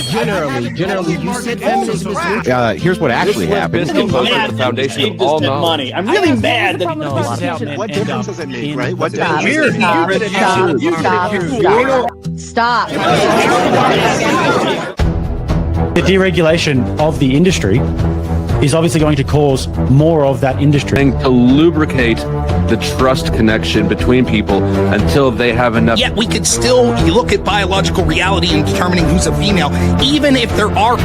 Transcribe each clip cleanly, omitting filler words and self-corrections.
Generally, you said feminism is neutral. Here's what actually happened. The foundation of all money. I'm really mad that what difference does it make, right? What Stop. The deregulation of the industry is obviously going to cause more of that industry. To lubricate the trust connection between people until they have enough. Yet we could still look at biological reality in determining who's a female, even if there are.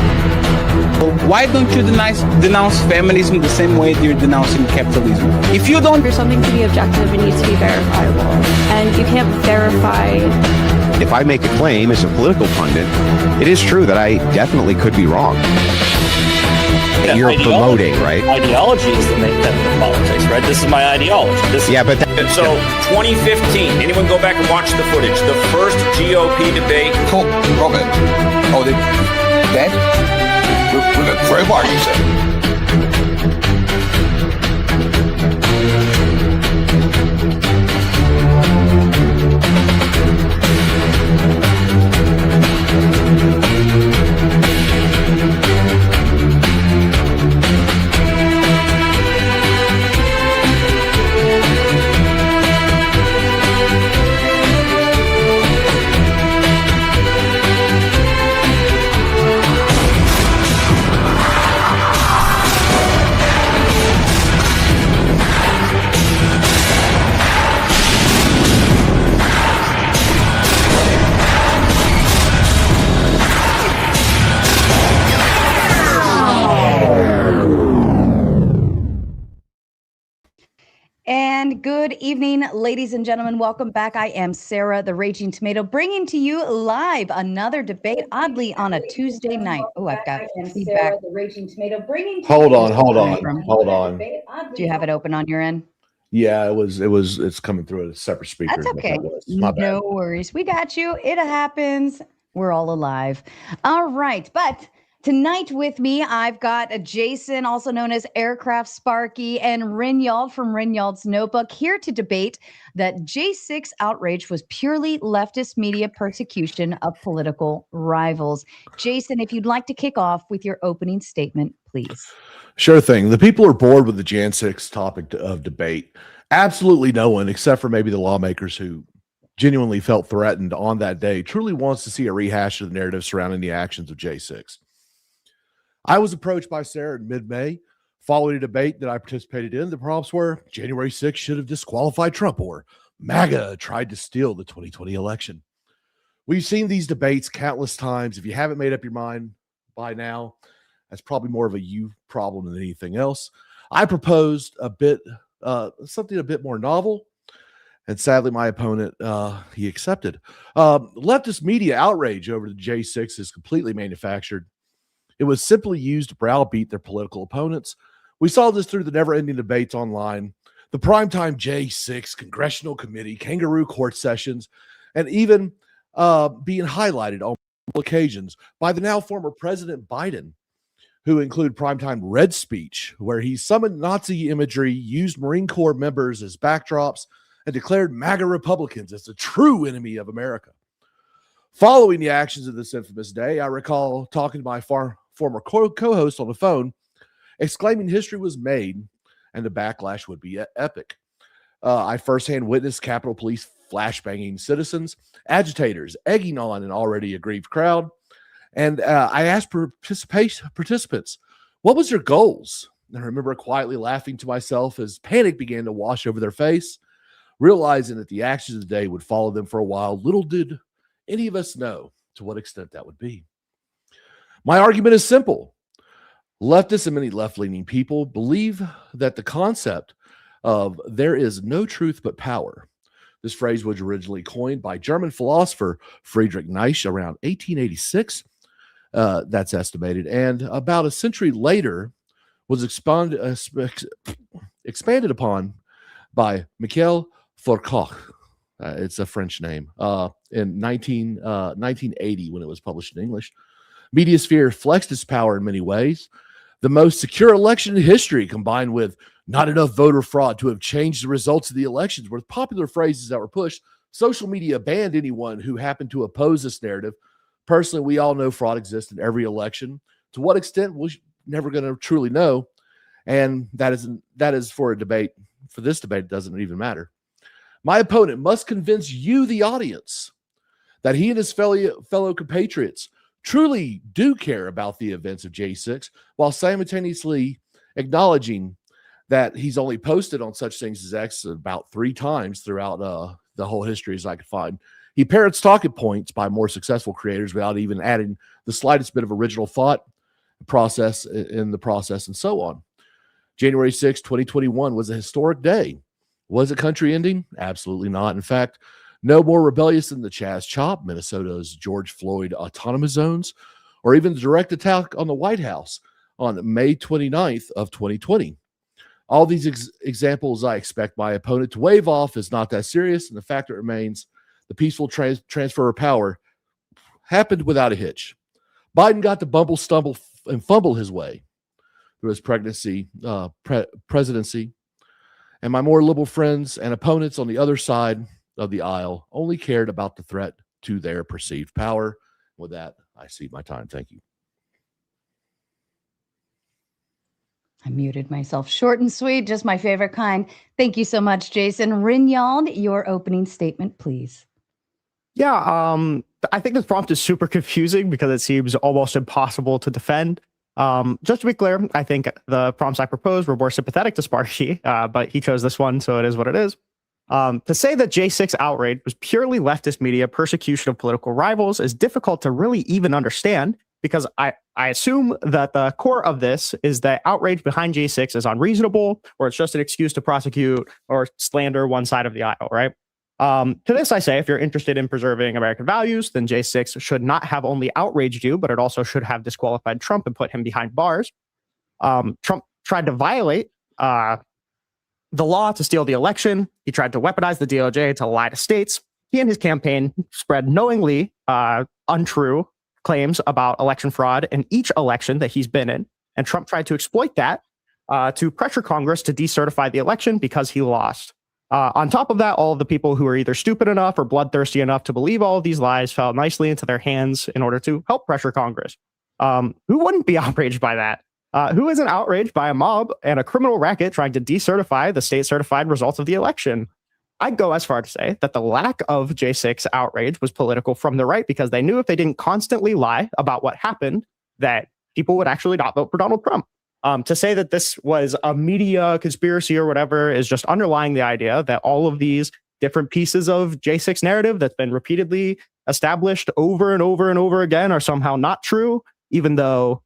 Why don't you denounce feminism the same way you're denouncing capitalism? If you don't... For something to be objective, it needs to be verifiable. And you can't verify... If I make a claim as a political pundit, it is true that I definitely could be wrong. Yeah, you're promoting, right? Ideology is the main tenet of politics, right? This is my ideology. So 2015, anyone go back and watch the footage? The first GOP debate. Robert. Oh, that? With a crowbar, you said. And good evening, ladies and gentlemen. Welcome back. I am Sarah, the Raging Tomato, bringing to you live another debate, oddly on a Tuesday night. Oh, I've got feedback. Sarah, the Raging Tomato, bringing. Hold on. Do you have it open on your end? Yeah, it's coming through a separate speaker. That's okay. My bad. No worries. We got you. It happens. We're all alive. All right, but. Tonight with me, I've got Jason, also known as Aircraft Sparky, and Rinyald from Rinyald's Notebook, here to debate that J6 outrage was purely leftist media persecution of political rivals. Jason, if you'd like to kick off with your opening statement, please. Sure thing. The people are bored with the Jan 6 topic of debate. Absolutely no one, except for maybe the lawmakers who genuinely felt threatened on that day, truly wants to see a rehash of the narrative surrounding the actions of J6. I was approached by Sarah in mid-May following a debate that I participated in. The prompts were January 6th should have disqualified Trump, or MAGA tried to steal the 2020 election. We've seen these debates countless times. If you haven't made up your mind by now, that's probably more of a you problem than anything else. I proposed something a bit more novel, and sadly my opponent, he accepted. Leftist media outrage over the J6 is completely manufactured. It was simply used to browbeat their political opponents. We saw this through the never-ending debates online, the primetime J6 congressional committee, kangaroo court sessions, and even being highlighted on occasions by the now former President Biden, who include primetime red speech, where he summoned Nazi imagery, used Marine Corps members as backdrops, and declared MAGA Republicans as the true enemy of America. Following the actions of this infamous day, I recall talking to my former co-host on the phone, exclaiming history was made and the backlash would be epic. I firsthand witnessed Capitol Police flashbanging citizens, agitators egging on an already aggrieved crowd, and I asked participants, what was your goals? And I remember quietly laughing to myself as panic began to wash over their face, realizing that the actions of the day would follow them for a while. Little did any of us know to what extent that would be. My argument is simple. Leftists and many left-leaning people believe that the concept of there is no truth but power. This phrase was originally coined by German philosopher Friedrich Nietzsche around 1886. That's estimated. And about a century later was expanded upon by Michel Foucault. It's a French name. In 1980 when it was published in English. Mediasphere flexed its power in many ways. The most secure election in history, combined with not enough voter fraud to have changed the results of the elections, were popular phrases that were pushed. Social media banned anyone who happened to oppose this narrative, Personally, we all know fraud exists in every election. To what extent, we're never going to truly know. And that is for a debate. For this debate, it doesn't even matter. My opponent must convince you, the audience, that he and his fellow compatriots truly do care about the events of J6, while simultaneously acknowledging that he's only posted on such things as X about 3 times throughout the whole history as I could find. He parrots talking points by more successful creators without even adding the slightest bit of original thought process in the process, and so on. January 6, 2021 was a historic day. Was it country ending? Absolutely not. In fact, no more rebellious than the Chaz Chop, Minnesota's George Floyd autonomous zones, or even the direct attack on the White House on May 29th of 2020. All these examples I expect my opponent to wave off is not that serious, and the fact that remains the peaceful transfer of power happened without a hitch. Biden got to bumble, stumble, and fumble his way through his presidency, and my more liberal friends and opponents on the other side of the aisle only cared about the threat to their perceived power. With that, I cede my time. Thank you. I muted myself. Short and sweet, just my favorite kind. Thank you so much, Jason. Rinyald, your opening statement, please. Yeah, I think this prompt is super confusing because it seems almost impossible to defend. Just to be clear, I think the prompts I proposed were more sympathetic to Sparky, but he chose this one, so it is what it is. To say that J6 outrage was purely leftist media persecution of political rivals is difficult to really even understand, because I assume that the core of this is that outrage behind J6 is unreasonable, or it's just an excuse to prosecute or slander one side of the aisle, right? To this, I say, if you're interested in preserving American values, then J6 should not have only outraged you, but it also should have disqualified Trump and put him behind bars. Trump tried to violate the law to steal the election. He tried to weaponize the DOJ to lie to states. He and his campaign spread knowingly untrue claims about election fraud in each election that he's been in. And Trump tried to exploit that to pressure Congress to decertify the election because he lost. On top of that, all of the people who are either stupid enough or bloodthirsty enough to believe all of these lies fell nicely into their hands in order to help pressure Congress. Who wouldn't be outraged by that? Who isn't outraged by a mob and a criminal racket trying to decertify the state-certified results of the election? I'd go as far to say that the lack of J6 outrage was political from the right, because they knew if they didn't constantly lie about what happened, that people would actually not vote for Donald Trump. To say that this was a media conspiracy or whatever is just underlying the idea that all of these different pieces of J6 narrative that's been repeatedly established over and over and over again are somehow not true, even though,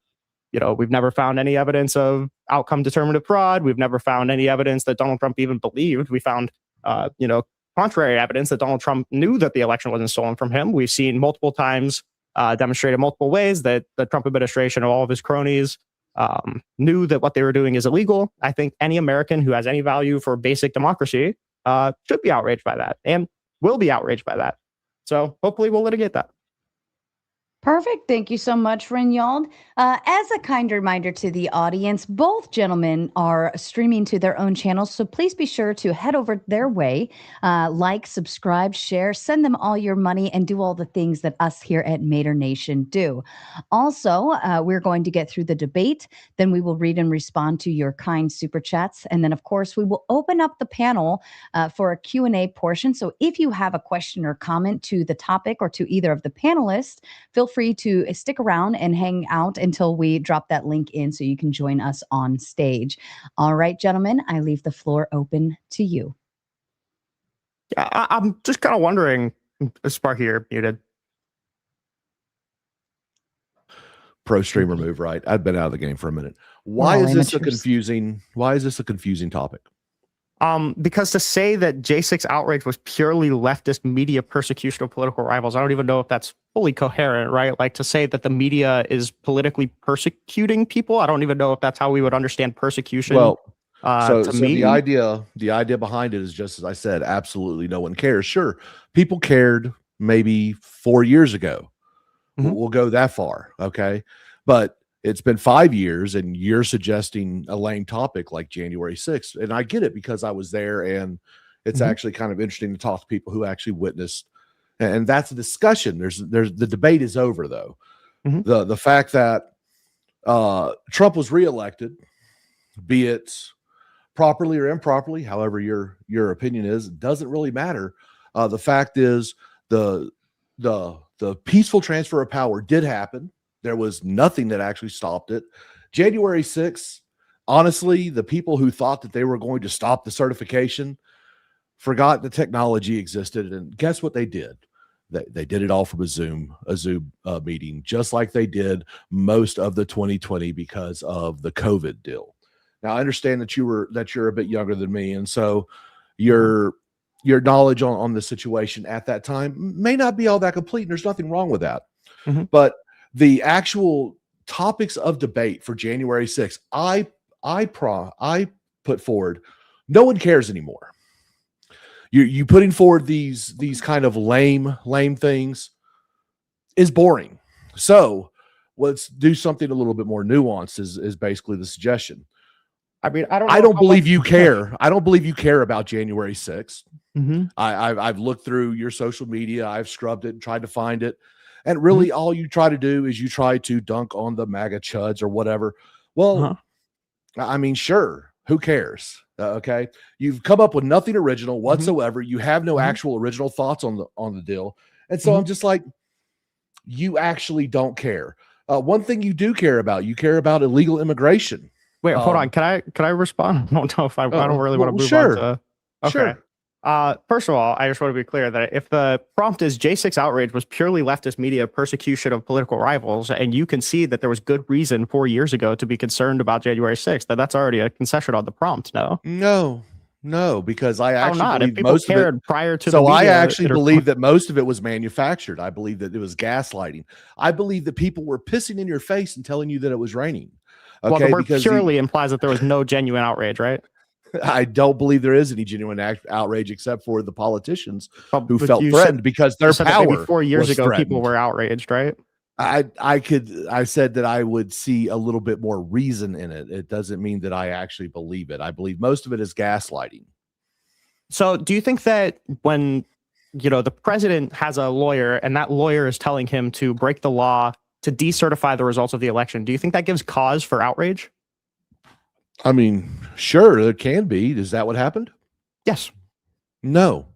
you know, we've never found any evidence of outcome determinative fraud. We've never found any evidence that Donald Trump even believed. We found, contrary evidence that Donald Trump knew that the election wasn't stolen from him. We've seen multiple times demonstrated multiple ways that the Trump administration and all of his cronies knew that what they were doing is illegal. I think any American who has any value for basic democracy should be outraged by that and will be outraged by that. So hopefully we'll litigate that. Perfect. Thank you so much, Rinyald. As a kind reminder to the audience, both gentlemen are streaming to their own channels, so please be sure to head over their way, like, subscribe, share, send them all your money, and do all the things that us here at Mater Nation do. Also, we're going to get through the debate, then we will read and respond to your kind super chats, and then, of course, we will open up the panel for a Q&A portion. So if you have a question or comment to the topic or to either of the panelists, feel free to stick around and hang out until we drop that link in so you can join us on stage. All right, gentlemen, I leave the floor open to you. I'm just kind of wondering, Sparky, you're muted. Pro streamer move, right? I've been out of the game for a minute. Why is this a confusing topic? Because to say that J6 outrage was purely leftist media persecution of political rivals, I don't even know if that's fully coherent, right? Like, to say that the media is politically persecuting people, I don't even know if that's how we would understand persecution. Well, so the idea behind it is just as I said, absolutely no one cares. Sure, people cared maybe 4 years ago. Mm-hmm. We'll go that far, okay? But it's been 5 years, and you're suggesting a lame topic like January 6th. And I get it because I was there, and it's actually kind of interesting to talk to people who actually witnessed and that's a discussion. There's the debate is over though. Mm-hmm. The fact that Trump was reelected, be it properly or improperly, however your opinion is, doesn't really matter. The fact is the peaceful transfer of power did happen. There was nothing that actually stopped it. January 6th, honestly, the people who thought that they were going to stop the certification forgot the technology existed, and guess what they did? They did it all from a Zoom meeting, just like they did most of the 2020 because of the COVID deal. Now, I understand that you're a bit younger than me, and so your knowledge on the situation at that time may not be all that complete, and there's nothing wrong with that. Mm-hmm. But the actual topics of debate for January 6th, I put forward, no one cares anymore. You putting forward these kind of lame things is boring. So let's do something a little bit more nuanced is basically the suggestion. I mean, I don't believe you care. I don't believe you care about January 6th. Mm-hmm. I've looked through your social media. I've scrubbed it and tried to find it. And really all you try to do is you try to dunk on the MAGA chuds or whatever. Well, I mean, sure. Who cares? Okay. You've come up with nothing original whatsoever. You have no actual original thoughts on the deal. And so I'm just like, you actually don't care. One thing you do care about, you care about illegal immigration. Wait, hold on. Can I respond? I don't know if I don't really want to move on to. Okay. Sure. First of all, I just want to be clear that if the prompt is J6 outrage was purely leftist media persecution of political rivals, and you can see that there was good reason 4 years ago to be concerned about January 6th, that's already a concession on the prompt, no? No, because I actually believe most of it prior to. So I actually believe that most of it was manufactured. I believe that it was gaslighting. I believe that people were pissing in your face and telling you that it was raining. Okay, well, the word purely implies that there was no genuine outrage, right? I don't believe there is any genuine outrage except for the politicians who felt threatened because their power. 4 years ago, threatened. people were outraged, right? I said that I would see a little bit more reason in it. It doesn't mean that I actually believe it. I believe most of it is gaslighting. So do you think that when, the president has a lawyer and that lawyer is telling him to break the law to decertify the results of the election, do you think that gives cause for outrage? I mean, sure, there can be. Is that what happened? Yes. No.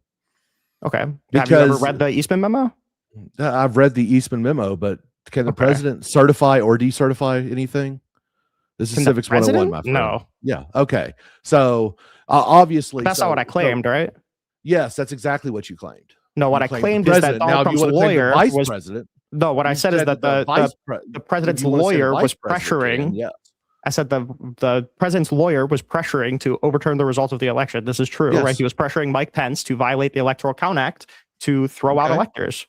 Okay. Have you ever read the Eastman memo? I've read the Eastman memo, but can the president certify or decertify anything? This is Civics 101, my friend. No. Yeah. Okay. So obviously, that's not what I claimed, right? Yes, that's exactly what you claimed. No, what I claimed is that Donald Trump's lawyer was president. No, what I said is that the president's lawyer was pressuring. Yes. I said the president's lawyer was pressuring to overturn the result of the election. This is true, right? He was pressuring Mike Pence to violate the Electoral Count Act to throw out electors.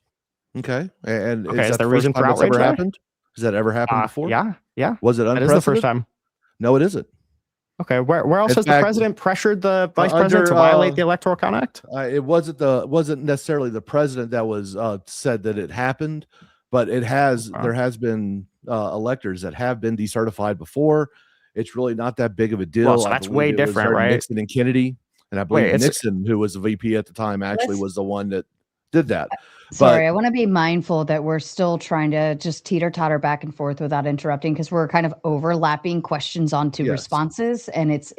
Okay. And is there reason for outrage? Ever happened? Has that ever happened before? Yeah. Was it unprecedented? That is the first time. No, it isn't. Okay. Where else has the president pressured the vice president to violate the Electoral Count Act? It wasn't necessarily the president that was said that it happened, but it has. There has been electors that have been decertified before. It's really not that big of a deal. Well, so that's way different, right? Nixon and Kennedy, and I believe Nixon, who was the VP at the time, actually was the one that did that. Sorry, I want to be mindful that we're still trying to just teeter-totter back and forth without interrupting, because we're kind of overlapping questions onto responses, and it's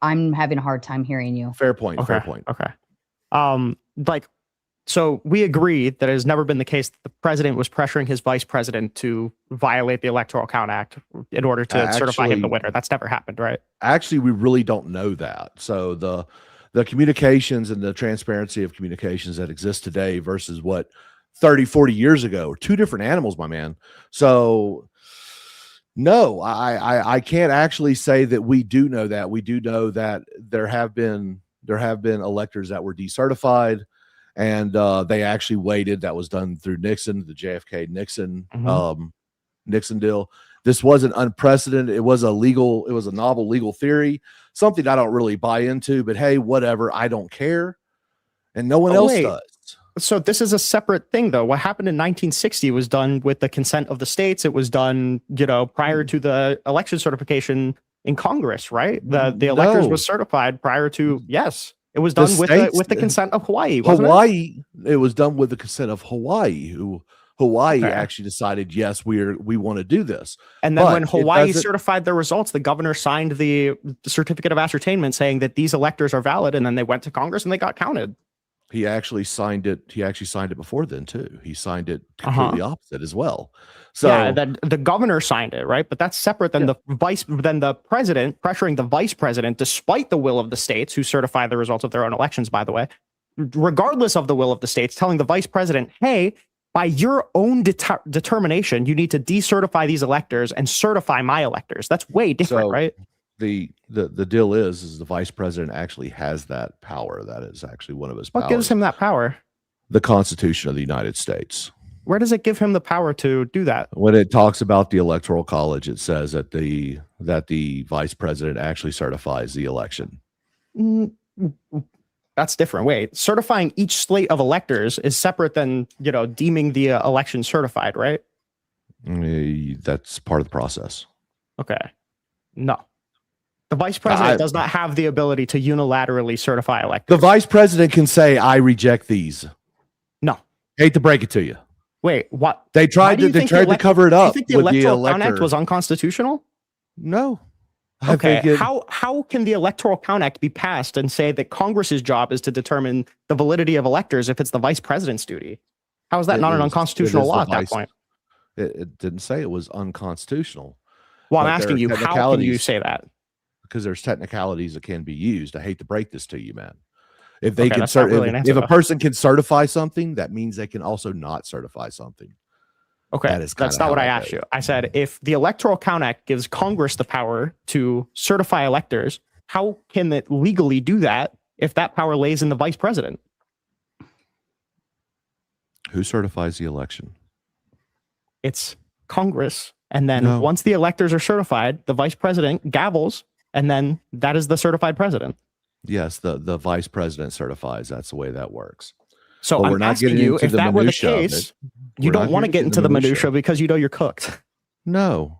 I'm having a hard time hearing you. Fair point. Okay. Fair point. Okay. So we agree that it has never been the case that the president was pressuring his vice president to violate the Electoral Count Act in order to certify him the winner. That's never happened, right? Actually, we really don't know that. So the communications and the transparency of communications that exist today versus what 30, 40 years ago are two different animals, my man. So no, I can't actually say that we do know that. We do know that there have been electors that were decertified. And they actually waited. That was done through Nixon, the JFK Nixon deal. This wasn't unprecedented. It was a novel legal theory, something I don't really buy into, but hey, whatever. I don't care. And no one else does. So this is a separate thing, though. What happened in 1960 was done with the consent of the states. It was done, prior to the election certification in Congress, right? The electors was certified prior to, yes. It was done with the consent of Hawaii, wasn't Hawaii, it was done with the consent of Hawaii, Hawaii actually decided, yes, we want to do this. And then when Hawaii certified their results, the governor signed the certificate of ascertainment saying that these electors are valid, and then they went to Congress and they got counted. He actually signed it. He actually signed it before then too. He signed it completely opposite as well. So yeah, the governor signed it, right? But that's separate than the president pressuring the vice president, despite the will of the states who certify the results of their own elections, by the way, regardless of the will of the states, telling the vice president, hey, by your own determination, you need to decertify these electors and certify my electors. That's way different, right? The deal is the vice president actually has that power. That is actually one of his powers. What gives him that power? The Constitution of the United States. Where does it give him the power to do that? When it talks about the Electoral College, it says that the vice president actually certifies the election. That's different. Wait, certifying each slate of electors is separate than, deeming the election certified, right? That's part of the process. Okay. No. The vice president does not have the ability to unilaterally certify electors. The vice president can say, I reject these. No. Hate to break it to you. Wait, what? They tried to cover it up. Do you think the Electoral Count Act was unconstitutional? No. Okay, how can the Electoral Count Act be passed and say that Congress's job is to determine the validity of electors if it's the vice president's duty? How is that not an unconstitutional law at that point? It didn't say it was unconstitutional. Well, I'm asking you, how can you say that? Because there's technicalities that can be used. I hate to break this to you, man. If they can if a person can certify something, that means they can also not certify something. Okay, that's not what I asked you. I said, if the Electoral Count Act gives Congress the power to certify electors, how can it legally do that if that power lays in the vice president? Who certifies the election? It's Congress. And then once the electors are certified, the vice president gavels, and then that is the certified president. Yes, the vice president certifies. That's the way that works. So I'm asking you, if that were the case, you don't want to get into the minutia because you're cooked. No.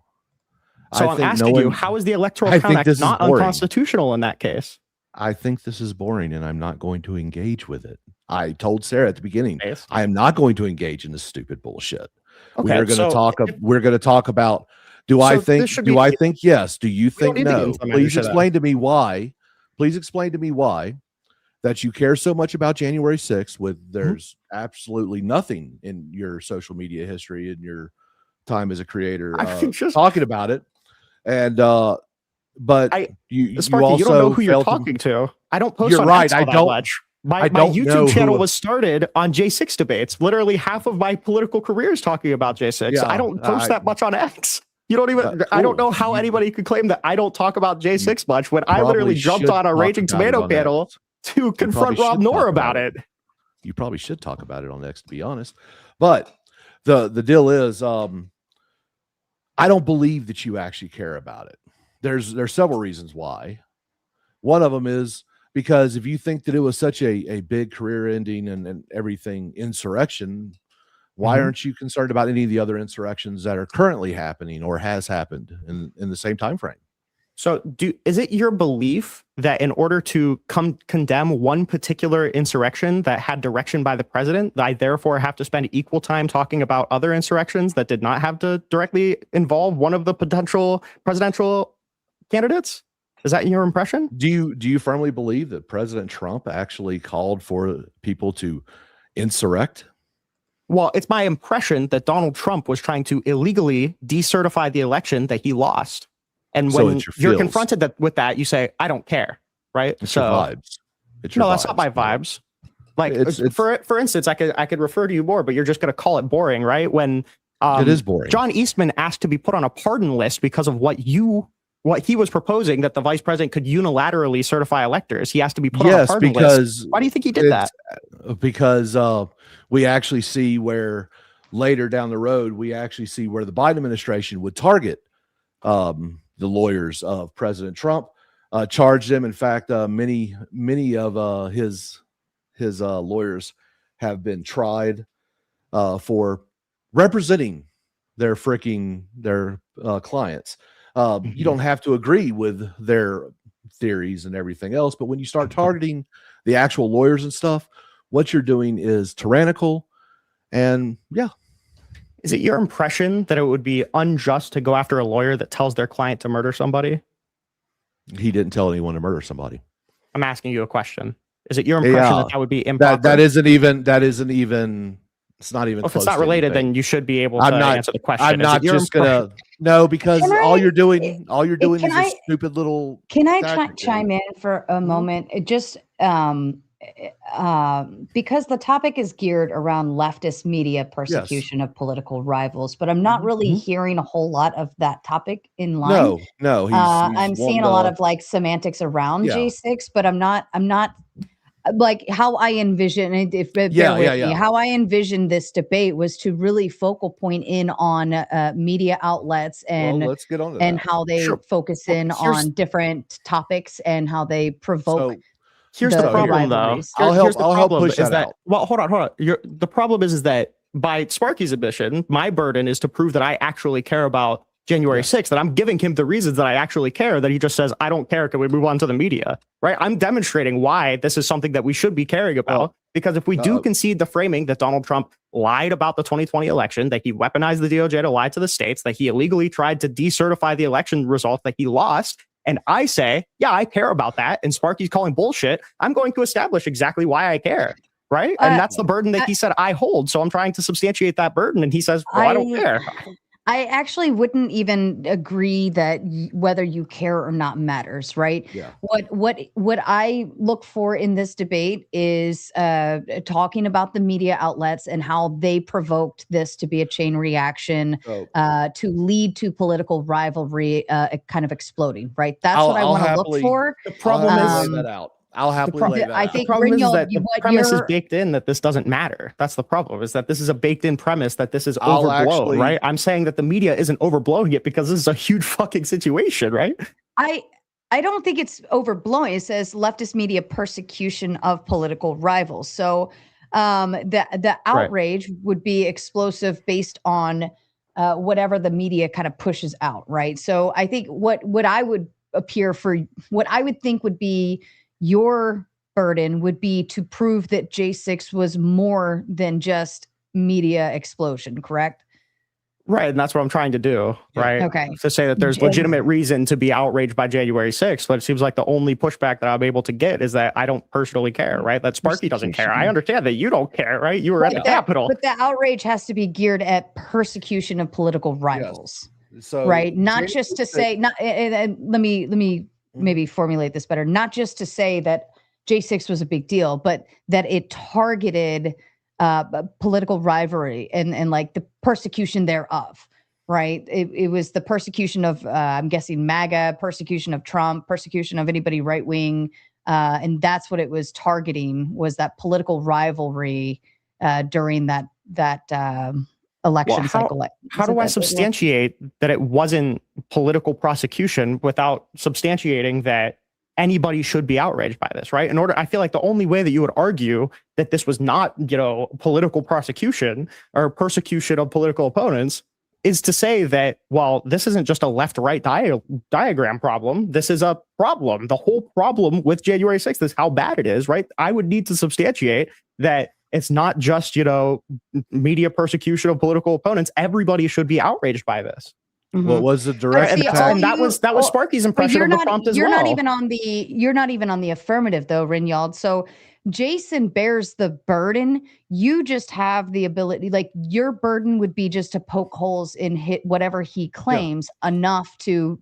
So I'm asking you, how is the Electoral Count Act not unconstitutional in that case? I think this is boring, and I'm not going to engage with it. I told Sarah at the beginning, I am not going to engage in this stupid bullshit. Okay, we're going to talk about, I think yes? Do you think no? Please explain to me why. Please explain to me why that you care so much about January 6th there's absolutely nothing in your social media history in your time as a creator talking about it. And but Sparky, you also you don't know who you're talking to. I don't post on X all that much. My YouTube channel was started on J6 debates. Literally half of my political career is talking about J6. Yeah, I don't post that much on X. You don't even, I don't know how anybody could claim that I don't talk about J6 much when I literally jumped on a Raging Tomato panel to confront Rob Noor about it. You probably should talk about it on X, to be honest. But the deal is, I don't believe that you actually care about it. There's several reasons why. One of them is because if you think that it was such a big career ending and everything insurrection, why aren't you concerned about any of the other insurrections that are currently happening or has happened in the same time frame? So is it your belief that in order to condemn one particular insurrection that had direction by the president, I therefore have to spend equal time talking about other insurrections that did not have to directly involve one of the potential presidential candidates? Is that your impression? Do you firmly believe that President Trump actually called for people to insurrect? Well, it's my impression that Donald Trump was trying to illegally decertify the election that he lost. And when you're confronted with that, you say, I don't care, right? It's your vibes. No, that's not my vibes. Like, for instance, I could refer to you more, but you're just going to call it boring, right? When it is boring. John Eastman asked to be put on a pardon list because of what he was proposing, that the vice president could unilaterally certify electors. He asked to be put on a pardon list. Why do you think he did that? Because we actually see where later down the road, we actually see where the Biden administration would target the lawyers of President Trump, charge them. In fact, many of his lawyers have been tried for representing their clients. You don't have to agree with their theories and everything else, but when you start targeting the actual lawyers and stuff, what you're doing is tyrannical. And yeah. Is it your impression that it would be unjust to go after a lawyer that tells their client to murder somebody? He didn't tell anyone to murder somebody. I'm asking you a question. Is it your impression that would be improper? That isn't even. It's not even. Well, if it's not related, then you should be able to answer the question. I'm not just gonna. No, because all you're doing is a stupid little. Can I chime in for a moment? It just because the topic is geared around leftist media persecution of political rivals, but I'm not really hearing a whole lot of that topic in line. No. I'm seeing a lot of like semantics around J6, but I'm not like how I envision it. How I envisioned this debate was to really focal point in on media outlets and let's get on to and that. how they focus in on different topics and how they provoke. Here's the problem, though. I'll help push that out. Well, hold on. The problem is that by Sparky's admission, my burden is to prove that I actually care about January 6th, that I'm giving him the reasons that I actually care, that he just says, I don't care. Can we move on to the media? Right? I'm demonstrating why this is something that we should be caring about. Because if we do concede the framing that Donald Trump lied about the 2020 election, that he weaponized the DOJ to lie to the states, that he illegally tried to decertify the election result that he lost, and I say, yeah, I care about that, and Sparky's calling bullshit, I'm going to establish exactly why I care, right? And that's the burden that he said I hold. So I'm trying to substantiate that burden, and he says, well, I don't care. I actually wouldn't even agree that whether you care or not matters, right? Yeah. What I look for in this debate is talking about the media outlets and how they provoked this to be a chain reaction to lead to political rivalry kind of exploding, right? That's what I want to look for. The problem is that out. I'll happily lay that I out. think the problem is Rinyald, that the premise is baked in that this doesn't matter. That's the problem, is that this is a baked in premise that this is overblown, right? I'm saying that the media isn't overblowing it because this is a huge fucking situation, right? I don't think it's overblowing. It says leftist media persecution of political rivals. So the outrage would be explosive based on whatever the media kind of pushes out, right? So I think what I would think would be your burden would be to prove that J6 was more than just media explosion, correct? Right, and that's what I'm trying to do, right? Okay. To say that there's legitimate reason to be outraged by January 6th, but it seems like the only pushback that I'm able to get is that I don't personally care, right? That Sparky doesn't care. I understand that you don't care, right? You were at the Capitol. But the outrage has to be geared at persecution of political rivals, So right? Not just to say, let me maybe formulate this better, not just to say that J6 was a big deal, but that it targeted political rivalry and like the persecution thereof, right? It was the persecution of, I'm guessing MAGA, persecution of Trump, persecution of anybody right-wing. And that's what it was targeting, was that political rivalry during that election cycle. How do I substantiate that it wasn't political prosecution without substantiating that anybody should be outraged by this, right? I feel like the only way that you would argue that this was not, political prosecution or persecution of political opponents is to say that, well, this isn't just a left-right diagram problem. This is a problem. The whole problem with January 6th is how bad it is, right? I would need to substantiate that it's not just, media persecution of political opponents. Everybody should be outraged by this. What was the direct attack? And that was Sparky's impression of the prompt as well. You're not even on the affirmative though, Rinyald. So Jason bears the burden. You just have the ability, like your burden would be just to poke holes in whatever he claims enough to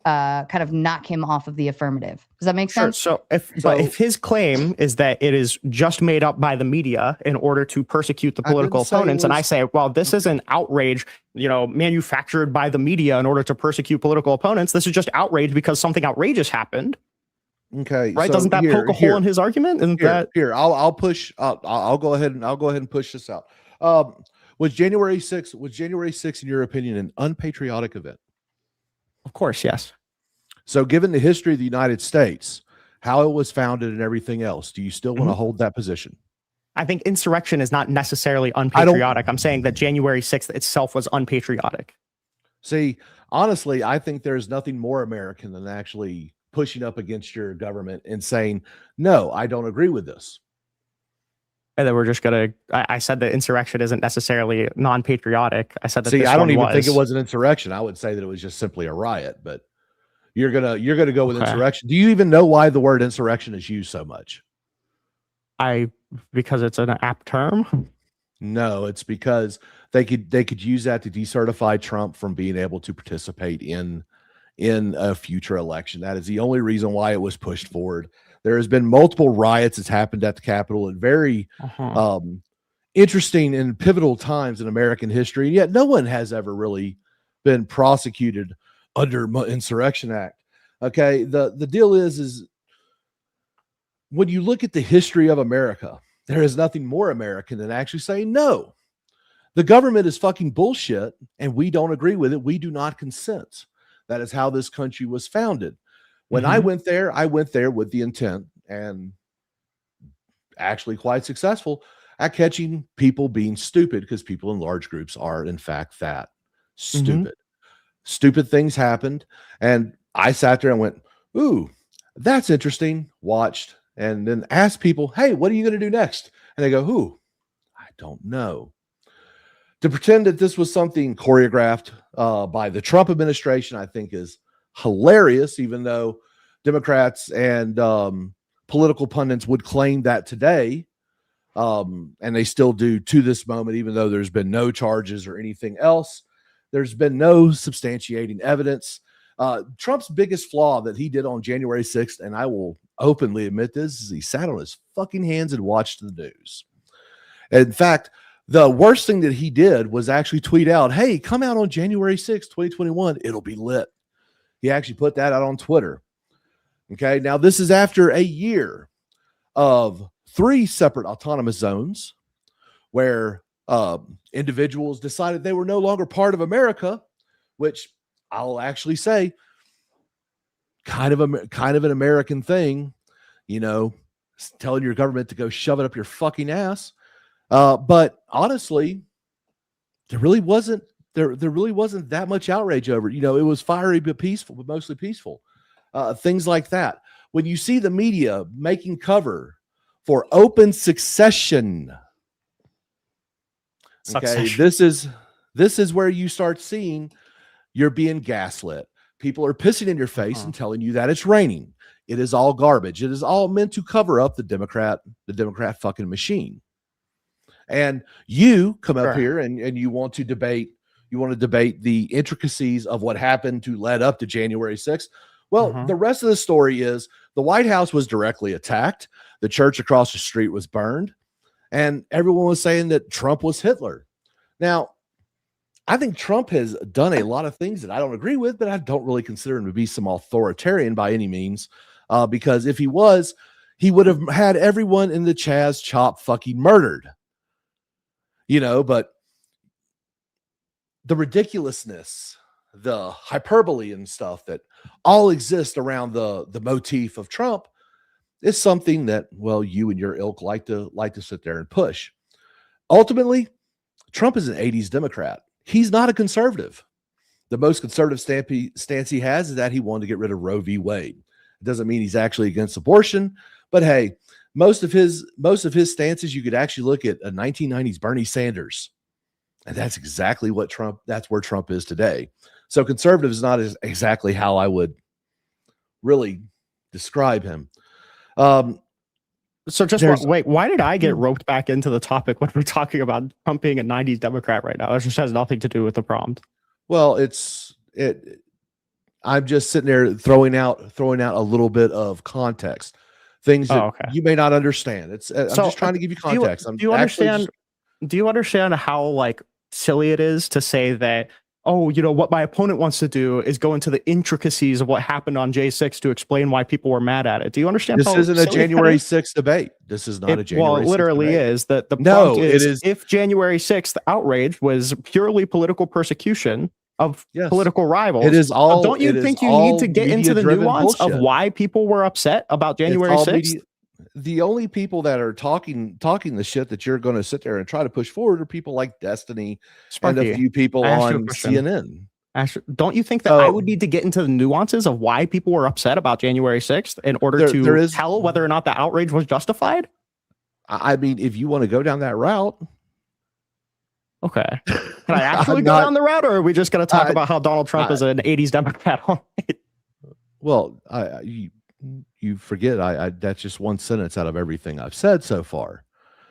kind of knock him off of the affirmative. Does that make sense? So if his claim is that it is just made up by the media in order to persecute the political opponents, and I say, well, this isn't outrage, manufactured by the media in order to persecute political opponents. This is just outrage because something outrageous happened. Okay, right? So doesn't that poke a hole in his argument? And I'll push. I'll go ahead and push this out. Was January 6th, in your opinion, an unpatriotic event? Of course, yes. So given the history of the United States, how it was founded and everything else, do you still want to hold that position? I think insurrection is not necessarily unpatriotic. I'm saying that January 6th itself was unpatriotic. See, honestly, I think there's nothing more American than actually pushing up against your government and saying, no, I don't agree with this. And then we're just going to, I said that insurrection isn't necessarily non-patriotic. I said that I don't even think it was an insurrection. I would say that it was just simply a riot, but you're going to go with insurrection. Do you even know why the word insurrection is used so much? Because it's an apt term. No, it's because they could use that to decertify Trump from being able to participate in a future election. That is the only reason why it was pushed forward. There has been multiple riots that's happened at the Capitol at very interesting and pivotal times in American history, and yet no one has ever really been prosecuted under Insurrection Act. Okay, the deal is when you look at the history of America, there is nothing more American than actually saying, no, the government is fucking bullshit and we don't agree with it. We do not consent. That is how this country was founded. When I went there with the intent, and actually quite successful at catching people being stupid, because people in large groups are in fact that stupid. Stupid things happened. And I sat there and went, ooh, that's interesting. Watched. And then asked people, hey, what are you going to do next? And they go, who? I don't know. To pretend that this was something choreographed by the Trump administration, I think is hilarious, even though Democrats and political pundits would claim that today, and they still do to this moment, even though there's been no charges or anything else. There's been no substantiating evidence. Trump's biggest flaw that he did on January 6th, and I will openly admit this, is he sat on his fucking hands and watched the news. In fact, the worst thing that he did was actually tweet out, hey, come out on January 6th, 2021. It'll be lit. He actually put that out on Twitter. Okay, now this is after a year of 3 separate autonomous zones where individuals decided they were no longer part of America, which I'll actually say kind of an American thing, telling your government to go shove it up your fucking ass. But honestly, there really wasn't that much outrage over it. It was fiery but peaceful, but mostly peaceful. Things like that. When you see the media making cover for open succession, okay, this is where you start seeing you're being gaslit. People are pissing in your face and telling you that it's raining. It is all garbage. It is all meant to cover up the Democrat fucking machine. And you come up here and you want to debate the intricacies of what happened to lead up to January 6th. Well, the rest of the story is the White House was directly attacked. The church across the street was burned, and everyone was saying that Trump was Hitler. Now, I think Trump has done a lot of things that I don't agree with, but I don't really consider him to be some authoritarian by any means, because if he was, he would have had everyone in the Chaz Chop fucking murdered. But the ridiculousness, the hyperbole and stuff that all exist around the motif of Trump is something that, well, you and your ilk like to sit there and push. Ultimately, Trump is an 80s Democrat. He's not a conservative. The most conservative stance he has is that he wanted to get rid of Roe v. Wade. It doesn't mean he's actually against abortion, but hey, most of his stances, you could actually look at a 1990s Bernie Sanders, and that's exactly what that's where Trump is today. So conservative is not exactly how I would really describe him. So just wait, why did I get roped back into the topic when we're talking about Trump being a 90s Democrat right now? It just has nothing to do with the prompt. Well, I'm just sitting there throwing out a little bit of context, things that you may not understand. I'm just trying to give you context. Do you understand how silly it is to say that, what my opponent wants to do is go into the intricacies of what happened on J6 to explain why people were mad at it? Do you understand? This isn't a January 6th debate. This is not a January 6th debate. Well, it literally is. The point is, if January 6th outrage was purely political persecution of political rivals, it is all. Don't you think you need to get into the nuance of why people were upset about January 6th? The only people that are talking the shit that you're going to sit there and try to push forward are people like Destiny, Sparky, and a few people on CNN. Asher, don't you think that I would need to get into the nuances of why people were upset about January 6th in order to tell whether or not the outrage was justified? I mean, if you want to go down that route. Okay. Can I actually go down the route, or are we just going to talk about how Donald Trump is an 80s Democrat? Well, you forget that's just one sentence out of everything I've said so far.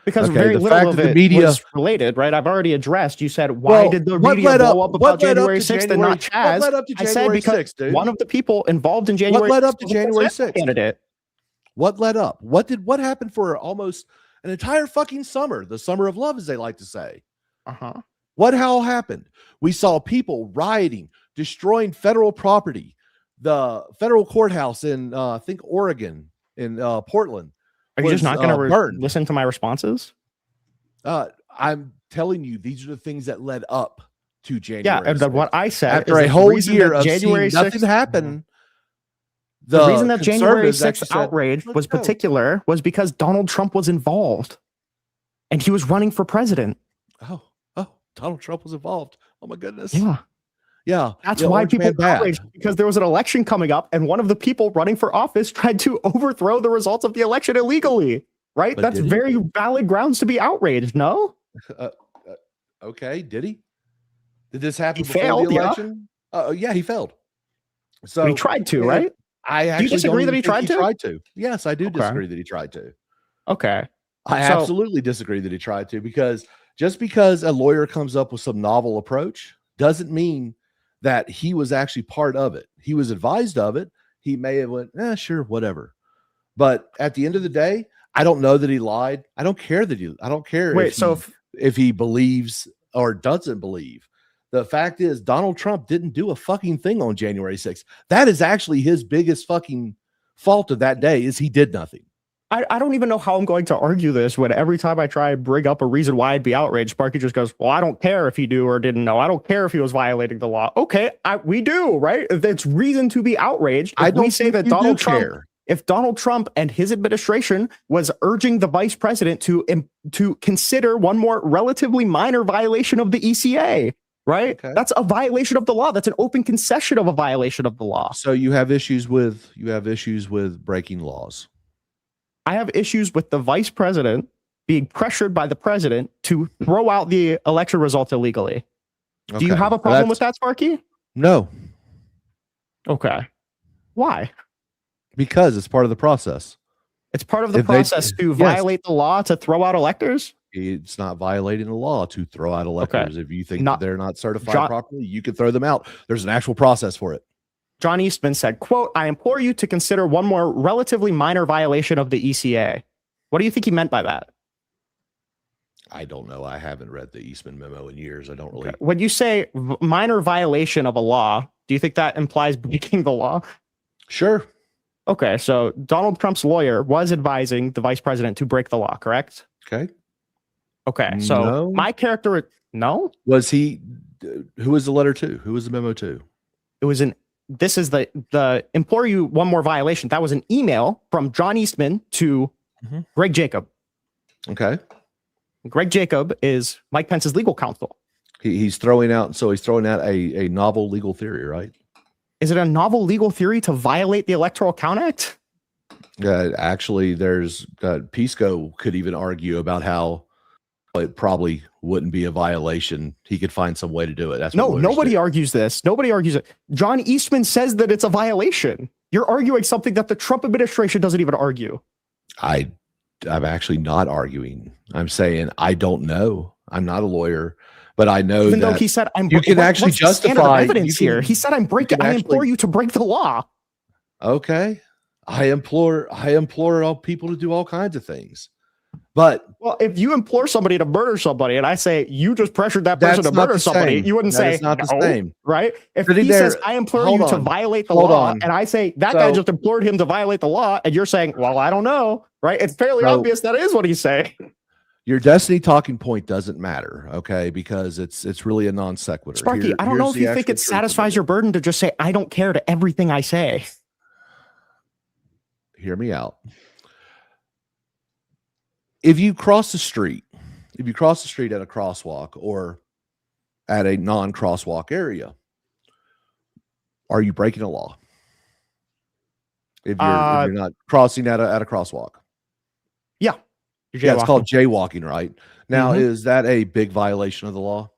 Because very little of it was related, right? I've already addressed. You said, why did the media blow up about January 6th and not Chaz? What led up to January 6th, I said because one of the people involved in January 6th what led up to January 6th? Candidate. What led up? What happened for almost an entire fucking summer? The summer of love, as they like to say. What hell happened? We saw people rioting, destroying federal property, the federal courthouse in I think Oregon, in Portland. Are you just not going to listen to my responses? I'm telling you, these are the things that led up to January. Yeah, and what I said after a whole year of January 6th, nothing happened. The reason that January 6th outrage was particular was because Donald Trump was involved, and he was running for president. Oh, Donald Trump was involved. Oh my goodness. Yeah. That's why people were outraged, because there was an election coming up, and one of the people running for office tried to overthrow the results of the election illegally. Right? That's very valid grounds to be outraged. No. Okay. Did he? Did this happen before the election? Yeah, he failed. So he tried to, right? Do you disagree that he tried to? Yes, I do disagree that he tried to. Okay. I absolutely disagree that he tried to, because just because a lawyer comes up with some novel approach doesn't mean that he was actually part of it. He was advised of it. He may have went, sure, whatever. But at the end of the day, I don't know that he lied. I don't care if he believes or doesn't believe. The fact is, Donald Trump didn't do a fucking thing on January 6th. That is actually his biggest fucking fault of that day, is he did nothing. I don't even know how I'm going to argue this when every time I try and bring up a reason why I'd be outraged, Sparky just goes, well, I don't care if he do or didn't know. I don't care if he was violating the law. Okay, we do, right? It's reason to be outraged. If we say that Donald Trump, if Donald Trump and his administration was urging the vice president to consider one more relatively minor violation of the ECA, right? Okay. That's a violation of the law. That's an open concession of a violation of the law. So you have issues with breaking laws. I have issues with the vice president being pressured by the president to throw out the election results illegally. Okay. Do you have a problem with that, Sparky? No. Okay. Why? Because it's part of the process. It's part of the process to violate the law to throw out electors? It's not violating the law to throw out electors. Okay. If you think that they're not certified properly, you can throw them out. There's an actual process for it. John Eastman said, quote, I implore you to consider one more relatively minor violation of the ECA. What do you think he meant by that? I don't know. I haven't read the Eastman memo in years. I don't really. Okay. When you say minor violation of a law, do you think that implies breaking the law? Sure. Okay. So Donald Trump's lawyer was advising the vice president to break the law, correct? Okay. Okay. So my character, no? Was he, who was the letter to? Who was the memo to? It was this is the implore you one more violation. That was an email from John Eastman to Greg Jacob. Okay. Greg Jacob is Mike Pence's legal counsel. He's throwing out a novel legal theory, right? Is it a novel legal theory to violate the Electoral Count Act? Actually, there's Pisco could even argue about how it probably wouldn't be a violation. He could find some way to do it. That's nobody argues this. Nobody argues it. John Eastman says that it's a violation. You're arguing something that the Trump administration doesn't even argue. I'm actually not arguing. I'm saying I don't know. I'm not a lawyer, but I know even though he said you can actually justify evidence here. He said I implore you to break the law. Okay. I implore all people to do all kinds of things. But if you implore somebody to murder somebody, and I say you just pressured that person to murder somebody, you wouldn't say it's not the same, right? If he says I implore you to violate the law, and I say that guy just implored him to violate the law, and you're saying, well, I don't know, right? It's fairly obvious that is what he's saying. Your destiny talking point doesn't matter, okay? Because it's really a non sequitur. Sparky, I don't know if you think it satisfies your burden to just say I don't care to everything I say. Hear me out. If you cross the street at a crosswalk or at a non-crosswalk area, are you breaking a law? If you're not crossing at a crosswalk. Yeah. Yeah, it's called jaywalking, right? Now, is that a big violation of the law?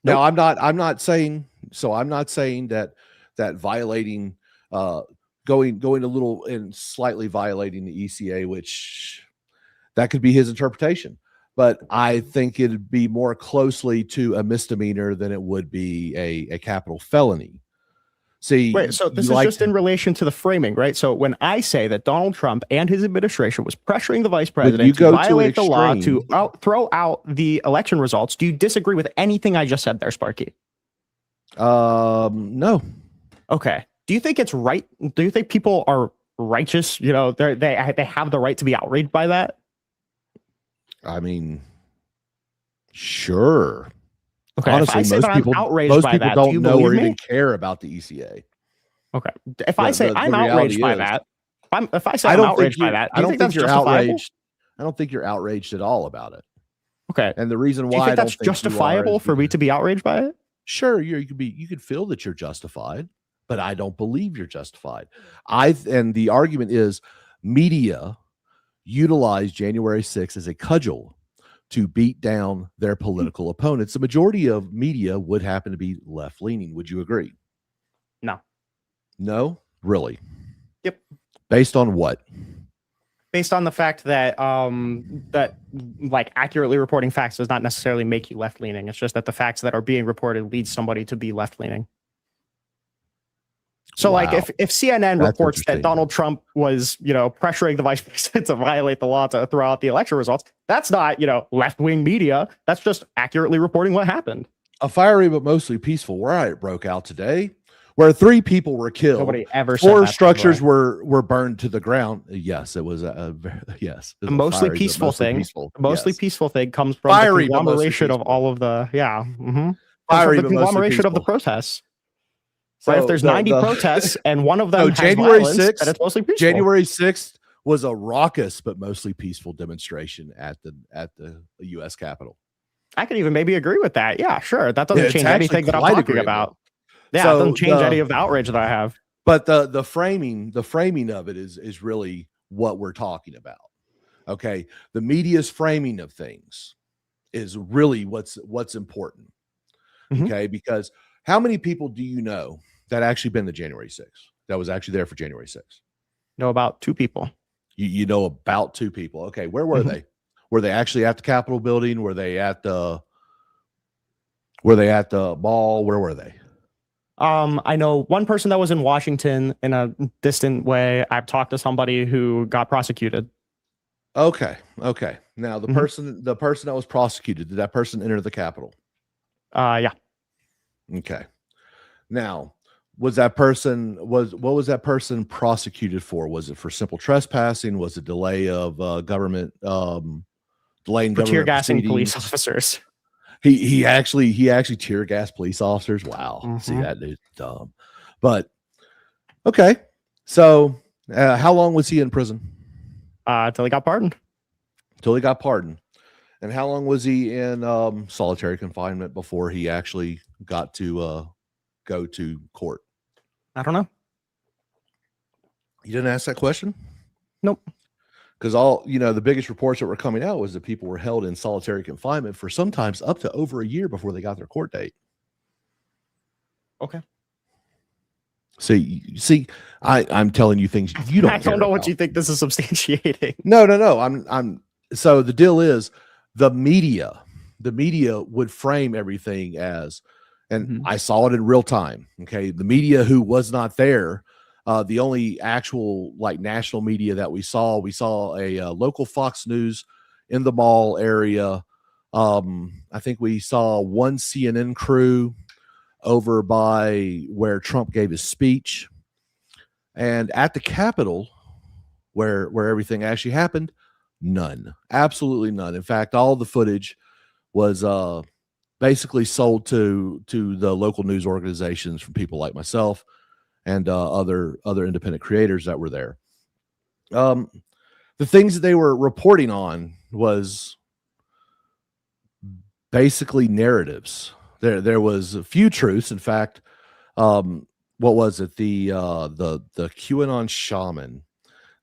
Nope. Now, I'm not saying that violating going a little and slightly violating the ECA, which that could be his interpretation. But I think it'd be more closely to a misdemeanor than it would be a capital felony. See, wait, so this is just in relation to the framing, right? So when I say that Donald Trump and his administration was pressuring the vice president to violate the law to throw out the election results, do you disagree with anything I just said there, Sparky? No. Okay. Do you think it's right? Do you think people are righteous? You know, they have the right to be outraged by that? I mean, sure. Okay. Honestly, most people don't know or even care about the ECA. Okay. If I say I'm outraged by that, if I say I'm outraged by that, I don't think you're outraged. I don't think you're outraged at all about it. Okay. And the reason why do you think that's justifiable for me to be outraged by it? Sure, you could feel that you're justified, but I don't believe you're justified. And the argument is media utilized January 6th as a cudgel to beat down their political opponents. The majority of media would happen to be left-leaning. Would you agree? No. No? Really? Yep. Based on what? Based on the fact that like accurately reporting facts does not necessarily make you left-leaning. It's just that the facts that are being reported lead somebody to be left-leaning. So like if CNN reports that Donald Trump was, pressuring the vice president to violate the law to throw out the election results, that's not, left-wing media. That's just accurately reporting what happened. A fiery but mostly peaceful riot broke out today where 3 people were killed. Nobody ever said 4 structures were burned to the ground. Yes, it was yes. A mostly peaceful thing. Mostly peaceful thing comes from the conglomeration of all of the fiery, the conglomeration of the protests. So if there's 90 protests and one of them has January violence, 6th, then it's mostly peaceful. January 6th was a raucous but mostly peaceful demonstration at the U.S. Capitol. I could even maybe agree with that. Yeah, sure. That doesn't change anything that I'm talking about. Yeah, so it doesn't change any of the outrage that I have. But the framing of it is really what we're talking about. Okay, the media's framing of things is really what's important. Okay, because how many people do you know that actually been to January 6th? That was actually there for January 6th? Know about 2 people. You know about 2 people. Okay, where were they? Were they actually at the Capitol building? Were they at the mall? Where were they? I know one person that was in Washington in a distant way. I've talked to somebody who got prosecuted. Okay. Now the person that was prosecuted, did that person enter the Capitol? Yeah. Okay. Now, what was that person prosecuted for? Was it for simple trespassing? Was it delay of government delaying government tear gassing proceedings? police officers? He actually tear gas police officers. Wow. See, that dude's dumb. But okay. So how long was he in prison? Till he got pardoned. And how long was he in solitary confinement before he actually got to go to court? I don't know. You didn't ask that question? Nope. Because the biggest reports that were coming out was that people were held in solitary confinement for sometimes up to over a year before they got their court date. Okay. See, I'm telling you things you don't. I don't know what you think this is substantiating. No. So the deal is the media would frame everything as, and I saw it in real time. Okay. The media who was not there, the only actual national media that we saw a local Fox News in the mall area. I think we saw one CNN crew over by where Trump gave his speech, and at the Capitol where everything actually happened, none, absolutely none. In fact, all the footage was basically sold to the local news organizations from people like myself and other independent creators that were there. The things that they were reporting on was basically narratives. There was a few truths. In fact, what was it? The QAnon shaman,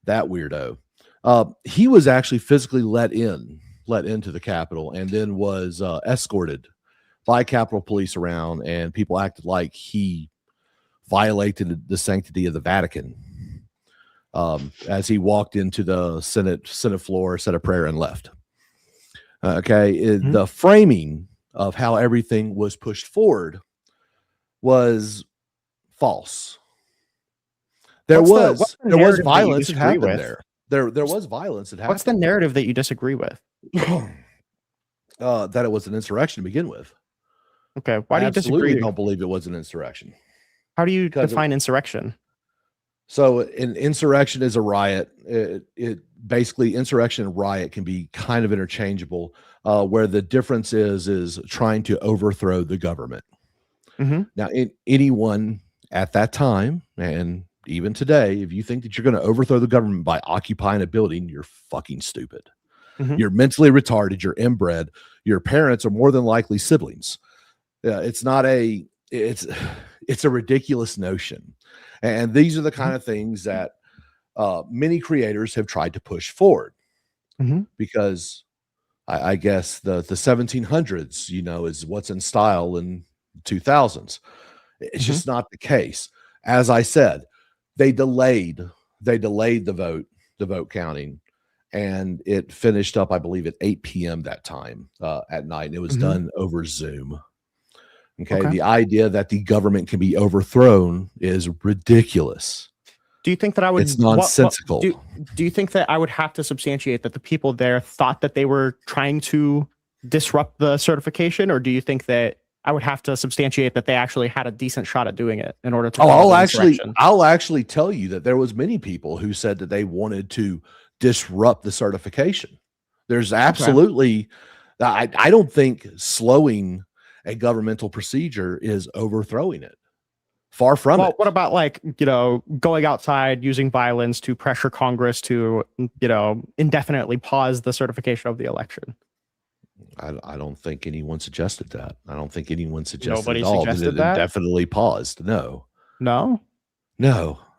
that weirdo. He was actually physically let into the Capitol, and then was escorted by Capitol Police around, and people acted like he violated the sanctity of the Vatican as he walked into the Senate floor, said a prayer, and left. The framing of how everything was pushed forward was false. There was violence that happened there. There was violence that happened. What's the narrative that you disagree with? That it was an insurrection to begin with. Okay, why do you disagree? I don't believe it was an insurrection. How do you define insurrection? So an insurrection is a riot. It basically, insurrection and riot can be kind of interchangeable, where the difference is trying to overthrow the government. Now, anyone at that time, and even today, if you think that you're going to overthrow the government by occupying a building, you're fucking stupid. You're mentally retarded. You're inbred. Your parents are more than likely siblings. It's a ridiculous notion. And these are the kind of things that many creators have tried to push forward, because I guess the 1700s, is what's in style in 2000s. It's just not the case. As I said, they delayed the vote counting, and it finished up, I believe, at 8 p.m. that time at night. And it was done over Zoom. Okay. The idea that the government can be overthrown is ridiculous. Do you think that I would? It's nonsensical. Do you think that I would have to substantiate that the people there thought that they were trying to disrupt the certification, or do you think that I would have to substantiate that they actually had a decent shot at doing it in order to? I'll actually tell you that there was many people who said that they wanted to disrupt the certification. There's absolutely, I don't think slowing a governmental procedure is overthrowing it. Far from it. What about going outside, using violence to pressure Congress to, indefinitely pause the certification of the election? I don't think anyone suggested that. I don't think anyone suggested Nobody at all suggested that. That? Definitely paused. No.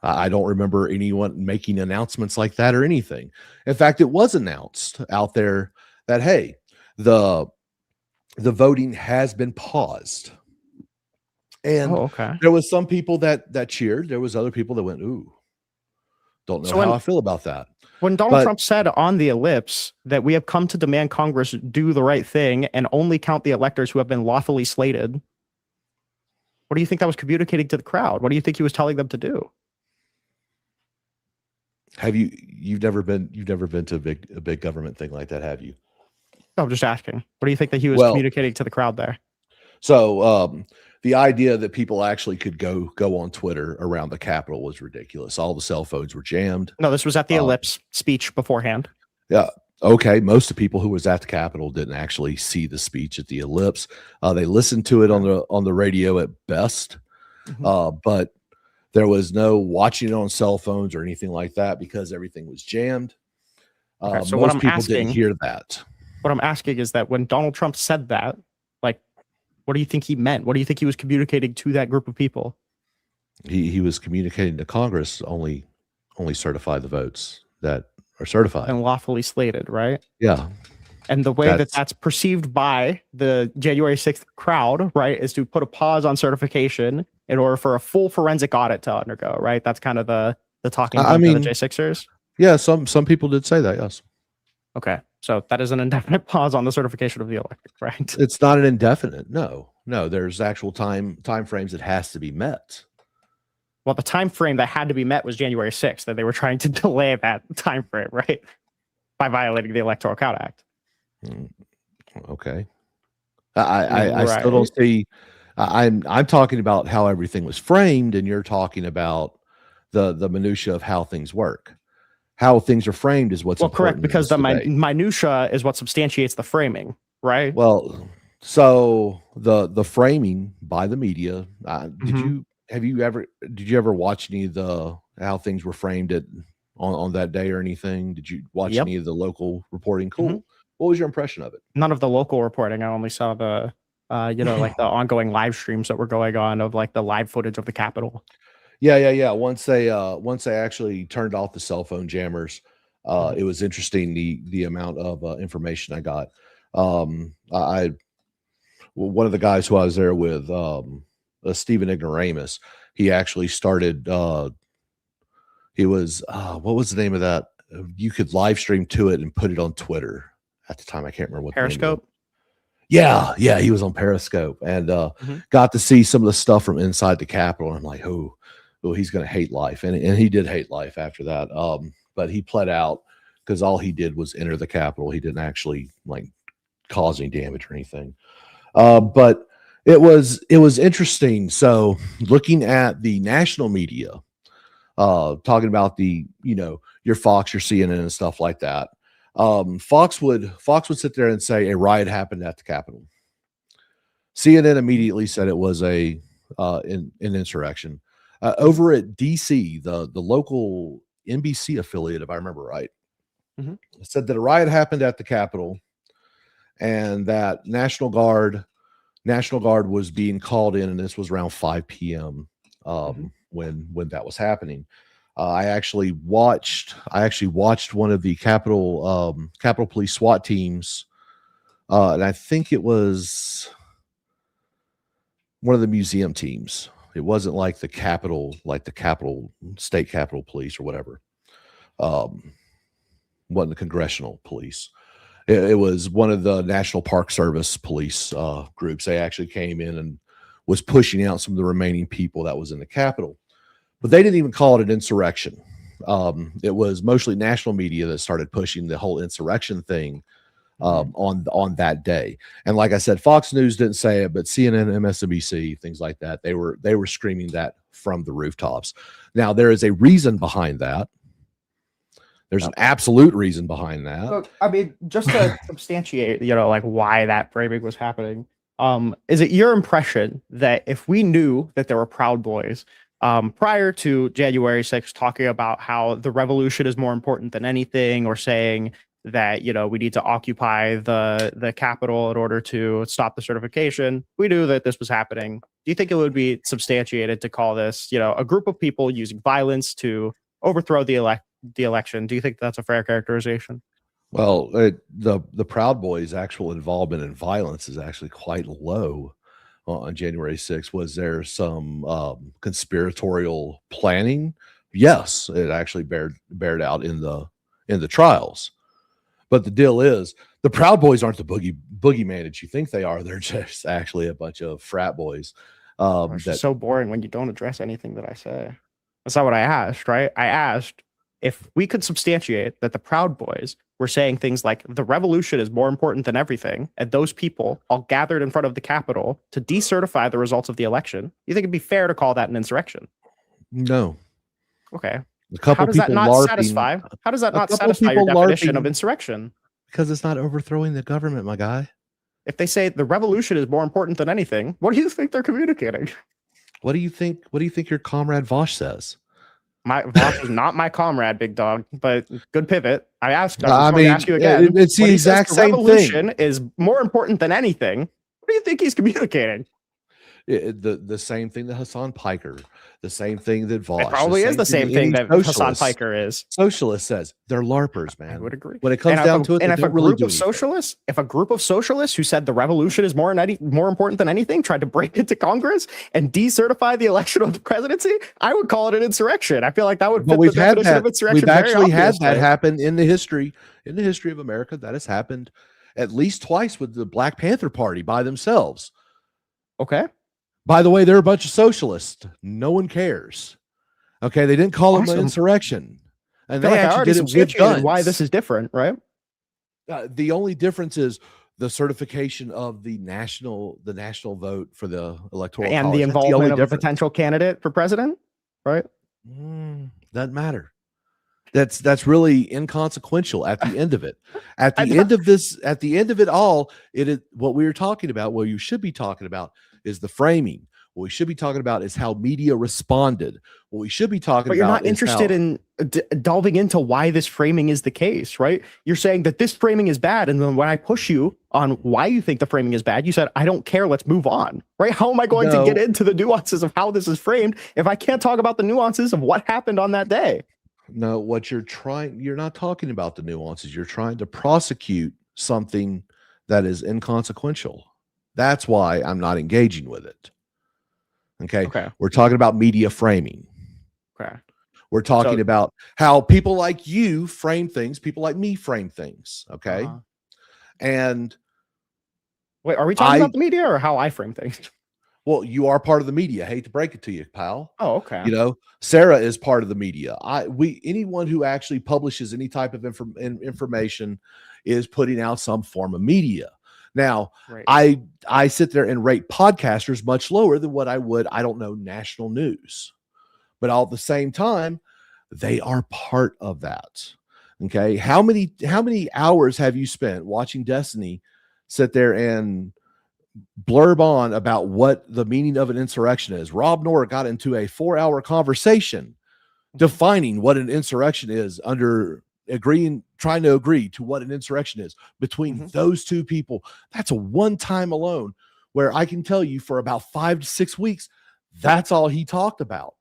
I don't remember anyone making announcements like that or anything. In fact, it was announced out there that, hey, the voting has been paused. And there was some people that cheered. There was other people that went, ooh, don't know how I feel about that. When Donald Trump said on the ellipse that we have come to demand Congress do the right thing and only count the electors who have been lawfully slated, what do you think that was communicating to the crowd? What do you think he was telling them to do? Have you've never been to a big government thing like that, have you? No, I'm just asking. What do you think that he was communicating to the crowd there? So the idea that people actually could go on Twitter around the Capitol was ridiculous. All the cell phones were jammed. No, this was at the ellipse speech beforehand. Yeah. Okay. Most of the people who was at the Capitol didn't actually see the speech at the ellipse. They listened to it on the radio at best. But there was no watching it on cell phones or anything like that because everything was jammed. So most people didn't hear that. What I'm asking is that when Donald Trump said that, what do you think he meant? What do you think he was communicating to that group of people? He was communicating to Congress only certify the votes that are certified and lawfully slated, right? Yeah. And the way that's perceived by the January 6th crowd, right, is to put a pause on certification in order for a full forensic audit to undergo, right? That's kind of the talking point of the J6ers. Yeah, some people did say that, yes. Okay. So that is an indefinite pause on the certification of the electorate, right? It's not an indefinite. No, there's actual time frames that has to be met. Well, the time frame that had to be met was January 6th, that they were trying to delay that time frame, right? By violating the Electoral Count Act. Okay. I still don't see. I'm talking about how everything was framed, and you're talking about the minutia of how things work. How things are framed is what's important. Correct, because the minutia is what substantiates the framing, right? Well, so the framing by the media. Did you ever watch any of how things were framed on that day or anything? Did you watch any of the local reporting? Cool. What was your impression of it? None of the local reporting. I only saw the Like the ongoing live streams that were going on of like the live footage of the Capitol. Yeah. Once they actually turned off the cell phone jammers, it was interesting the amount of information I got. One of the guys who I was there with, Stephen Ignoramus, he actually started. He was what was the name of that? You could live stream to it and put it on Twitter at the time. I can't remember what Periscope. Yeah, he was on Periscope and got to see some of the stuff from inside the Capitol. And I'm like, oh, he's going to hate life, and he did hate life after that. But he pled out because all he did was enter the Capitol. He didn't actually like cause any damage or anything. But it was interesting. So looking at the national media, talking about your Fox, your CNN and stuff like that. Fox would sit there and say a riot happened at the Capitol. CNN immediately said it was an insurrection. Over at DC, the local NBC affiliate, if I remember right, said that a riot happened at the Capitol and that National Guard was being called in, and this was around 5 p.m. When that was happening. I actually watched one of the Capitol Police SWAT teams, and I think it was one of the museum teams. It wasn't like the Capitol, State Capitol Police or whatever. Wasn't the Congressional Police. It was one of the National Park Service police groups. They actually came in and was pushing out some of the remaining people that was in the Capitol. But they didn't even call it an insurrection. It was mostly national media that started pushing the whole insurrection thing on that day. And like I said, Fox News didn't say it, but CNN, MSNBC, things like that, they were screaming that from the rooftops. Now, there is a reason behind that. There's an absolute reason behind that. Look, I mean, just to substantiate, why that framing was happening. Is it your impression that if we knew that there were Proud Boys prior to January 6th talking about how the revolution is more important than anything, or saying that, we need to occupy the Capitol in order to stop the certification, we knew that this was happening. Do you think it would be substantiated to call this, a group of people using violence to overthrow the election? Do you think that's a fair characterization? Well, the Proud Boys' actual involvement in violence is actually quite low on January 6th. Was there some conspiratorial planning? Yes, it actually bared out in the trials. But the deal is, the Proud Boys aren't the boogeyman that you think they are. They're just actually a bunch of frat boys. It's so boring when you don't address anything that I say. That's not what I asked, right? I asked if we could substantiate that the Proud Boys were saying things like the revolution is more important than everything, and those people all gathered in front of the Capitol to decertify the results of the election, you think it'd be fair to call that an insurrection? No. Okay. How does that not satisfy? How does that not satisfy your definition of insurrection? Because it's not overthrowing the government, my guy. If they say the revolution is more important than anything, what do you think they're communicating? What do you think your comrade Vosh says? My Vosh is not my comrade, big dog, but good pivot. I asked you again. It's the exact same thing. Revolution is more important than anything. What do you think he's communicating? The same thing that Hassan Piker, the same thing that Vosh. It probably is the same thing that Hassan Piker is. Socialist says they're LARPers, man. I would agree. When it comes down to it, and if a group of socialists who said the revolution is more important than anything tried to break into Congress and decertify the election of the presidency, I would call it an insurrection. I feel like that would fit the definition of insurrection. We've actually had that happen in the history of America. That has happened at least twice with the Black Panther Party by themselves. Okay. By the way, they're a bunch of socialists. No one cares. Okay, they didn't call them an insurrection, and they actually did it with guns. Why this is different, right? The only difference is the certification of the national vote for the electoral and college. The involvement of a potential candidate for president, right? Doesn't matter. That's really inconsequential at the end of it. At the end of it all, it is what we were talking about. What you should be talking about is the framing. What we should be talking about is how media responded. What we should be talking But about you're not interested in delving into why this framing is the case, right? You're saying that this framing is bad. And then when I push you on why you think the framing is bad, you said, I don't care. Let's move on, right? How am I going to get into the nuances of how this is framed if I can't talk about the nuances of what happened on that day? No, you're not talking about the nuances. You're trying to prosecute something that is inconsequential. That's why I'm not engaging with it. Okay. We're talking about media framing. Okay. We're talking about how people like you frame things, people like me frame things. Okay. And wait, are we talking about the media or how I frame things? Well, you are part of the media. I hate to break it to you, pal. Oh, okay. You know, Sarah is part of the media. Anyone who actually publishes any type of information is putting out some form of media. Now, I sit there and rate podcasters much lower than what I would, I don't know, national news. But all at the same time, they are part of that. Okay. How many hours have you spent watching Destiny sit there and blurb on about what the meaning of an insurrection is? Rob Noor got into a 4-hour conversation defining what an insurrection is trying to agree to what an insurrection is between those two people. That's a one time alone where I can tell you for about 5 to 6 weeks, that's all he talked about.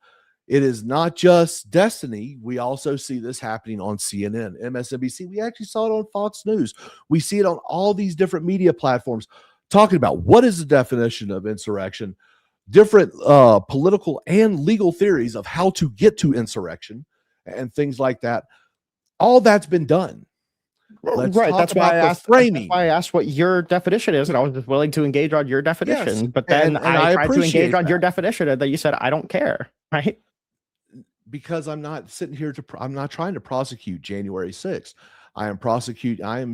It is not just Destiny. We also see this happening on CNN, MSNBC. We actually saw it on Fox News. We see it on all these different media platforms talking about what is the definition of insurrection, different political and legal theories of how to get to insurrection and things like that. All that's been done. That's why I asked what your definition is, and I was just willing to engage on your definition. Yes. But then I tried to engage on your definition, and then you said I don't care, right? Because I'm not sitting here I'm not trying to prosecute January 6th. I am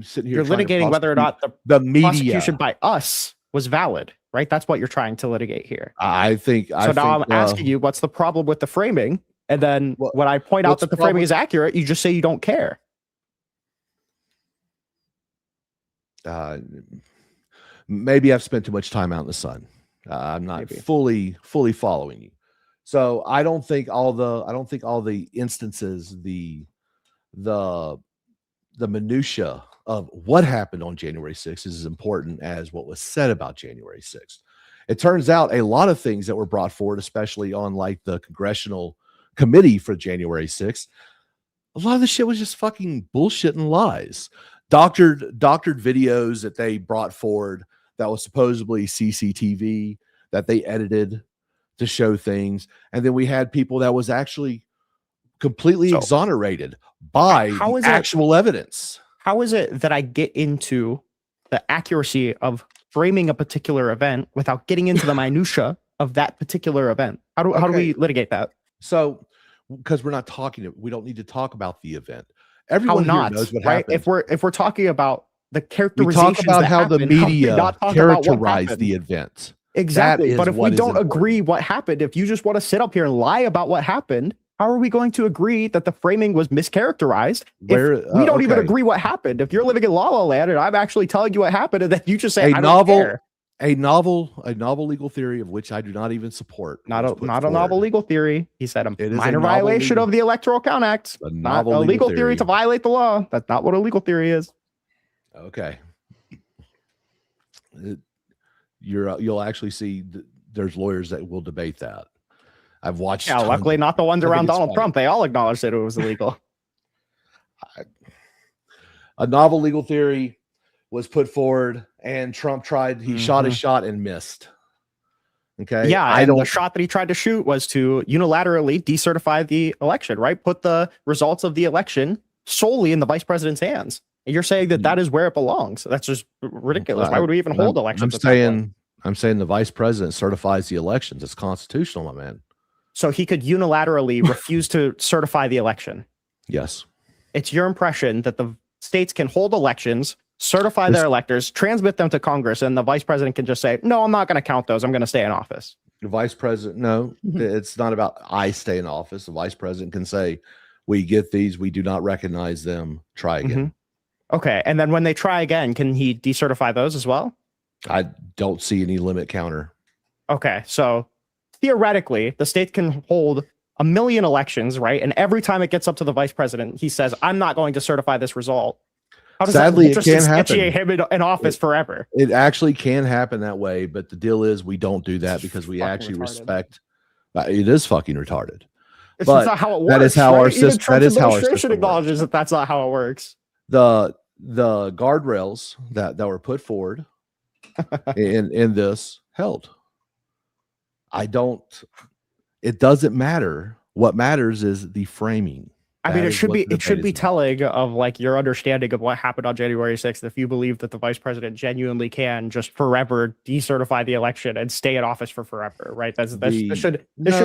sitting here. You're litigating whether or not the media prosecution by us was valid, right? That's what you're trying to litigate here. I'm asking you, what's the problem with the framing? And then when I point out that the framing is accurate, you just say you don't care. Maybe I've spent too much time out in the sun. I'm not fully following you. So I don't think all the instances, the minutia of what happened on January 6th is as important as what was said about January 6th. It turns out a lot of things that were brought forward, especially on like the congressional committee for January 6th, a lot of the shit was just fucking bullshit and lies. Doctored videos that they brought forward that was supposedly CCTV that they edited to show things. And then we had people that was actually completely exonerated by actual evidence. How is it that I get into the accuracy of framing a particular event without getting into the minutia of that particular event? How do we litigate that? So, because we don't need to talk about the event. Everyone here knows what happened. If we're talking about the characterizations, we talk about how the media characterized the event. Exactly. But if we don't agree what happened, if you just want to sit up here and lie about what happened, how are we going to agree that the framing was mischaracterized if we don't even agree what happened? If you're living in La La Land and I'm actually telling you what happened, and then you just say I don't care. A novel legal theory of which I do not even support. Not a novel legal theory. He said a minor violation of the Electoral Count Act. Not a legal theory to violate the law. That's not what a legal theory is. Okay. You'll actually see there's lawyers that will debate that. I've watched. Yeah, luckily not the ones around Donald Trump. They all acknowledged that it was illegal. A novel legal theory was put forward, and Trump tried. He shot his shot and missed. Okay. Yeah, the shot that he tried to shoot was to unilaterally decertify the election. Right, put the results of the election solely in the vice president's hands. And you're saying that that is where it belongs. That's just ridiculous. Why would we even hold elections? I'm saying the vice president certifies the elections. It's constitutional, my man. So he could unilaterally refuse to certify the election. Yes. It's your impression that the states can hold elections, certify their electors, transmit them to Congress, and the vice president can just say, no, I'm not going to count those. I'm going to stay in office. The vice president, no, it's not about I stay in office. The vice president can say, we get these, we do not recognize them, try again. Okay, and then when they try again, can he decertify those as well? I don't see any limit counter. Okay, so theoretically, the state can hold 1 million elections, right? And every time it gets up to the vice president, he says, I'm not going to certify this result. How does Sadly, that it just can instantiate happen. him in office forever? It actually can happen that way, but the deal is we don't do that because we actually respect. It is fucking retarded. It's but not how it works. That is how right? our system. That is how our system system acknowledges works. that that's not how it works. The guardrails that were put forward in this held. It doesn't matter. What matters is the framing. I mean, it should be telling of like your understanding of what happened on January 6th if you believe that the vice president genuinely can just forever decertify the election and stay in office for forever, right? This should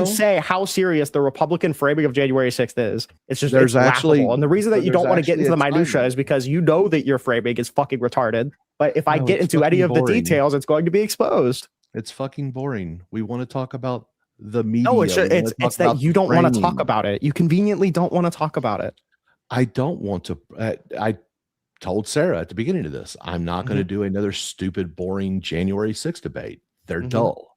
say how serious the Republican framing of January 6th is. It's just it's laughable. And the reason that you don't want to get into the minutia is because you know that your framing is fucking retarded. But if I get into any of the details, it's going to be exposed. It's fucking boring. We want to talk about the media. No, it's that you don't want to talk about it. You conveniently don't want to talk about it. I don't want to. I told Sarah at the beginning of this, I'm not going to do another stupid, boring January 6th debate. They're dull.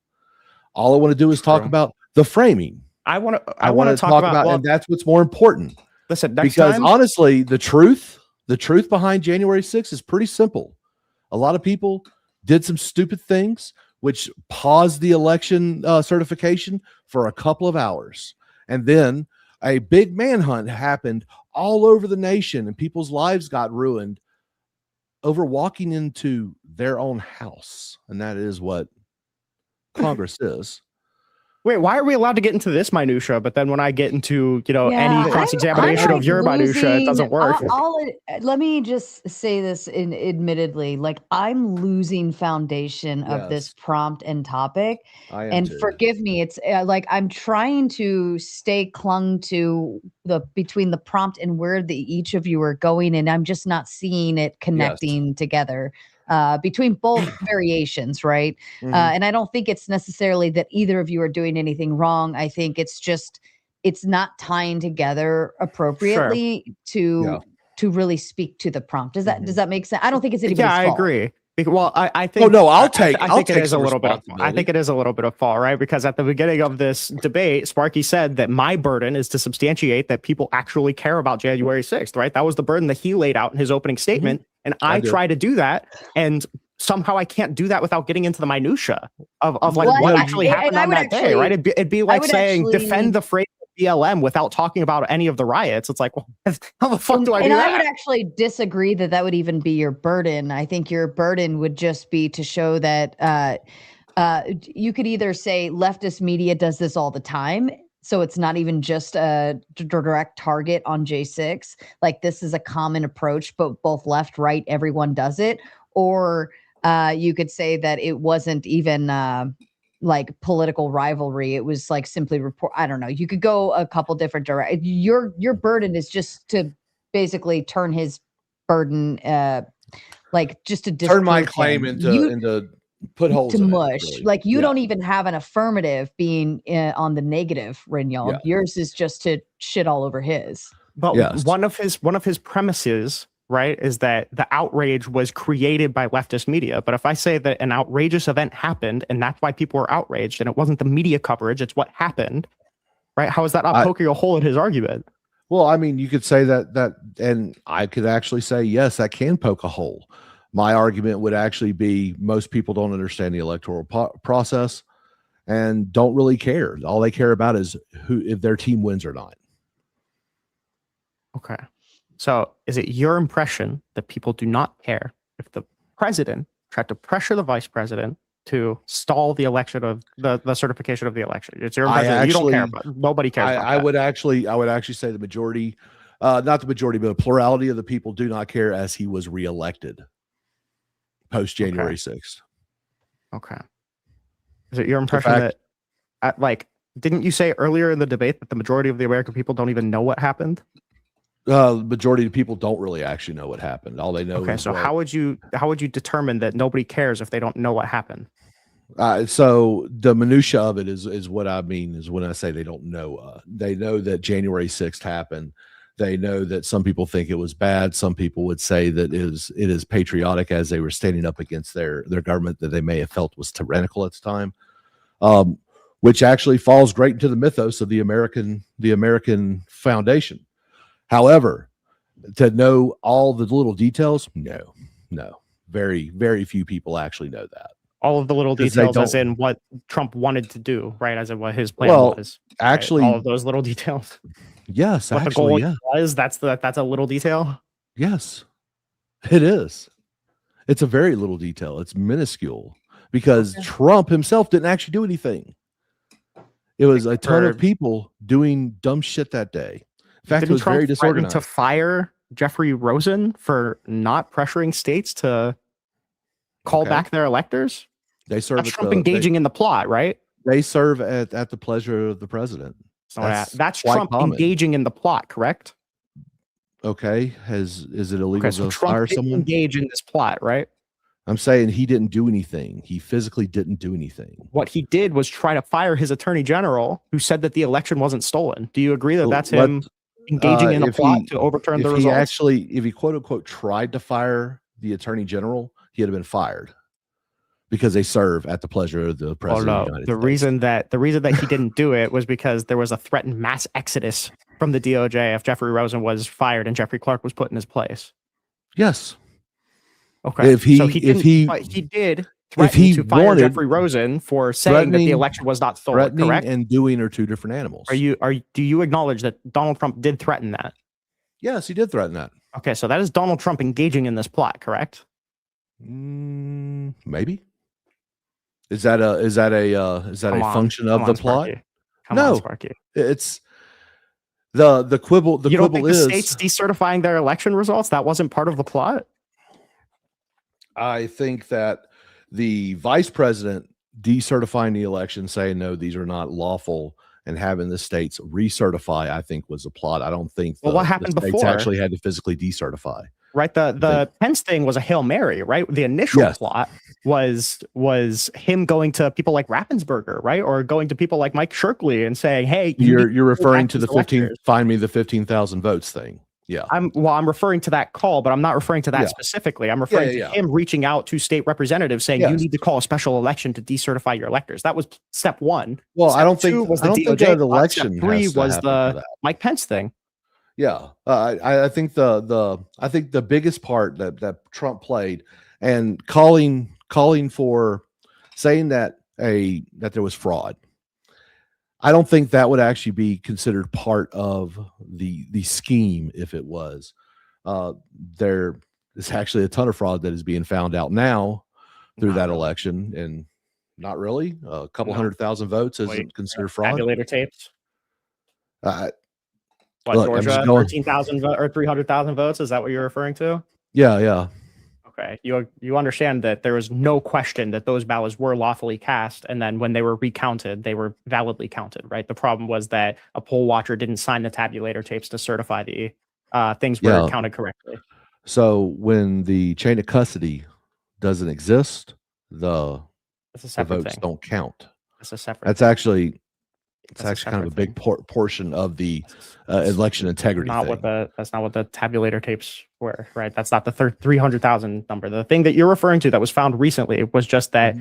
All I want to do is talk about the framing. I want to talk about and that's what's more important. Listen, because honestly, the truth behind January 6th is pretty simple. A lot of people did some stupid things, which paused the election certification for a couple of hours. And then a big manhunt happened all over the nation and people's lives got ruined over walking into their own house. And that is what Congress is. Wait, why are we allowed to get into this minutia? But then when I get into, any cross-examination of your minutia, it doesn't work. Let me just say this admittedly, like I'm losing foundation of this prompt and topic. And forgive me, it's like I'm trying to stay clung to between the prompt and where each of you are going, and I'm just not seeing it connecting together. Between both variations, right? And I don't think it's necessarily that either of you are doing anything wrong. I think it's just it's not tying together appropriately to really speak to the prompt. Does that make sense? I don't think it's anybody's fault. I agree. Well, I think. Oh no, I think it is a little bit. I think it is a little bit of fall, right? Because at the beginning of this debate, Sparky said that my burden is to substantiate that people actually care about January 6th, right? That was the burden that he laid out in his opening statement, and I try to do that, and somehow I can't do that without getting into the minutia of like what actually happened on that day, right? It'd be like saying defend the phrase BLM without talking about any of the riots. It's like, well, how the fuck do I do that? And I would actually disagree that would even be your burden. I think your burden would just be to show that you could either say leftist media does this all the time, so it's not even just a direct target on J6. Like this is a common approach, but both left, right, everyone does it. Or you could say that it wasn't even like political rivalry. It was like simply report. I don't know. You could go a couple different directions. Your burden is just to basically turn his burden, like just to turn my claim into put holes to in mush. Really. Like you don't even have an affirmative being on the negative, Rinyald. Yeah. Yours is just to shit all over his. But one of his premises, right, is that the outrage was created by leftist media. But if I say that an outrageous event happened and that's why people were outraged and it wasn't the media coverage, it's what happened, right? How is that not poking a hole in his argument? Well, I mean, you could say that, and I could actually say, yes, that can poke a hole. My argument would actually be most people don't understand the electoral process and don't really care. All they care about is if their team wins or not. Okay. So is it your impression that people do not care if the president tried to pressure the vice president to stall the election of the certification of the election? It's your impression you don't care about. Nobody cares about that. I would actually say the majority, not the majority, but a plurality of the people do not care as he was reelected post January 6th. Okay. Is it your impression that didn't you say earlier in the debate that the majority of the American people don't even know what happened? Majority of people don't really actually know what happened. All they know. Okay, so how would you determine that nobody cares if they don't know what happened? So the minutia of it is what I mean is when I say they don't know. They know that January 6th happened. They know that some people think it was bad. Some people would say that it is patriotic as they were standing up against their government that they may have felt was tyrannical at the time. which actually falls great into the mythos of the American foundation. However, to know all the little details, no. Very, very few people actually know that. All of the little details, as in what Trump wanted to do, right? As in what his plan was. Actually, right? All of those little details. Yes, what actually, the goal was. That's a little detail. Yes, it is. It's a very little detail. It's minuscule because Trump himself didn't actually do anything. It was a ton of people doing dumb shit that day. In fact, it was very disorganized. To fire Jeffrey Rosen for not pressuring states to call back their electors. They serve. That's Trump engaging in the plot, right? They serve at the pleasure of the president. That's Trump engaging in the plot, correct? Okay. Is it illegal to fire someone? Engage in this plot, right? I'm saying he didn't do anything. He physically didn't do anything. What he did was try to fire his attorney general, who said that the election wasn't stolen. Do you agree that that's him engaging in a plot to overturn the results? If he quote unquote tried to fire the attorney general, he'd have been fired because they serve at the pleasure of the president. Oh no! The reason that he didn't do it was because there was a threatened mass exodus from the DOJ if Jeffrey Rosen was fired and Jeffrey Clark was put in his place. Yes. Okay. If he did threaten to fire Jeffrey Rosen for saying that the election was not stolen, correct? And doing are two different animals. Do you acknowledge that Donald Trump did threaten that? Yes, he did threaten that. Okay, so that is Donald Trump engaging in this plot, correct? Maybe. Is that a function of the plot? Come on, Sparky. It's the quibble. The you don't quibble think is the states decertifying their election results. That wasn't part of the plot. I think that the vice president decertifying the election, saying no, these are not lawful, and having the states recertify, I think was a plot. I don't think what happened the states before actually had to physically decertify. Right. The Pence thing was a Hail Mary, right? The initial plot was him going to people like Raffensperger, right? Or going to people like Mike Shirkley and saying, hey, you're referring to the 15, find me the 15,000 votes thing. Yeah. I'm referring to that call, but I'm not referring to that specifically. I'm referring to him reaching out to state representatives saying you need to call a special election to decertify your electors. That was step one. Well, step I don't think was the DOJ that election. Step three was the Mike Pence thing. Yeah, I think the biggest part that Trump played and calling for saying that there was fraud. I don't think that would actually be considered part of the scheme if it was. There is actually a ton of fraud that is being found out now through that election, and not really. A couple 100,000 votes isn't considered fraud. Tabulator tapes. Look, Georgia, 13,000 or 300,000 votes? Is that what you're referring to? Yeah. Okay. You understand that there was no question that those ballots were lawfully cast, and then when they were recounted, they were validly counted, right? The problem was that a poll watcher didn't sign the tabulator tapes to certify the things were counted correctly. So when the chain of custody doesn't exist, the votes don't count. That's a separate. That's actually kind of a big portion of the election integrity. That's not what the tabulator tapes were, right? That's not the 300,000 number. The thing that you're referring to that was found recently was just that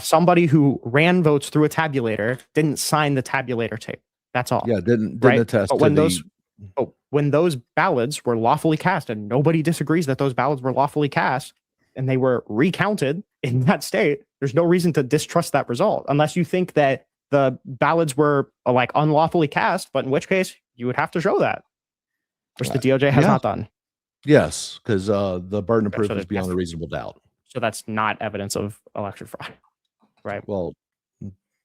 somebody who ran votes through a tabulator didn't sign the tabulator tape. That's all. Yeah, didn't attest. But when those ballots were lawfully cast, and nobody disagrees that those ballots were lawfully cast, and they were recounted in that state, there's no reason to distrust that result, unless you think that the ballots were like unlawfully cast, but in which case you would have to show that, which the DOJ has not done. Yes, because the burden of proof is beyond a reasonable doubt. So that's not evidence of election fraud, right? Well,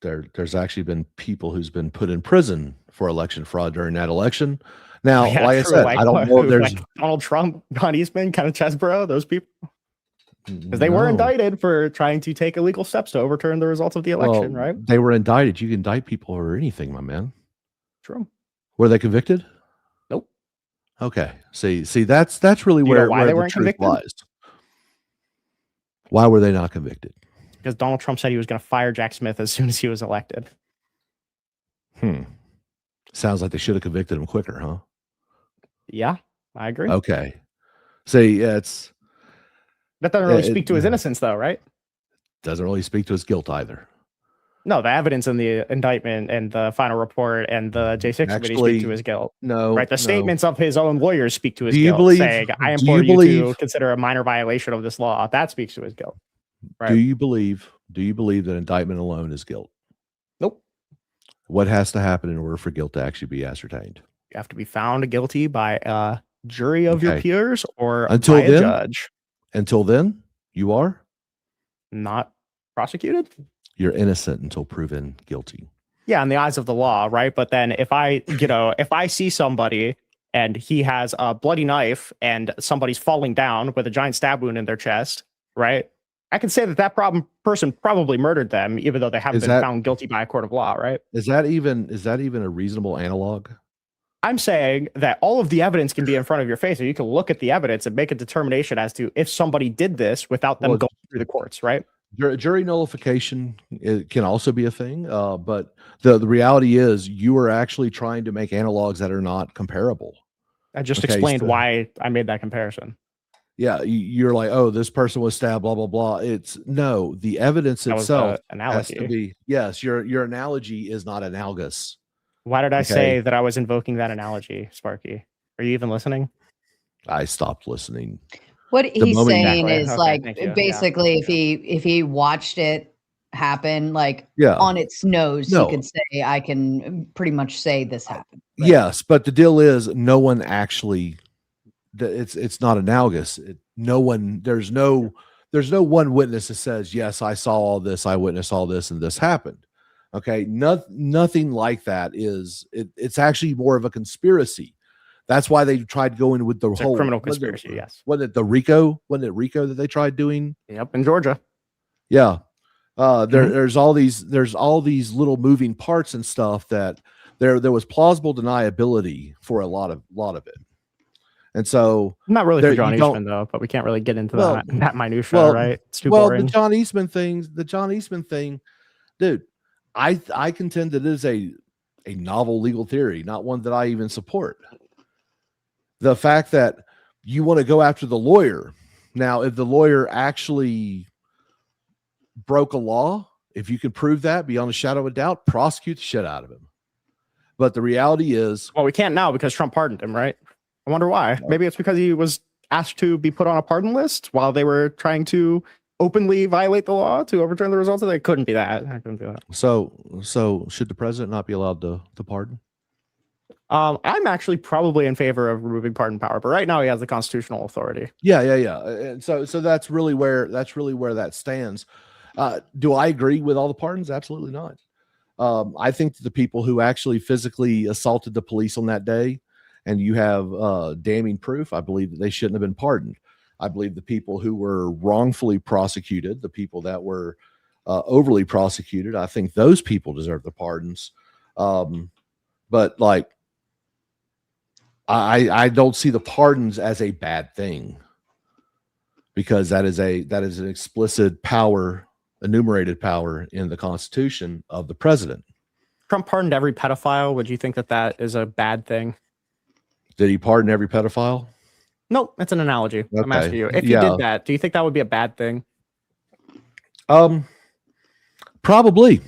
there's actually been people who's been put in prison for election fraud during that election. Now, like I said, I don't know if there's Donald Trump, Don Eastman, kind of Chesborough, those people. Because they were indicted for trying to take illegal steps to overturn the results of the election, right? They were indicted. You can indict people or anything, my man. True. Were they convicted? Nope. Okay. See, that's really where they the weren't truth convicted? lies. Why were they not convicted? Because Donald Trump said he was going to fire Jack Smith as soon as he was elected. Sounds like they should have convicted him quicker, huh? Yeah, I agree. Okay. See, it's that doesn't really speak to his innocence, though, right? Doesn't really speak to his guilt either. No, the evidence in the indictment and the final report and the J6 committee speak to his guilt. No, right? The statements of his own lawyers speak to his Do you guilt, believe- saying, I do you implore you to believe- consider a minor violation of this law. That speaks to his guilt. Right? Do you believe that indictment alone is guilt? Nope. What has to happen in order for guilt to actually be ascertained? You have to be found guilty by a jury of your Okay. peers or Until by a then? judge. Until then, you are Not prosecuted? you're innocent until proven guilty. Yeah, in the eyes of the law, right? But then if I see somebody and he has a bloody knife and somebody's falling down with a giant stab wound in their chest, right? I can say that person probably murdered them, even though they haven't been found guilty by a court of law, right? Is that even a reasonable analog? I'm saying that all of the evidence can be in front of your face, and you can look at the evidence and make a determination as to if somebody did this without them going through the courts, right? Jury nullification can also be a thing, but the reality is you are actually trying to make analogs that are not comparable. I just explained why I made that comparison. Yeah, you're like, oh, this person was stabbed, blah blah blah. It's no, the evidence That was itself the has to analogy. be. Yes, your analogy is not analogous. Why did I Okay. say that I was invoking that analogy, Sparky? Are you even listening? I stopped listening. What The he's moment- saying Exactly. is Okay, like thank you. basically if he watched it happen like Yeah. on its nose, No. he could say I can pretty much say this happened. Yes, but the deal is no one actually. It's not analogous. There's no one witness that says yes, I saw all this, I witnessed all this, and this happened. Okay, nothing like that is. It's actually more of a conspiracy. That's why they tried going with the It's a whole criminal conspiracy, yes. Wasn't it the RICO? Wasn't it RICO that they tried doing? Yep, in Georgia. Yeah. There's all these little moving parts and stuff that there was plausible deniability for a lot of it. And so Not really there- for John you don't- Eastman, though, but we can't really get into Well, that minutia, right? It's too boring. the John Eastman thing, dude, I contend that it is a novel legal theory, not one that I even support. The fact that you want to go after the lawyer. Now, if the lawyer actually broke a law, if you can prove that beyond a shadow of a doubt, prosecute the shit out of him. But the reality is, Well, we can't now because Trump pardoned him, right? I wonder why. Maybe it's because he was asked to be put on a pardon list while they were trying to openly violate the law to overturn the results. It couldn't be that. I couldn't do that. so should the president not be allowed to pardon? I'm actually probably in favor of removing pardon power, but right now he has the constitutional authority. Yeah. And so that's really where that stands. Do I agree with all the pardons? Absolutely not. I think that the people who actually physically assaulted the police on that day, and you have damning proof, I believe that they shouldn't have been pardoned. I believe the people who were wrongfully prosecuted, the people that were overly prosecuted, I think those people deserve the pardons. But like, I don't see the pardons as a bad thing, because that is an explicit power, enumerated power in the Constitution of the president. Trump pardoned every pedophile. Would you think that is a bad thing? Did he pardon every pedophile? Nope, it's an analogy. I'm Okay. asking you. If you did that, do you think that would be a bad thing? Probably.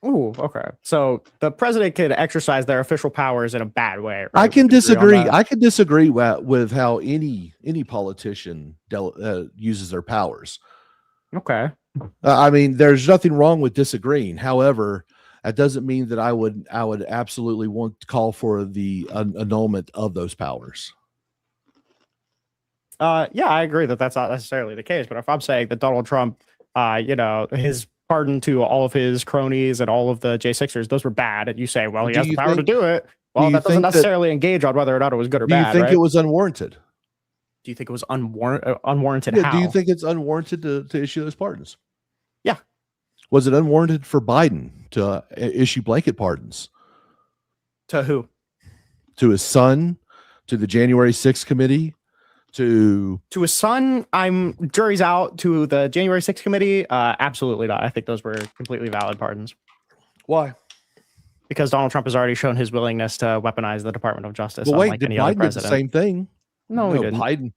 Ooh, okay. So the president could exercise their official powers in a bad way. Right? I can Would you agree on disagree. that? I can disagree with how any politician uses their powers. Okay. I mean, there's nothing wrong with disagreeing. However, that doesn't mean that I would absolutely want to call for the annulment of those powers. Yeah, I agree that that's not necessarily the case. But if I'm saying that Donald Trump, his pardon to all of his cronies and all of the J6ers, those were bad, and you say, well, he Do has the you power to think- do it. do Well, you that doesn't think that- necessarily engage on whether or not it was good or Do you bad. think right? it was unwarranted? Do you think it was unwarranted? Yeah, How? do you think it's unwarranted to issue those pardons? Yeah. Was it unwarranted for Biden to issue blanket pardons To who? to his son, to the January 6th committee, to his son? Jury's out. To the January 6th committee? Absolutely not. I think those were completely valid pardons. Why? Because Donald Trump has already shown his willingness to weaponize the Department of Justice. Well, wait, unlike did any other Biden do the president. same thing? No, he didn't.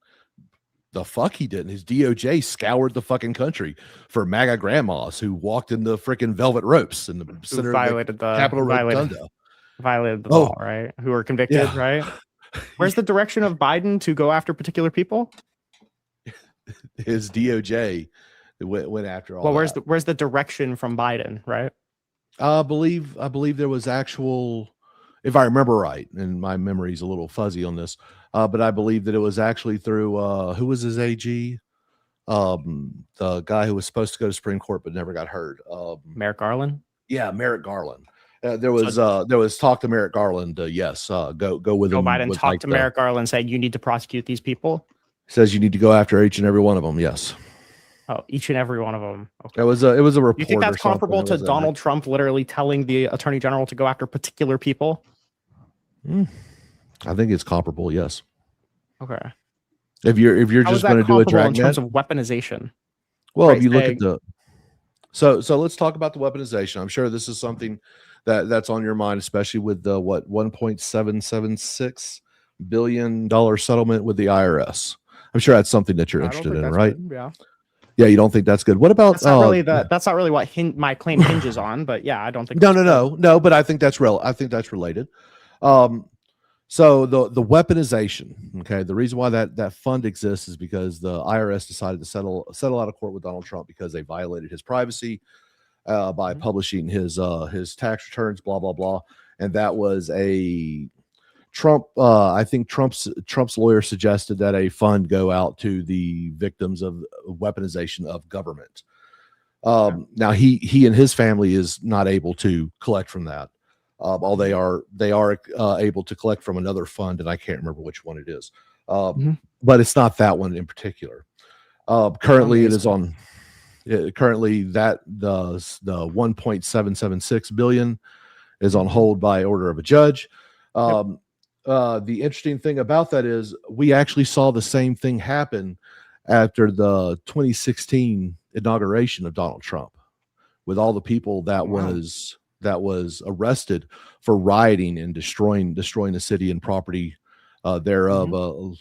The fuck he didn't. His DOJ scoured the fucking country for MAGA grandmas who walked in the freaking velvet ropes in the center violated of the Capitol Rotunda. Violated the law, right? Who were convicted, right? Where's the direction of Biden to go after particular people? His DOJ went after all. Well, where's the direction from Biden, right? I believe there was actual, if I remember right, and my memory's a little fuzzy on this, but I believe that it was actually through who was his AG? The guy who was supposed to go to Supreme Court but never got heard. Merrick Garland. Yeah, Merrick Garland. There was talk to Merrick Garland. Yes, go with Joe him. Biden talked to Merrick Garland, saying you need to prosecute these people. Says you need to go after each and every one of them. Yes. Oh, each and every one of them. Okay. It was a report. You think that's comparable to Donald Trump literally telling the attorney general to go after particular people? I think it's comparable. Yes. Okay. If you're just going to do a dragnet in terms of weaponization. Well, if you look at the so let's talk about the weaponization. I'm sure this is something that's on your mind, especially with the $1.776 billion settlement with the IRS. I'm sure that's something that you're interested in, right? Good. Yeah. Yeah, you don't think that's good. What about that's not really what my claim hinges on, but yeah, I don't think no, but I think that's I think that's related. So the weaponization, okay, the reason why that fund exists is because the IRS decided to settle out of court with Donald Trump because they violated his privacy by publishing his tax returns, blah blah blah, and that was a Trump. I think Trump's lawyer suggested that a fund go out to the victims of weaponization of government. Now he and his family is not able to collect from that. All they are able to collect from another fund, and I can't remember which one it is. But it's not that one in particular. Currently, it is on. Currently, that the 1.776 billion is on hold by order of a judge. The interesting thing about that is we actually saw the same thing happen after the 2016 inauguration of Donald Trump, with all the people that was arrested for rioting and destroying the city and property thereof.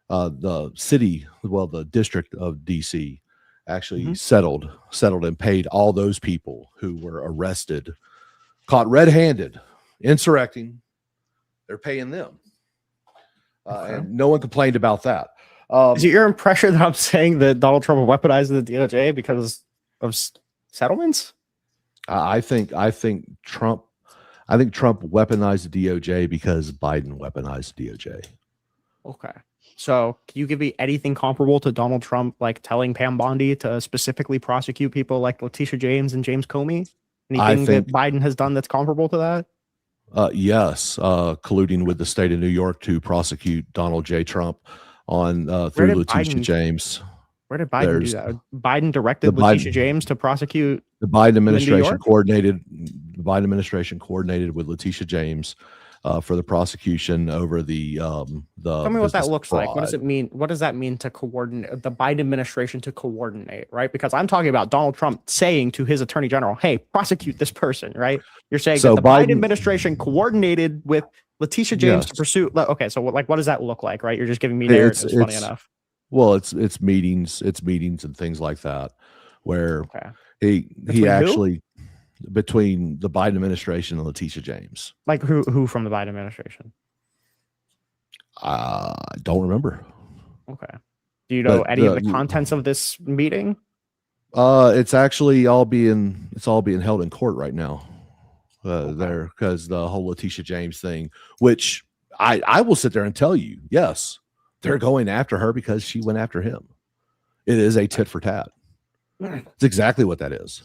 The city, well, the district of DC actually settled and paid all those people who were arrested, caught red-handed, insurrecting. They're paying them. And no one complained about that. Is it your impression that I'm saying that Donald Trump weaponized the DOJ because of settlements? I think Trump weaponized the DOJ because Biden weaponized the DOJ. Okay. So can you give me anything comparable to Donald Trump, like telling Pam Bondi to specifically prosecute people like Letitia James and James Comey? Anything that Biden has done that's comparable to that? Yes. Colluding with the state of New York to prosecute Donald J. Trump on through Letitia James. Where did Biden do that? Biden directed Letitia James to prosecute. The Biden administration coordinated. The Biden administration coordinated with Letitia James for the prosecution over the. Tell me what that looks like. What does it mean? What does that mean to coordinate? The Biden administration to coordinate, right? Because I'm talking about Donald Trump saying to his attorney general, "Hey, prosecute this person," right? You're saying that the Biden administration coordinated with Letitia James to pursue. Okay, so what does that look like, right? You're just giving me narratives. Funny enough. Well, it's meetings and things like that, where he actually between the Biden administration and Letitia James. Like who from the Biden administration? I don't remember. Okay. Do you know any of the contents of this meeting? It's actually all being held in court right now. There, because the whole Letitia James thing, which I will sit there and tell you, yes. They're going after her because she went after him. It is a tit for tat. It's exactly what that is.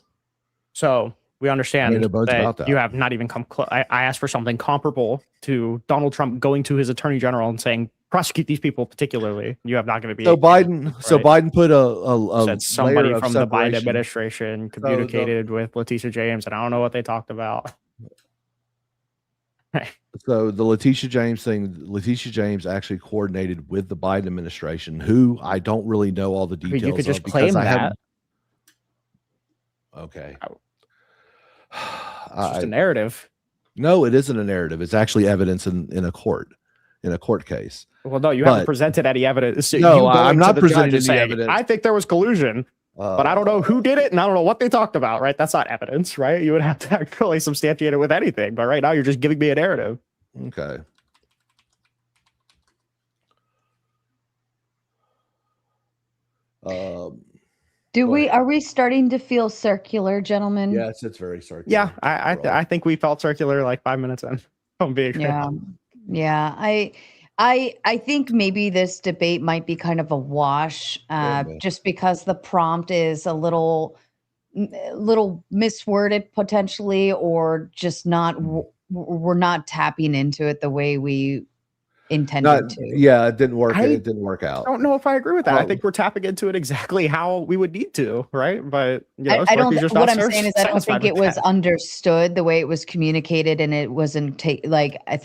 So we understand that you have not even come close. I asked for something comparable to Donald Trump going to his attorney general and saying, prosecute these people particularly. You have not going to be. So Biden put a said somebody from the Biden administration communicated with Letitia James, and I don't know what they talked about. So the Letitia James thing, Letitia James actually coordinated with the Biden administration, who I don't really know all the details. You could just claim that. Okay. It's just a narrative. No, it isn't a narrative. It's actually evidence in a court. in a court case. Well, no, you haven't presented any evidence. So no, you I'm not presenting any saying, evidence. I think there was collusion, but I don't know who did it, and I don't know what they talked about, right? That's not evidence, right? You would have to actually substantiate it with anything, but right now you're just giving me a narrative. Okay. Are we starting to feel circular, gentlemen? Yes, it's very circular. Yeah, I think we felt circular like 5 minutes in. I'm being Yeah. I think maybe this debate might be kind of a wash, just because the prompt is a little misworded potentially, or just not. We're not tapping into it the way we intended to. Yeah, it didn't work. It didn't work out. I don't know if I agree with that. I think we're tapping into it exactly how we would need to, right? But I don't. What I'm saying is, I don't think it was understood the way it was communicated, and it wasn't I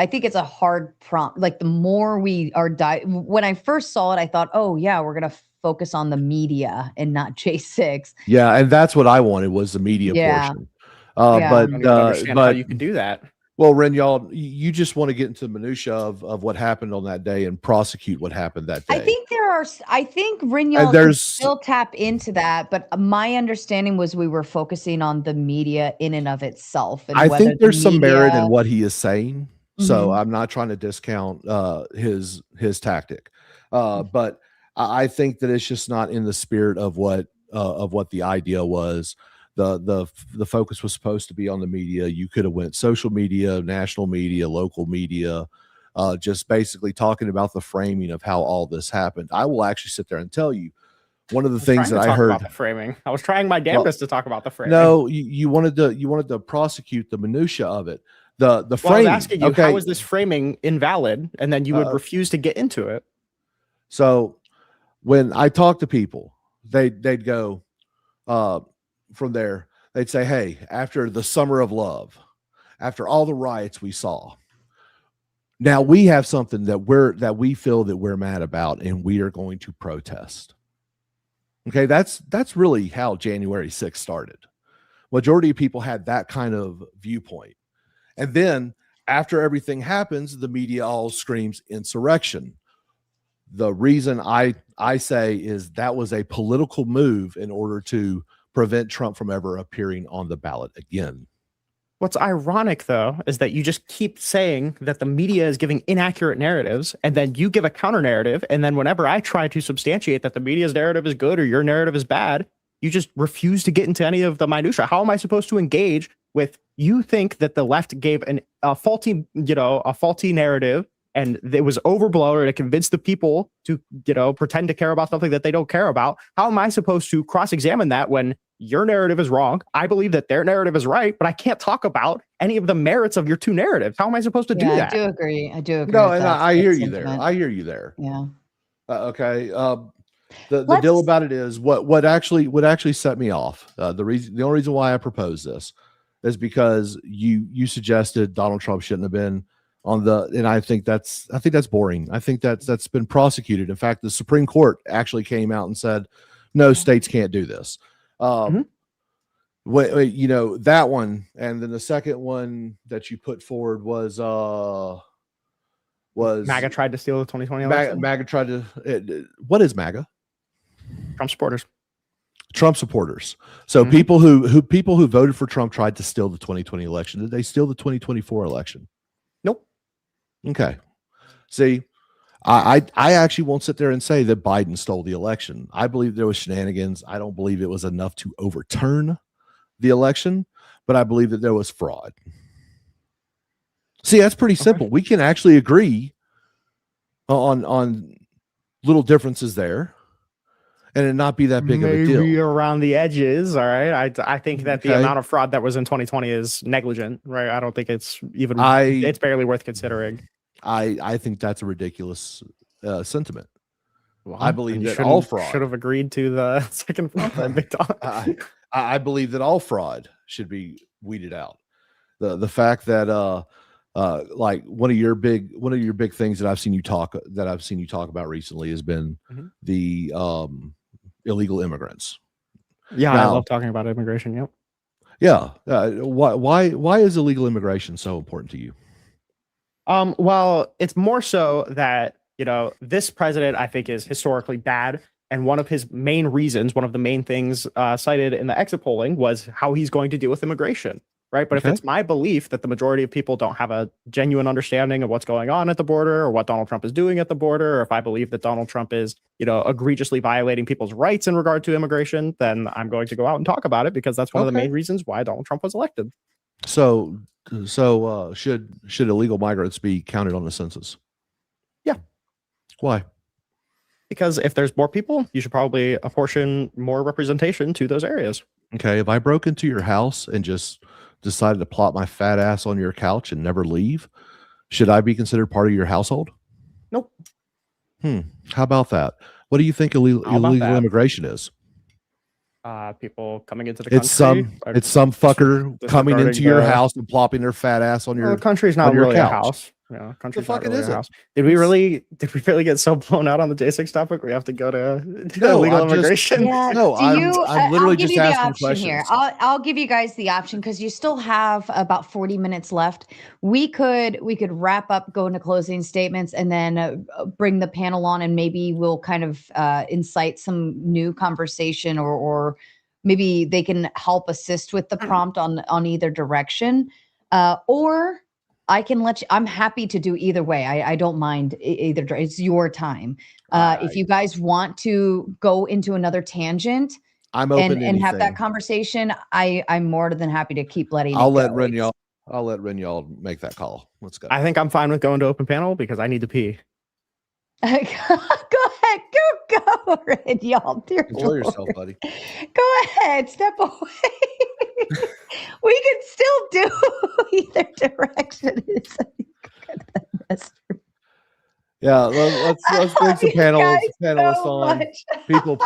think it's a hard prompt. Like the more we are when I first saw it, I thought, oh yeah, we're gonna focus on the media and not J6. Yeah, and that's what I wanted, was the media portion. But I don't understand how you can do that. Well, Rinyald, you just want to get into the minutia of what happened on that day and prosecute what happened that day. I think Rinyald can still tap into that, but my understanding was we were focusing on the media in and of itself. And I think there's some merit in what he is saying, so I'm not trying to discount his tactic, but I think that it's just not in the spirit of what the idea was. The focus was supposed to be on the media. You could have went social media, national media, local media, just basically talking about the framing of how all this happened. I will actually sit there and tell you one of the things that I heard about the framing. I was trying my damnedest to talk about the framing. No, you wanted to prosecute the minutia of it. The framing. I was asking you, how is this framing invalid? And then you would refuse to get into it. So when I talk to people, they'd go, from there, they'd say, hey, after the summer of love, after all the riots we saw, now we have something that we feel that we're mad about, and we are going to protest. Okay, that's really how January 6th started. Majority of people had that kind of viewpoint. And then after everything happens, the media all screams insurrection. The reason I say is that was a political move in order to prevent Trump from ever appearing on the ballot again. What's ironic, though, is that you just keep saying that the media is giving inaccurate narratives, and then you give a counter narrative. And then whenever I try to substantiate that the media's narrative is good or your narrative is bad, you just refuse to get into any of the minutia. How am I supposed to engage with, you think that the left gave a faulty narrative, and it was overblown to convince the people to, pretend to care about something that they don't care about? How am I supposed to cross-examine that when your narrative is wrong? I believe that their narrative is right, but I can't talk about any of the merits of your two narratives. How am I supposed to do that? I do agree. No, and I hear you there. I hear you there. Yeah. Okay. The deal about it is what actually set me off. The only reason why I proposed this is because you suggested Donald Trump shouldn't have been on and I think that's boring. I think that's been prosecuted. In fact, the Supreme Court actually came out and said, no, states can't do this. That one, and then the second one that you put forward was MAGA tried to steal the 2020 election. MAGA tried to. What is MAGA? Trump supporters. Trump supporters. So people who voted for Trump tried to steal the 2020 election. Did they steal the 2024 election? Nope. Okay. See, I actually won't sit there and say that Biden stole the election. I believe there was shenanigans. I don't believe it was enough to overturn the election, but I believe that there was fraud. See, that's pretty simple. We can actually agree on little differences there, and it not be that big of a deal. Maybe around the edges, all right. I think that the amount of fraud that was in 2020 is negligent, right? I don't think it's even. It's barely worth considering. I think that's a ridiculous sentiment. Well, I believe that all fraud should have agreed to the second fraud. I believe that all fraud should be weeded out. The fact that like one of your big things that I've seen you talk about recently has been the illegal immigrants. Yeah, now, I love talking about immigration. Yep. Yeah. Why is illegal immigration so important to you? Well, it's more so that, this president, I think, is historically bad. And one of his main reasons, one of the main things cited in the exit polling was how he's going to deal with immigration. Right. But if it's my belief that the majority of people don't have a genuine understanding of what's going on at the border or what Donald Trump is doing at the border, or if I believe that Donald Trump is, egregiously violating people's rights in regard to immigration, then I'm going to go out and talk about it, because that's one of the main reasons why Donald Trump was elected. So should illegal migrants be counted on the census? Yeah. Why? Because if there's more people, you should probably apportion more representation to those areas. Okay. If I broke into your house and just decided to plop my fat ass on your couch and never leave, should I be considered part of your household? Nope. How about that? What do you think illegal immigration is? People coming into the country. It's some fucker coming into your house and plopping their fat ass on your. The country's not really a house. Country's not really a house. Did we really get so blown out on the J6 topic? We have to go to illegal immigration. I'm literally just asking questions here. I'll give you guys the option, because you still have about 40 minutes left. We could wrap up, go into closing statements, and then bring the panel on, and maybe we'll kind of incite some new conversation, or maybe they can help assist with the prompt on either direction, or I can I'm happy to do either way. I don't mind either. It's your time. If you guys want to go into another tangent, I'm open and have that conversation, I'm more than happy to keep letting I'll let Rinyald make that call. Let's go. I think I'm fine with going to open panel because I need to pee. Go ahead. Go, Rinyald. Enjoy yourself, buddy. Go ahead. Step away. We can still do either direction. Yeah, let's bring some panelists on. People,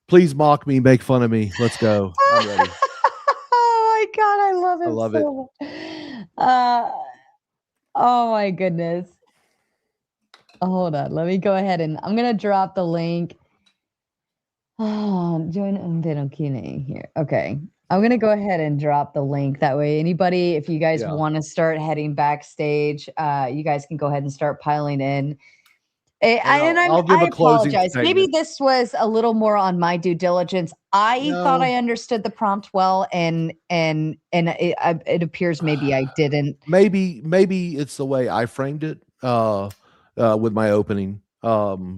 please mock me, make fun of me. Let's go. I'm ready. Oh my God, I love it. I love so much. Oh my goodness. Hold on. Let me go ahead and I'm gonna drop the link. Oh, join Kine here. Okay. I'm gonna go ahead and drop the link. That way, anybody, if you guys want to start heading backstage, you guys can go ahead and start piling in. I'll give a closing apologize. statement. Maybe this was a little more on my due diligence. I thought I understood the prompt well, and it appears maybe I didn't. Maybe it's the way I framed it with my opening,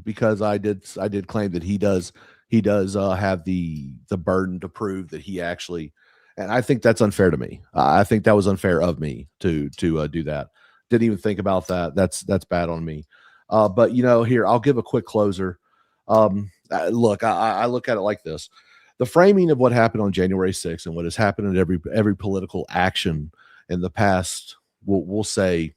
because I did claim that he does have the burden to prove that he actually, and I think that's unfair to me. I think that was unfair of me to do that. Didn't even think about that. That's bad on me. But here, I'll give a quick closer. Look, I look at it like this: the framing of what happened on January 6th and what has happened in every political action in the past, we'll say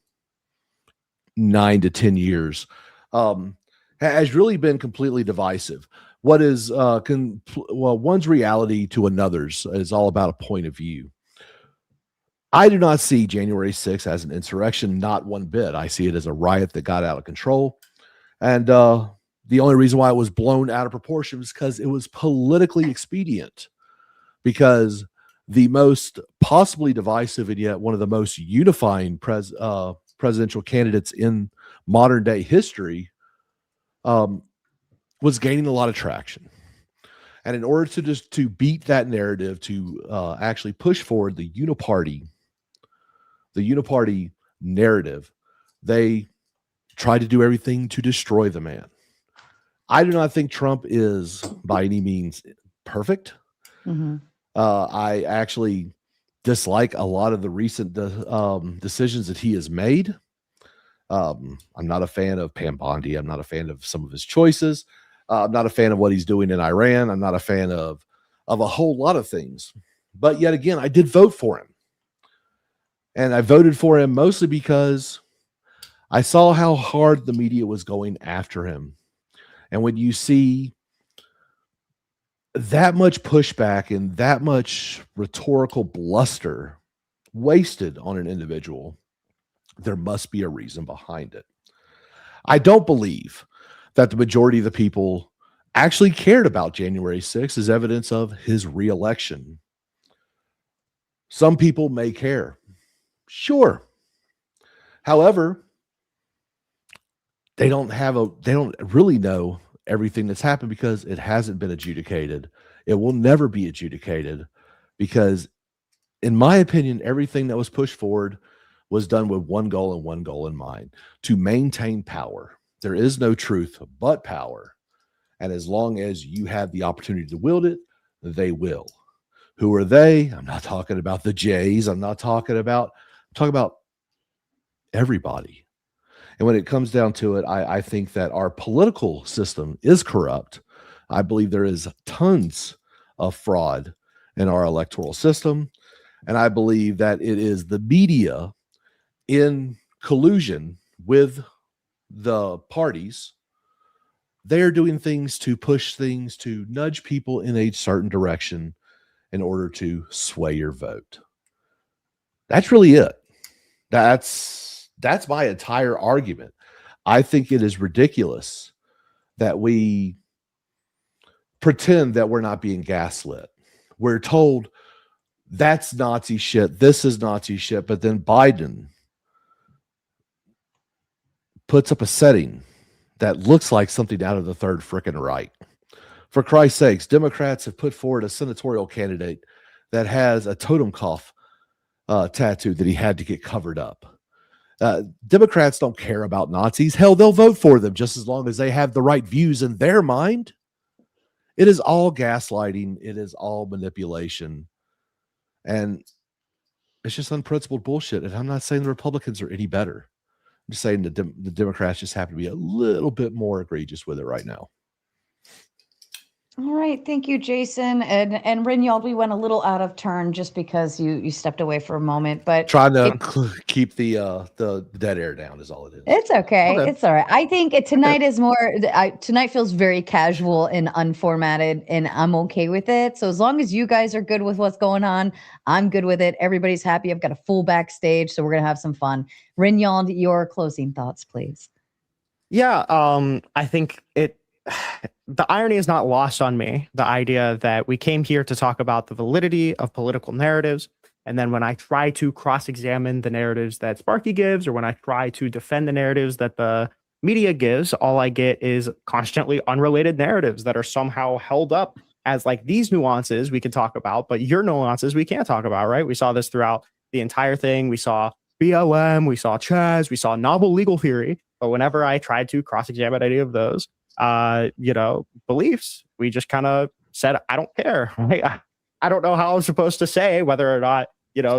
9 to 10 years, has really been completely divisive. What is one's reality to another's is all about a point of view. I do not see January 6th as an insurrection, not one bit. I see it as a riot that got out of control. And the only reason why it was blown out of proportion was because it was politically expedient, because the most possibly divisive and yet one of the most unifying presidential candidates in modern day history was gaining a lot of traction. And in order to beat that narrative, to actually push forward the uniparty narrative, they tried to do everything to destroy the man. I do not think Trump is by any means perfect. Mm-hmm. I actually dislike a lot of the recent decisions that he has made. I'm not a fan of Pam Bondi. I'm not a fan of some of his choices. I'm not a fan of what he's doing in Iran. I'm not a fan of a whole lot of things. But yet again, I did vote for him. And I voted for him mostly because I saw how hard the media was going after him. And when you see that much pushback and that much rhetorical bluster wasted on an individual, there must be a reason behind it. I don't believe that the majority of the people actually cared about January 6th as evidence of his reelection. Some people may care. Sure. However, they don't really know everything that's happened because it hasn't been adjudicated. It will never be adjudicated because, in my opinion, everything that was pushed forward was done with one goal and one goal in mind: to maintain power. There is no truth but power. And as long as you have the opportunity to wield it, they will. Who are they? I'm not talking about the Jays. I'm talking about everybody. And when it comes down to it, I think that our political system is corrupt. I believe there is tons of fraud in our electoral system. And I believe that it is the media in collusion with the parties. They're doing things to push things to nudge people in a certain direction in order to sway your vote. That's really it. That's my entire argument. I think it is ridiculous that we pretend that we're not being gaslit. We're told that's Nazi shit, this is Nazi shit, but then Biden puts up a setting that looks like something out of the Third frickin' Reich. For Christ's sakes, Democrats have put forward a senatorial candidate that has a Totenkopf tattoo that he had to get covered up. Democrats don't care about Nazis. Hell, they'll vote for them just as long as they have the right views in their mind. It is all gaslighting. It is all manipulation. And it's just unprincipled bullshit. And I'm not saying the Republicans are any better. I'm just saying the Democrats just happen to be a little bit more egregious with it right now. All right. Thank you, Jason. And Rinyald, we went a little out of turn just because you stepped away for a moment, but trying to keep the dead air down is all it is. It's okay. It's all right. I think tonight is more, tonight feels very casual and unformatted, and I'm okay with it. So as long as you guys are good with what's going on, I'm good with it. Everybody's happy. I've got a full backstage, so we're going to have some fun. Rinyald, your closing thoughts, please. Yeah. I think the irony is not lost on me. The idea that we came here to talk about the validity of political narratives. And then when I try to cross-examine the narratives that Sparky gives, or when I try to defend the narratives that the media gives, all I get is constantly unrelated narratives that are somehow held up as like these nuances we can talk about, but your nuances we can't talk about, right? We saw this throughout the entire thing. We saw BLM, we saw Chaz, we saw novel legal theory. But whenever I tried to cross-examine any of those, beliefs, we just kind of said, I don't care. Right? I don't know how I'm supposed to say whether or not,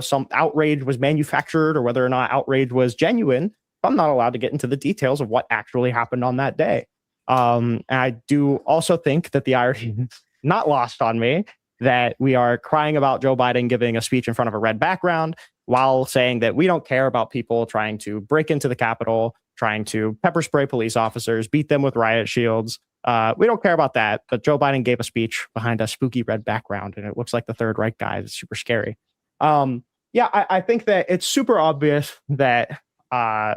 some outrage was manufactured or whether or not outrage was genuine. I'm not allowed to get into the details of what actually happened on that day. And I do also think that the irony is not lost on me that we are crying about Joe Biden giving a speech in front of a red background while saying that we don't care about people trying to break into the Capitol, trying to pepper spray police officers, beat them with riot shields. We don't care about that. But Joe Biden gave a speech behind a spooky red background, and it looks like the Third Reich guy. It's super scary. I think that it's super obvious that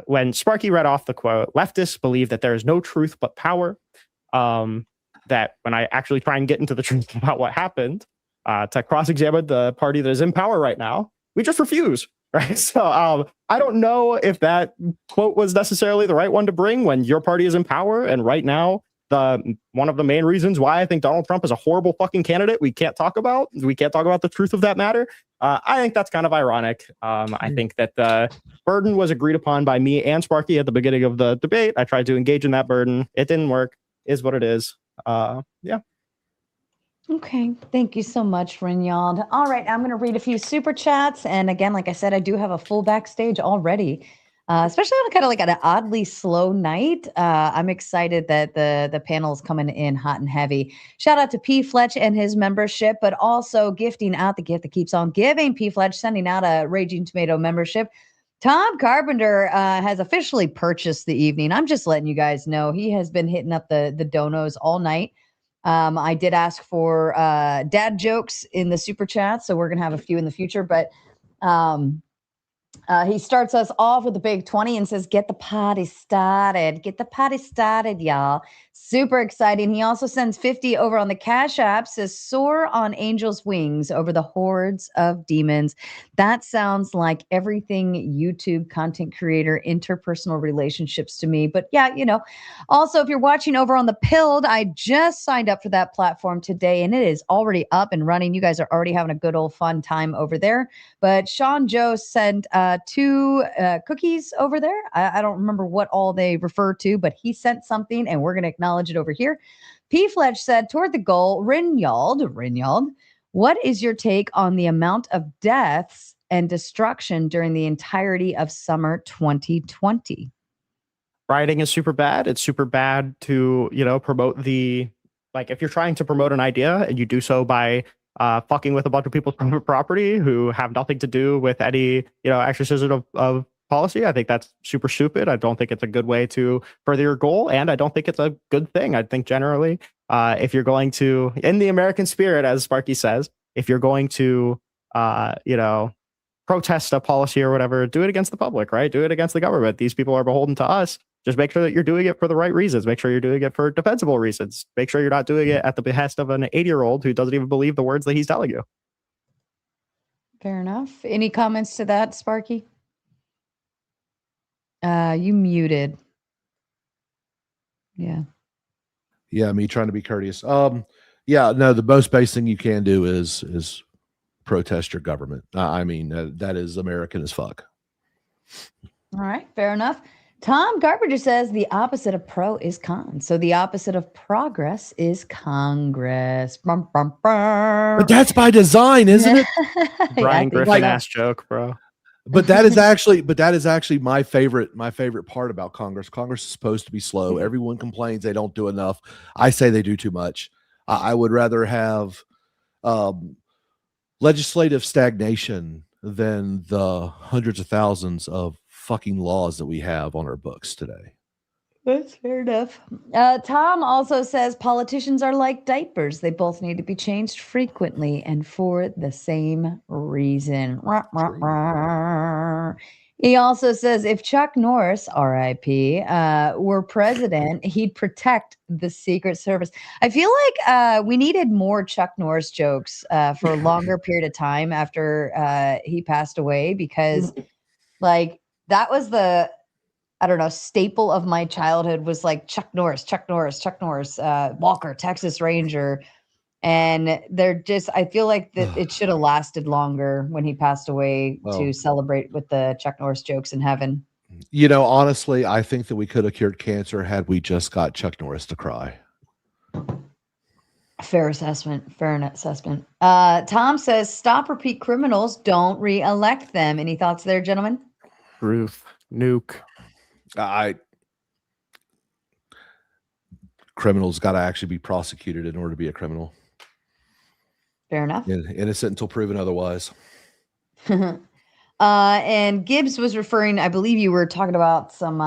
when Sparky read off the quote, leftists believe that there is no truth but power. That when I actually try and get into the truth about what happened, to cross-examine the party that is in power right now, we just refuse. Right. So I don't know if that quote was necessarily the right one to bring when your party is in power. And right now, one of the main reasons why I think Donald Trump is a horrible fucking candidate we can't talk about the truth of that matter. I think that's kind of ironic. I think that the burden was agreed upon by me and Sparky at the beginning of the debate. I tried to engage in that burden. It didn't work. Is what it is. Yeah. Okay. Thank you so much, Rinyald. All right. I'm going to read a few super chats. And again, like I said, I do have a full backstage already, especially on kind of like an oddly slow night. I'm excited that the panel is coming in hot and heavy. Shout out to P. Fletch and his membership, but also gifting out the gift that keeps on giving. P. Fletch sending out a Raging Tomato membership. Tom Carpenter has officially purchased the evening. I'm just letting you guys know he has been hitting up the donos all night. I did ask for dad jokes in the super chat, so we're going to have a few in the future. But He starts us off with the big 20 and says, get the party started. Get the party started, y'all. Super exciting. He also sends 50 over on the Cash App, says, soar on angel's wings over the hordes of demons. That sounds like everything YouTube content creator, interpersonal relationships to me. But yeah, also, if you're watching over on the Pilled, I just signed up for that platform today, and it is already up and running. You guys are already having a good old fun time over there. But Sean Joe sent 2 cookies over there. I don't remember what all they refer to, but he sent something, and we're going to acknowledge it over here. P. Fletch said, toward the goal, Rinyald, what is your take on the amount of deaths and destruction during the entirety of summer 2020? Rioting is super bad. It's super bad to, promote if you're trying to promote an idea and you do so by fucking with a bunch of people's private property who have nothing to do with any, exercism of policy. I think that's super stupid. I don't think it's a good way to further your goal, and I don't think it's a good thing. I think generally, if you're going to, in the American spirit, as Sparky says, if you're going to, protest a policy or whatever, do it against the public, right? Do it against the government. These people are beholden to us. Just make sure that you're doing it for the right reasons. Make sure you're doing it for defensible reasons. Make sure you're not doing it at the behest of an 80-year-old who doesn't even believe the words that he's telling you. Fair enough. Any comments to that, Sparky? You muted. Yeah. Yeah, me trying to be courteous. Yeah, no, the most base thing you can do is protest your government. I mean, that is American as fuck. All right, fair enough. Tom Garbager says the opposite of pro is con. So the opposite of progress is Congress. Brum, brum, brum. But that's by design, isn't it? Brian Griffin ass joke, bro. But that is actually my favorite part about Congress. Congress is supposed to be slow. Everyone complains they don't do enough. I say they do too much. I would rather have legislative stagnation than the hundreds of thousands of fucking laws that we have on our books today. That's fair enough. Tom also says politicians are like diapers. They both need to be changed frequently and for the same reason. He also says if Chuck Norris, RIP, were president, he'd protect the Secret Service. I feel like we needed more Chuck Norris jokes for a longer period of time after he passed away, because that was the, I don't know, staple of my childhood was like Chuck Norris, Walker, Texas Ranger. And they're just, I feel like that it should have lasted longer when he passed away to celebrate with the Chuck Norris jokes in heaven. Honestly, I think that we could have cured cancer had we just got Chuck Norris to cry. Fair assessment. Tom says, stop repeat criminals, don't re-elect them. Any thoughts there, gentlemen? Ruth, nuke. Criminals got to actually be prosecuted in order to be a criminal. Fair enough. Innocent until proven otherwise. And Gibbs was referring, I believe you were talking about some,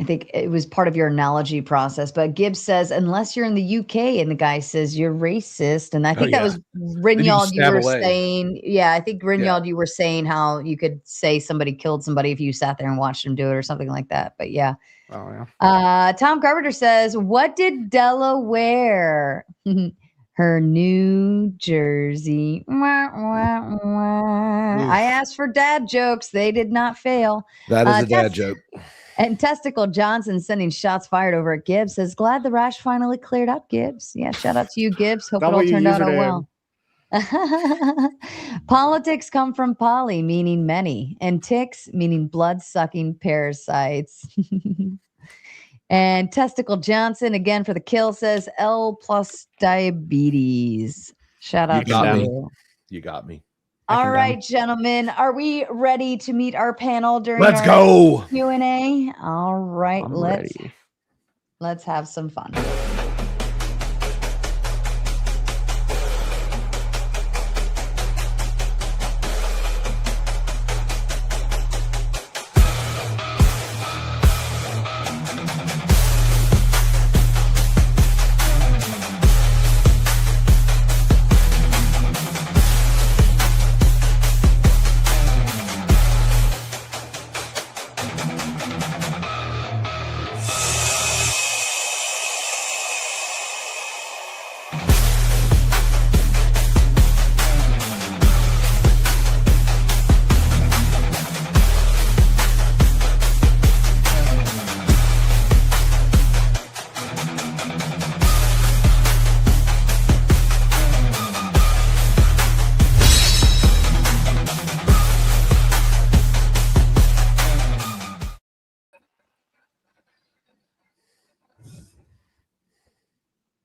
I think it was part of your analogy process, but Gibbs says, unless you're in the UK, and the guy says you're racist. And I think that was Rinyald, you were saying, I think Rinyald, you were saying how you could say somebody killed somebody if you sat there and watched them do it or something like that. But yeah. Oh, yeah. Tom Carpenter says, what did Delaware? Her New Jersey. Wah, wah, wah. I asked for dad jokes. They did not fail. That is a dad joke. And Testicle Johnson sending shots fired over at Gibbs says, glad the rash finally cleared up, Gibbs. Yeah, shout out to you, Gibbs. Hope it all turned out well. Politics come from poly, meaning many, and ticks, meaning blood-sucking parasites. And Testicle Johnson, again for the kill, says L plus diabetes. Shout out to you. You got me. All right, gentlemen, are we ready to meet our panel during Let's go Q&A? All right, I'm let's ready. Let's have some fun.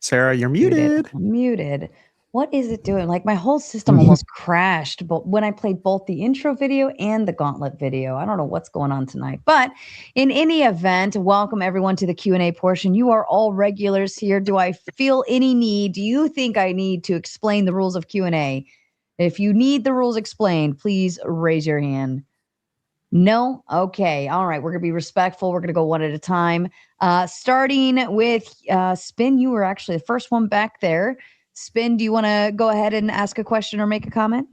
Sarah, you're muted. Muted. What is it doing? Like my whole system almost crashed, but when I played both the intro video and the Gauntlet video, I don't know what's going on tonight. But in any event, welcome everyone to the Q&A portion. You are all regulars here. Do I feel any need? Do you think I need to explain the rules of Q&A? If you need the rules explained, please raise your hand. No? Okay. All right. We're going to be respectful. We're going to go one at a time. Starting with Spin, you were actually the first one back there. Spin, do you want to go ahead and ask a question or make a comment?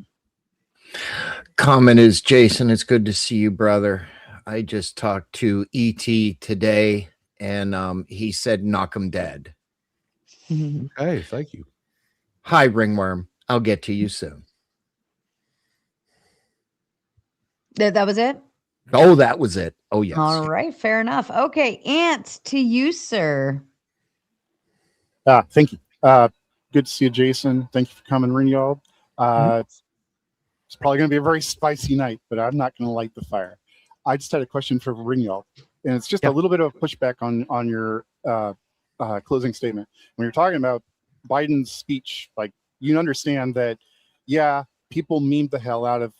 Comment is, Jason, it's good to see you, brother. I just talked to E.T. today, and he said knock him dead. Okay, thank you. Hi, Ringworm. I'll get to you soon. That was it? Oh, that was it. Oh, yes. All right. Fair enough. Okay. Ant, to you, sir. Thank you. Good to see you, Jason. Thank you for coming, Rinyald. It's probably going to be a very spicy night, but I'm not going to light the fire. I just had a question for Rinyald, and it's just a little bit of a pushback on your closing statement. When you're talking about Biden's speech, like, you understand that, yeah, people memed the hell out of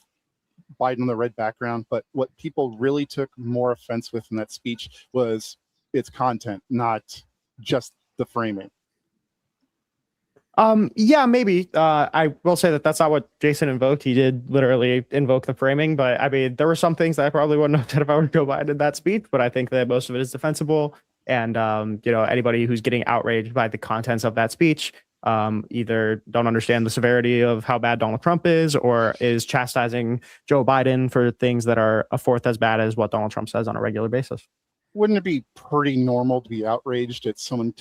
Biden on the red background, but what people really took more offense with in that speech was its content, not just the framing. Yeah, maybe. I will say that that's not what Jason invoked. He did literally invoke the framing, but I mean, there were some things that I probably wouldn't have done if I were Joe Biden in that speech, but I think that most of it is defensible. And, anybody who's getting outraged by the contents of that speech, either don't understand the severity of how bad Donald Trump is, or is chastising Joe Biden for things that are a fourth as bad as what Donald Trump says on a regular basis. Wouldn't it be pretty normal to be outraged at someone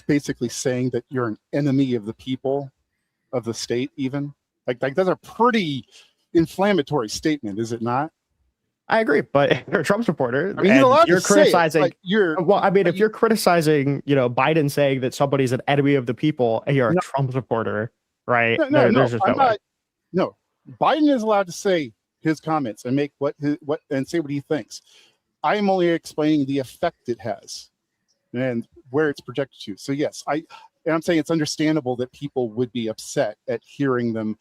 basically saying that you're an enemy of the people of the state? Even like that's a pretty inflammatory statement, is it not? I agree, but if you're a Trump supporter, I mean, you're criticizing. like if you're criticizing, Biden saying that somebody's an enemy of the people, and you're a Trump supporter, right? No, Biden is allowed to say his comments and make and say what he thinks. I am only explaining the effect it has and where it's projected to. So yes, I'm saying it's understandable that people would be upset at hearing them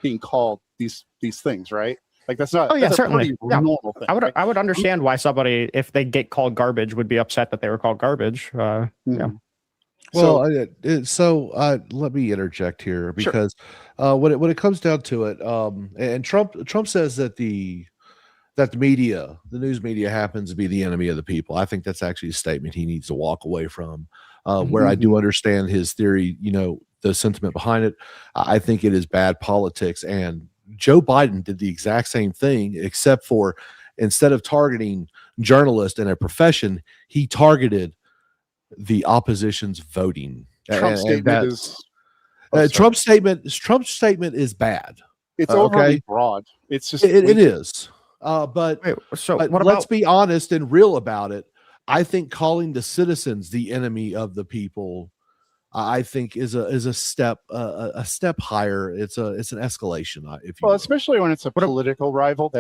being called these things, right? Like that's not. Oh yeah, certainly. Normal thing. I would understand why somebody, if they get called garbage, would be upset that they were called garbage. Yeah. Well, let me interject here because when it comes down to it, and Trump says that the media, the news media, happens to be the enemy of the people. I think that's actually a statement he needs to walk away from. Where I do understand his theory, the sentiment behind it, I think it is bad politics. And Joe Biden did the exact same thing, except for instead of targeting journalists and a profession, he targeted the opposition's voting. Trump's statement is bad. It's overly broad. It's just it is. But let's be honest and real about it. I think calling the citizens the enemy of the people, I think is a step higher. It's an escalation. Especially when it's a political rival,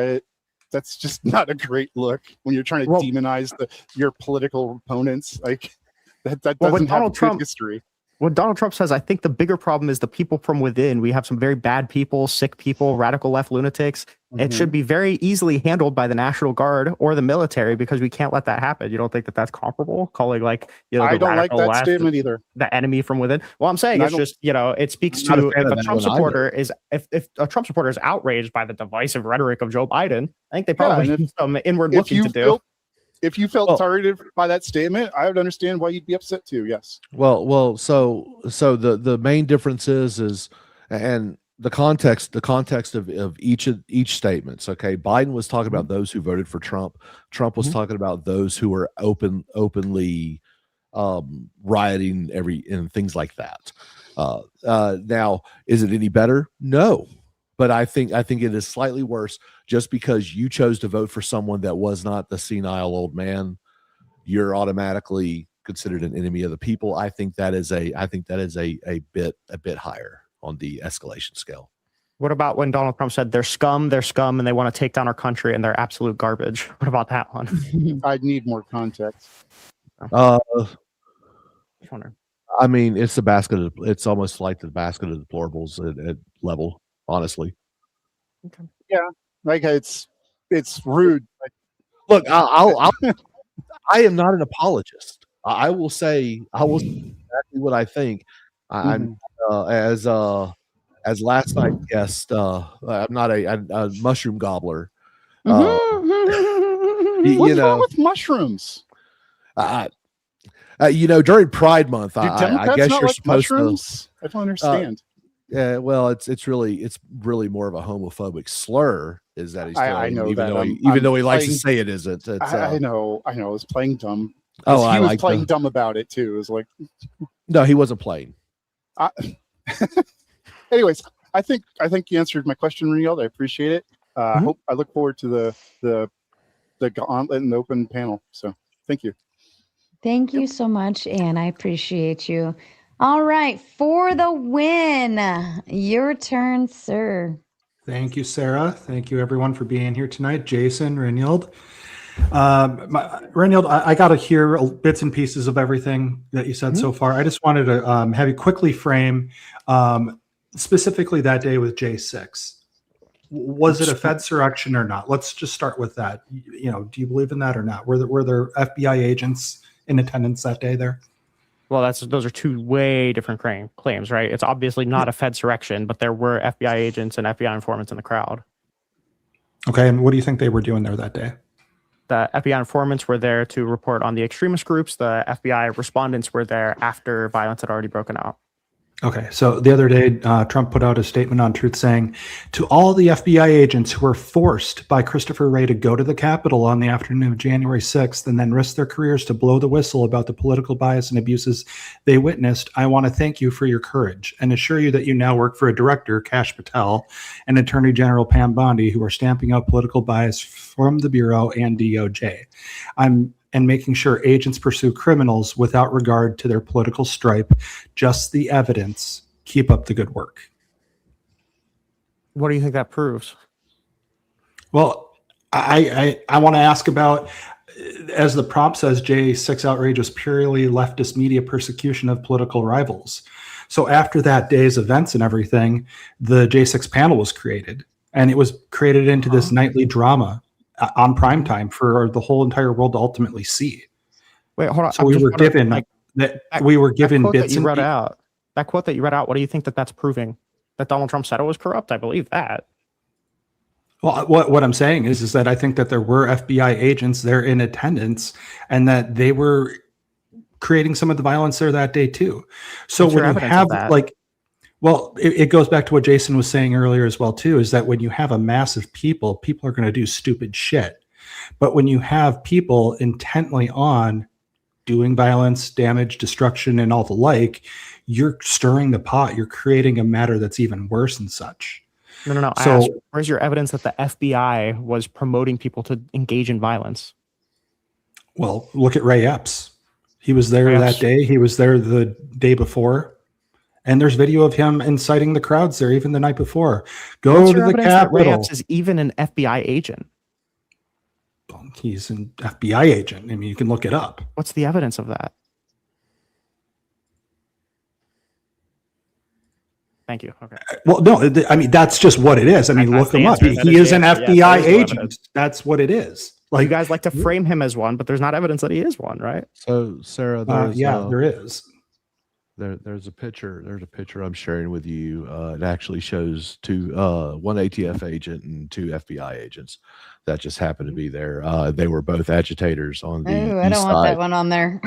that's just not a great look when you're trying to demonize your political opponents. Like that doesn't have a good history. What Donald Trump says, I think the bigger problem is the people from within. We have some very bad people, sick people, radical left lunatics. It should be very easily handled by the National Guard or the military because we can't let that happen. You don't think that that's comparable? Calling I don't like that statement either. The enemy from within. Well, I'm saying it's just, it speaks to if a Trump supporter is if a Trump supporter is outraged by the divisive rhetoric of Joe Biden, I think they probably have some inward looking to do. If you felt targeted by that statement, I would understand why you'd be upset too. Yes. Well, so the main difference is and the context of each statements. Okay, Biden was talking about those who voted for Trump. Trump was talking about those who were openly rioting and things like that. Now, is it any better? No. But I think it is slightly worse. Just because you chose to vote for someone that was not the senile old man, you're automatically considered an enemy of the people. I think that is a bit higher on the escalation scale. What about when Donald Trump said they're scum, and they want to take down our country and they're absolute garbage? What about that one? I'd need more context. I mean, it's the basket. It's almost like the basket of deplorables at level, honestly. Okay. Yeah, like it's rude. Look, I am not an apologist. I will say exactly what I think. I'm as last night guest. I'm not a mushroom gobbler. What's wrong with mushrooms? During Pride Month, Do I Democrats guess not you're like supposed mushrooms? I don't understand. Yeah, well, it's really more of a homophobic slur. Is that he's I throwing, know even that. though he likes to playing- say it isn't. It's, I know. I was playing dumb. Oh, He I was like playing the- dumb about it too. It was like, No, he wasn't playing. anyways, I think you answered my question, Rinyald. I appreciate it. I look forward to the gauntlet and the open panel. So thank you. Thank you so much, Anne. I appreciate you. All right, for the win. Your turn, sir. Thank you, Sarah. Thank you, everyone, for being here tonight. Jason, Rinyald. Rinyald, I got to hear bits and pieces of everything that you said so far. I just wanted to have you quickly frame specifically that day with J6. Was it a Fedsurrection or not? Let's just start with that. Do you believe in that or not? Were there FBI agents in attendance that day there? Well, those are two way different claims, right? It's obviously not a Fedsurrection, but there were FBI agents and FBI informants in the crowd. Okay, and what do you think they were doing there that day? The FBI informants were there to report on the extremist groups. The FBI respondents were there after violence had already broken out. Okay, so the other day, Trump put out a statement on Truth saying, to all the FBI agents who were forced by Christopher Wray to go to the Capitol on the afternoon of January 6th and then risk their careers to blow the whistle about the political bias and abuses they witnessed, I want to thank you for your courage and assure you that you now work for a director, Kash Patel, and Attorney General Pam Bondi, who are stamping out political bias from the Bureau and DOJ. And making sure agents pursue criminals without regard to their political stripe, just the evidence. Keep up the good work. What do you think that proves? Well, I want to ask about, as the prompt says, J6 outrage was purely leftist media persecution of political rivals. So after that day's events and everything, the J6 panel was created, and it was created into this nightly drama on prime time for the whole entire world to ultimately see. Wait, hold on. So we were given bits that quote that you read out. What do you think that's proving? That Donald Trump said it was corrupt? I believe that. Well, what I'm saying is that I think that there were FBI agents there in attendance, and that they were creating some of the violence there that day too. So when you have it goes back to what Jason was saying earlier as well too, is that when you have a mass of people are going to do stupid shit. But when you have people intently on doing violence, damage, destruction, and all the like, you're stirring the pot. You're creating a matter that's even worse and such. No. So, I asked, where's your evidence that the FBI was promoting people to engage in violence? Well, look at Ray Epps. He was there that day. He was there the day before. And there's video of him inciting the crowds there even the night before. Go to the Capitol. Ray Epps is even an FBI agent. He's an FBI agent. I mean, you can look it up. What's the evidence of that? Thank you. Okay. Well, no, I mean, that's just what it is. I mean, look him up. He is an FBI agent. That's what it is. Like, you guys like to frame him as one, but there's not evidence that he is one, right? So, Sarah, there is. There's a picture. There's a picture I'm sharing with you. It actually shows one ATF agent and two FBI agents that just happened to be there. They were both agitators on the I don't want that one on there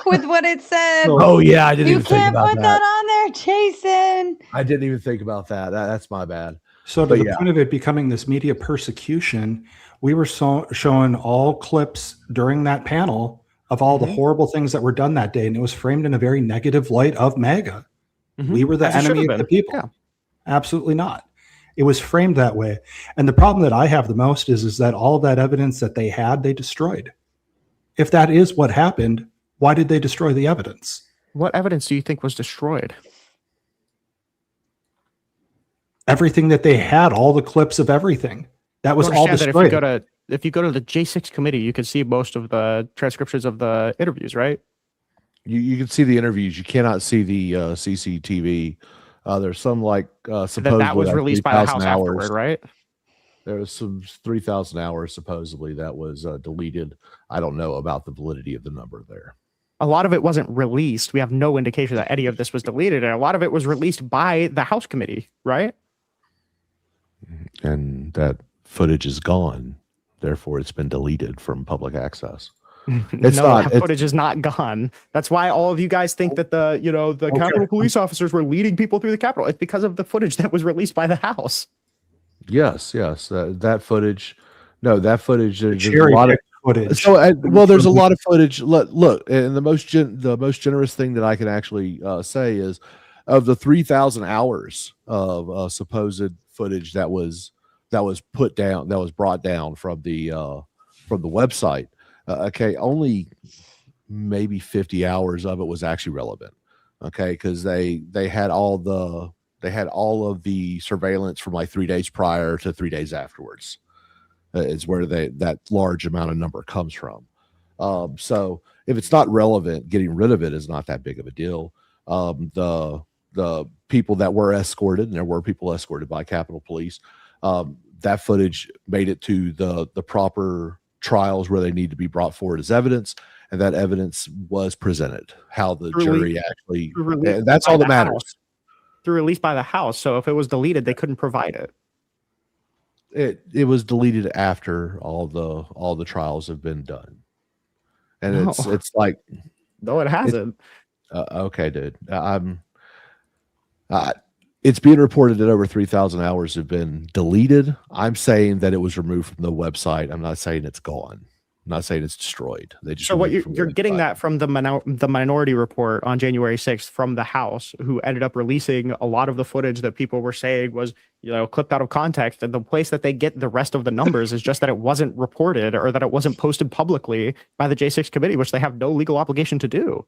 with what it said. Oh yeah, I didn't. You can't put that on there, Jason. I didn't even think about that. That's my bad. So to the point of it becoming this media persecution, we were showing all clips during that panel of all the horrible things that were done that day, and it was framed in a very negative light of MAGA. We were the enemy of the people. Yeah. Absolutely not. It was framed that way. And the problem that I have the most is that all of that evidence that they had, they destroyed. If that is what happened, why did they destroy the evidence? What evidence do you think was destroyed? Everything that they had, all the clips of everything. That was all destroyed. If you go to the J6 committee, you can see most of the transcriptions of the interviews, right? You can see the interviews. You cannot see the CCTV. There's some like supposedly that was released by the House hours. afterward, right? There was some 3,000 hours supposedly that was deleted. I don't know about the validity of the number there. A lot of it wasn't released. We have no indication that any of this was deleted, and a lot of it was released by the House committee, right? And that footage is gone. Therefore, it's been deleted from public access. It's that footage is not gone. That's why all of you guys think that the Capitol Police officers were leading people through the Capitol. It's because of the footage that was released by the House. Yes. That footage. No, that footage. There's a Cherry lot of footage. So, there's a lot of footage. Look, and the most generous thing that I can actually say is, of the 3,000 hours of supposed footage that was put down, that was brought down from the website. Only maybe 50 hours of it was actually relevant. Okay, because they had all of the surveillance from like 3 days prior to 3 days afterwards. Is where that large amount of number comes from. So if it's not relevant, getting rid of it is not that big of a deal. The people that were escorted, and there were people escorted by Capitol Police, that footage made it to the proper trials where they need to be brought forward as evidence, and that evidence was presented. How the jury actually, and that's all that matters. Through release by the House. So if it was deleted, they couldn't provide it. It was deleted after all the trials have been done, and it's like, no, it hasn't. Okay, dude. It's being reported that over 3,000 hours have been deleted. I'm saying that it was removed from the website. I'm not saying it's gone. I'm not saying it's destroyed. They just so what you're getting that from the Minority Report on January 6th from the House, who ended up releasing a lot of the footage that people were saying was, clipped out of context. And the place that they get the rest of the numbers is just that it wasn't reported or that it wasn't posted publicly by the J6 committee, which they have no legal obligation to do.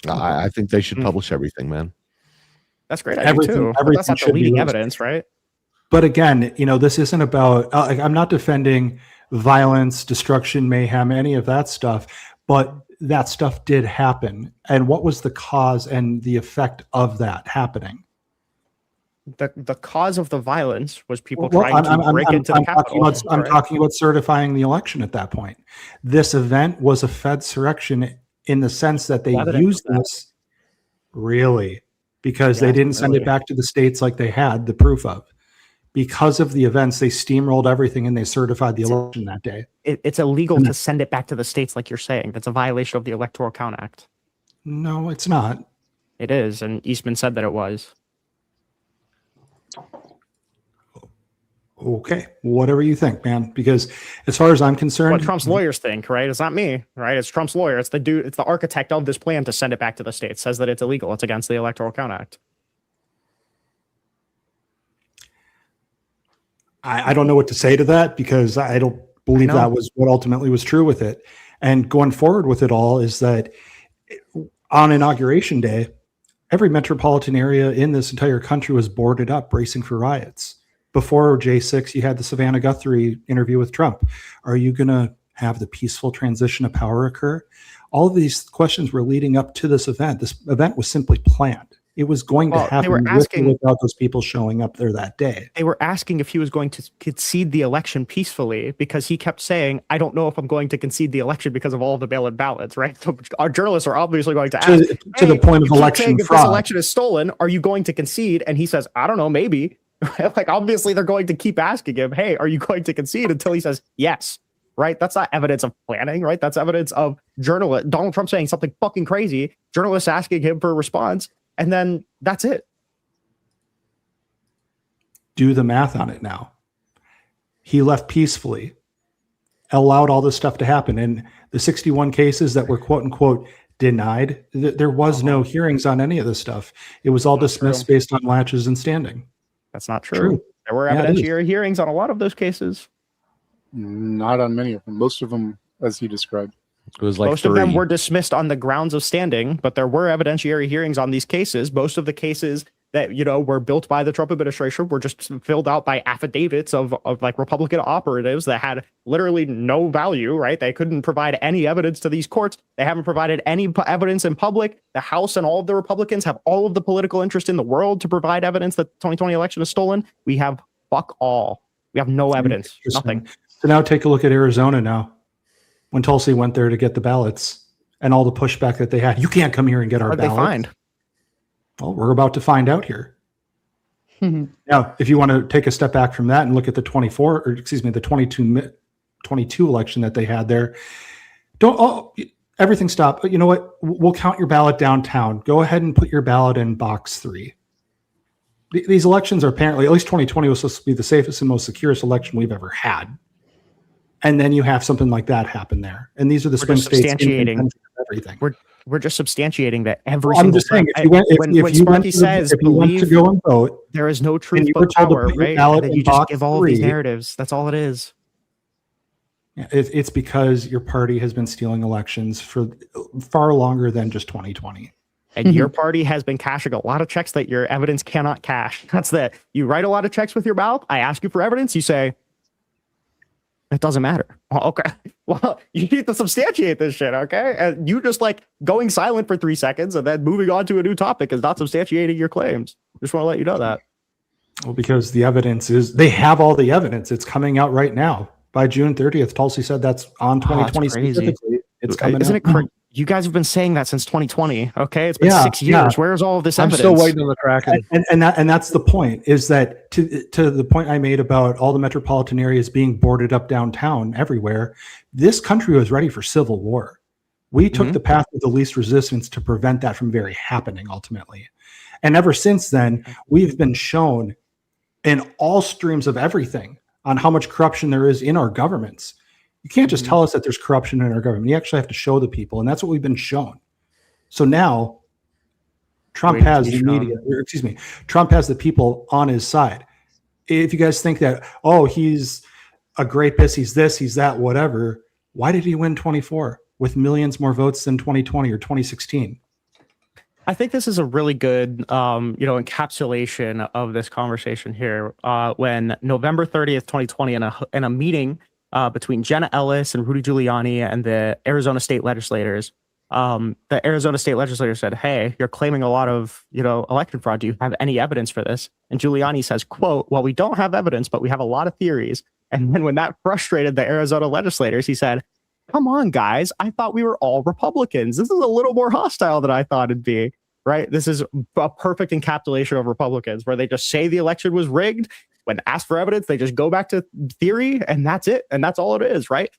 I think they should publish everything, man. That's great. Everything that's not the leading evidence, right? But again, this isn't about, I'm not defending violence, destruction, mayhem, any of that stuff, but that stuff did happen. And what was the cause and the effect of that happening? The cause of the violence was people trying to break into the Capitol. I'm talking about certifying the election at that point. This event was a Fedsurrection in the sense that they used this, really, because they didn't send it back to the states like they had the proof of. Because of the events, they steamrolled everything and they certified the election that day. It's illegal to send it back to the states, like you're saying. That's a violation of the Electoral Count Act. No, it's not. It is, and Eastman said that it was. Okay, whatever you think, man. Because as far as I'm concerned, what Trump's lawyers think, right? It's not me, right? It's Trump's lawyer. It's the dude. It's the architect of this plan to send it back to the states. Says that it's illegal. It's against the Electoral Count Act. I don't know what to say to that because I don't believe that was what ultimately was true with it. And going forward with it all is that on Inauguration Day, every metropolitan area in this entire country was boarded up, bracing for riots. Before J6, you had the Savannah Guthrie interview with Trump. Are you going to have the peaceful transition of power occur? All of these questions were leading up to this event. This event was simply planned. It was going to happen without those people showing up there that day. They were asking if he was going to concede the election peacefully because he kept saying, I don't know if I'm going to concede the election because of all of the mail-in ballots, right? So our journalists are obviously going to ask, to the point of election fraud. If this election is stolen, are you going to concede? And he says, I don't know, maybe. Like, obviously, they're going to keep asking him, hey, are you going to concede? Until he says, yes. Right? That's not evidence of planning, right? That's evidence of Donald Trump saying something fucking crazy, journalists asking him for a response. And then that's it. Do the math on it now. He left peacefully, allowed all this stuff to happen. And the 61 cases that were quote unquote denied, there was no hearings on any of this stuff. It was all dismissed based on latches and standing. That's not true. There were evidentiary hearings on a lot of those cases. Not on many of them. Most of them, as you described. It was like most of them were dismissed on the grounds of standing, but there were evidentiary hearings on these cases. Most of the cases that, were built by the Trump administration were just filled out by affidavits of like Republican operatives that had literally no value, right? They couldn't provide any evidence to these courts. They haven't provided any evidence in public. The House and all of the Republicans have all of the political interest in the world to provide evidence that the 2020 election is stolen. We have fuck all. We have no evidence, nothing. So now take a look at Arizona now. When Tulsi went there to get the ballots and all the pushback that they had, you can't come here and get our ballots. What did they find? Well, we're about to find out here. Now, if you want to take a step back from that and look at the 22 election that they had there, everything stop. But you know what? We'll count your ballot downtown. Go ahead and put your ballot in box 3. These elections are apparently, at least 2020 was supposed to be the safest and most securest election we've ever had. And then you have something like that happen there. And these are the swing states substantiating everything. We're just substantiating that every I'm single just saying, time. When Sparky says, believe to go and vote, there is no truth you were but told to power, put your right? ballot That in you just box give all of these 3. narratives. That's all it is. It's because your party has been stealing elections for far longer than just 2020. And your party has been cashing a lot of checks that your evidence cannot cash. That's that. You write a lot of checks with your mouth. I ask you for evidence. You say, it doesn't matter. Well, okay. Well, you need to substantiate this shit, okay? And you just like going silent for 3 seconds and then moving on to a new topic is not substantiating your claims. Just want to let you know that. Well, because the evidence is, they have all the evidence. It's coming out right now. By June 30th, Tulsi said that's on 2020 specifically. It's coming Isn't out. it crazy? You guys have been saying that since 2020. Okay, it's been 6 years. Where's all of this I'm evidence? still waiting on the Kraken. And that's the point, is that to the point I made about all the metropolitan areas being boarded up downtown everywhere, this country was ready for civil war. We took the path of the least resistance to prevent that from very happening ultimately. And ever since then, we've been shown in all streams of everything on how much corruption there is in our governments. You can't just tell us that there's corruption in our government. You actually have to show the people, and that's what we've been shown. So now Trump has the media, Trump has the people on his side. If you guys think that, oh, he's a great piss, he's this, he's that, whatever, why did he win 24 with millions more votes than 2020 or 2016? I think this is a really good, encapsulation of this conversation here. When November 30th, 2020, in a meeting between Jenna Ellis and Rudy Giuliani and the Arizona state legislators, the Arizona state legislator said, "Hey, you're claiming a lot of, election fraud. Do you have any evidence for this?" And Giuliani says, quote, "Well, we don't have evidence, but we have a lot of theories." And then when that frustrated the Arizona legislators, he said, "Come on, guys. I thought we were all Republicans. This is a little more hostile than I thought it'd be." Right? This is a perfect encapsulation of Republicans, where they just say the election was rigged. When asked for evidence, they just go back to theory, and that's it. And that's all it is, right?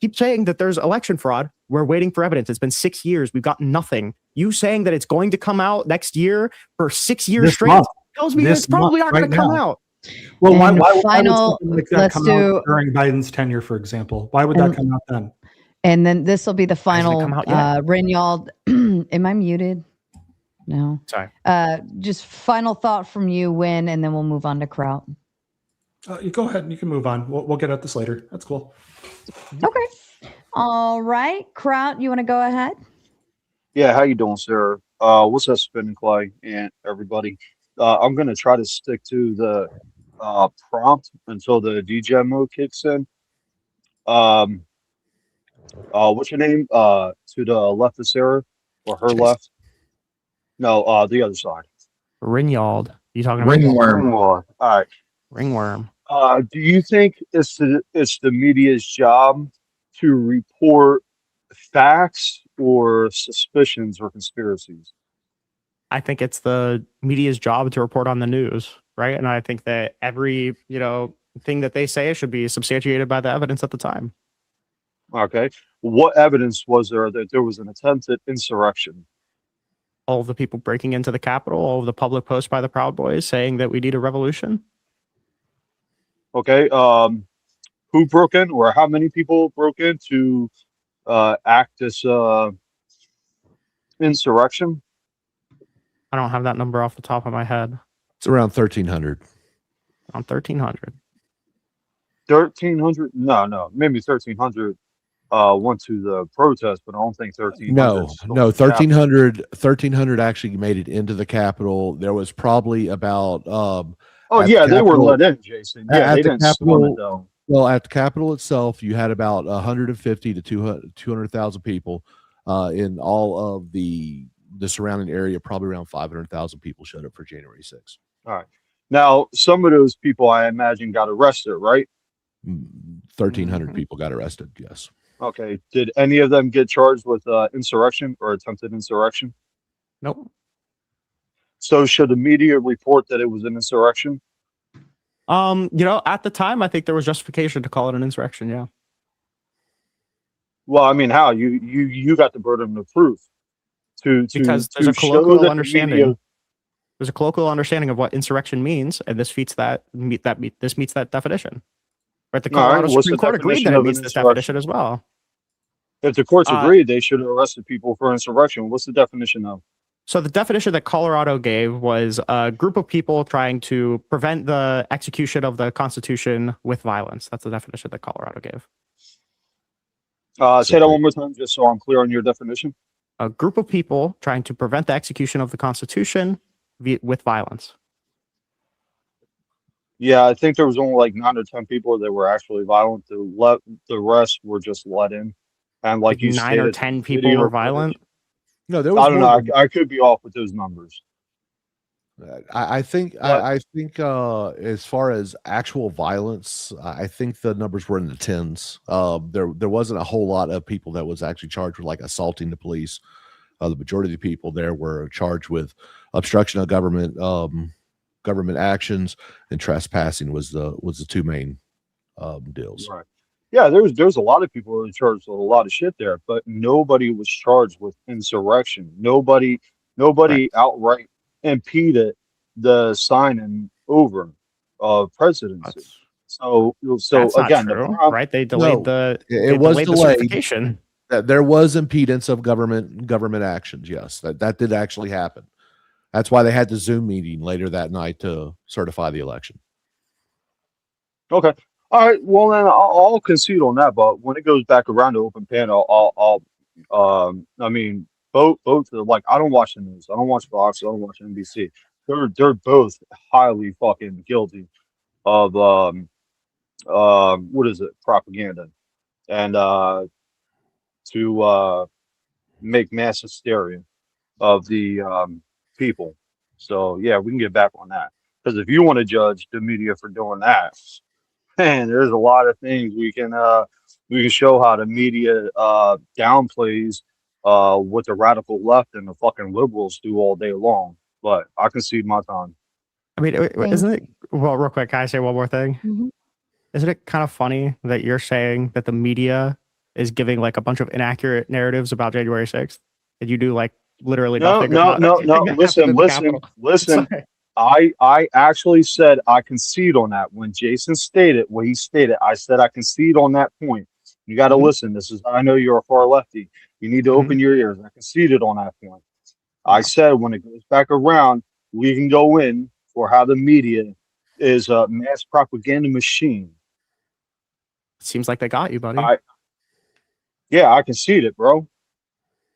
Keep saying that there's election fraud. We're waiting for evidence. It's been 6 years. We've got nothing. You saying that it's going to come out next year for 6 years straight tells me it's probably not going to come out. Well, why would something like that come out during Biden's tenure, for example? Why would that come out then? And then this will be the final. Rinyald, am I muted? No. Sorry. Just final thought from you, Win, and then we'll move on to Kraut. You go ahead and you can move on. We'll get at this later. That's cool. Okay. All right. Kraut, you want to go ahead? Yeah, how you doing, sir? What's up, Spin and Clay and everybody? I'm going to try to stick to the prompt until the DJ mode kicks in. What's your name? To the left of Sarah, or her left? No, the other side. Rinyald. You talking about Ringworm? All right. Ringworm. Do you think it's the media's job to report facts or suspicions or conspiracies? I think it's the media's job to report on the news, right? And I think that every, thing that they say should be substantiated by the evidence at the time. Okay. What evidence was there that there was an attempted insurrection? All of the people breaking into the Capitol, all of the public posts by the Proud Boys saying that we need a revolution. Okay. Who broke in, or how many people broke in to act this insurrection? I don't have that number off the top of my head. It's around 1,300. On 1,300. 1,300? No, maybe 1,300 went to the protest, but I don't think 1,300. No, 1,300 actually made it into the Capitol. There was probably about they were let in, Jason. Yeah, they didn't storm it though. Well, at the Capitol itself, you had about 150 to 200,000 people. In all of the surrounding area, probably around 500,000 people showed up for January 6th. All right. Now, some of those people, I imagine, got arrested, right? 1,300 people got arrested. Yes. Okay. Did any of them get charged with insurrection or attempted insurrection? Nope. So should the media report that it was an insurrection? At the time, I think there was justification to call it an insurrection. Yeah. Well, I mean, how you got the burden of proof because there's a colloquial understanding. There's a colloquial understanding of what insurrection means, and this meets that definition. Right? The Colorado Supreme Court agreed that it meets this definition as well. If the courts agreed, they should have arrested people for insurrection. What's the definition of? So the definition that Colorado gave was a group of people trying to prevent the execution of the Constitution with violence. That's the definition that Colorado gave. Say that one more time, just so I'm clear on your definition. A group of people trying to prevent the execution of the Constitution with violence. Yeah, I think there was only like 9 or 10 people that were actually violent. The rest were just let in, and like you 9 or 10 people were violent. No, there was. I don't know. I could be off with those numbers. I think as far as actual violence, I think the numbers were in the tens. There wasn't a whole lot of people that was actually charged with like assaulting the police. The majority of the people there were charged with obstruction of government actions, and trespassing was the two main deals. Right. Yeah, there's a lot of people who were charged with a lot of shit there, but nobody was charged with insurrection. Nobody outright impeded the signing over of presidency. So again, right? They delayed it was delayed. Certification. There was impedance of government actions. Yes, that did actually happen. That's why they had the Zoom meeting later that night to certify the election. Okay. All right. Well, then I'll concede on that. But when it goes back around to open panel, I mean, both like I don't watch the news. I don't watch Fox. I don't watch NBC. They're both highly fucking guilty of what is it, propaganda, and to make mass hysteria of the people. So yeah, we can get back on that, because if you want to judge the media for doing that, man, there's a lot of things we can show how the media downplays what the radical left and the fucking liberals do all day long. But I concede my time. I mean, isn't it? Well, real quick, can I say one more thing? Mm-hmm. Isn't it kind of funny that you're saying that the media is giving like a bunch of inaccurate narratives about January 6th, and you do like literally nothing? No. Listen. I actually said I concede on that. When Jason stated what he stated, I said I concede on that point. You got to listen. This is, I know you're a far lefty. You need to open your ears. I conceded on that point. I said when it goes back around, we can go in for how the media is a mass propaganda machine. Seems like they got you, buddy. I conceded, bro.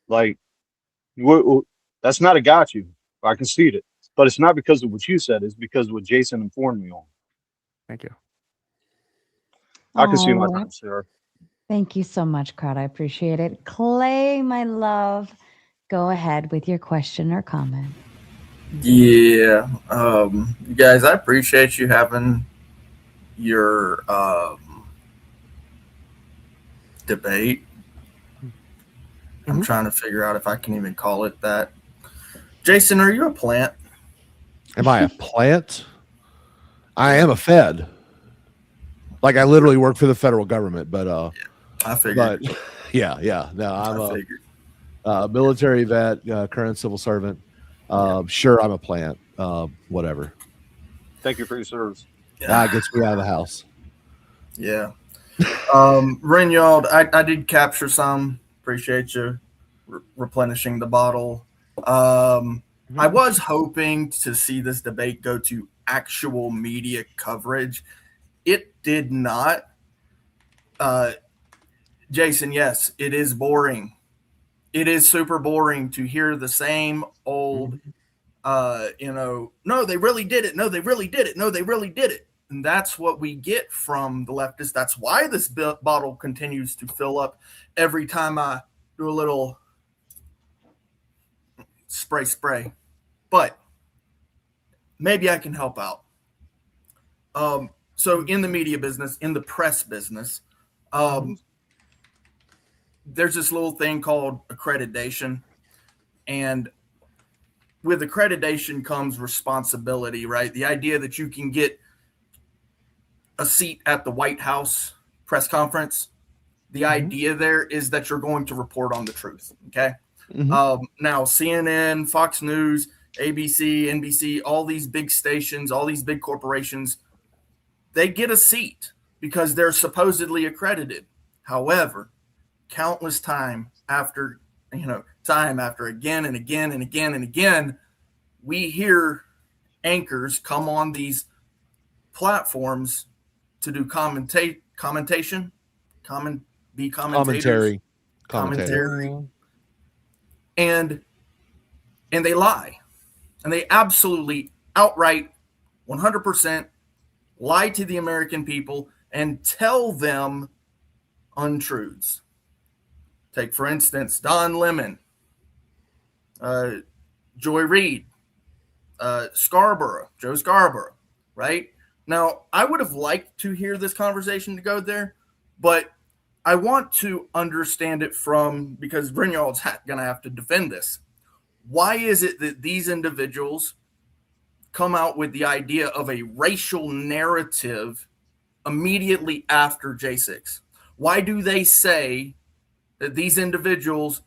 Like, that's not a got you. I conceded. But it's not because of what you said. It's because of what Jason informed me on. Thank you. I can see my time, sir. Thank you so much, crowd. I appreciate it. Clay, my love, go ahead with your question or comment. Yeah. You guys, I appreciate you having your debate. I'm trying to figure out if I can even call it that. Jason, are you a plant? Am I a plant? I am a Fed. Like I literally work for the federal government, but I figured. But yeah. No, I'm a military vet, current civil servant. Sure, I'm a plant. Whatever. Thank you for your service. That gets me out of the house. Yeah. Rinyald, I did capture some. Appreciate you replenishing the bottle. I was hoping to see this debate go to actual media coverage. It did not. Jason, yes, it is boring. It is super boring to hear the same old, no, they really did it. No, they really did it. No, they really did it. And that's what we get from the leftists. That's why this bottle continues to fill up every time I do a little spray. But maybe I can help out. So in the media business, in the press business, there's this little thing called accreditation. And with accreditation comes responsibility, right? The idea that you can get a seat at the White House press conference. The idea there is that you're going to report on the truth. Okay. Now CNN, Fox News, ABC, NBC, all these big stations, all these big corporations, they get a seat because they're supposedly accredited. However, countless time after again and again and again and again, we hear anchors come on these platforms to do commentary, and they lie, and they absolutely outright 100% lie to the American people and tell them untruths. Take, for instance, Don Lemon, Joy Reid, Joe Scarborough, right? Now, I would have liked to hear this conversation to go there, but I want to understand it because Rinyald's going to have to defend this. Why is it that these individuals come out with the idea of a racial narrative immediately after J6? Why do they say that these individuals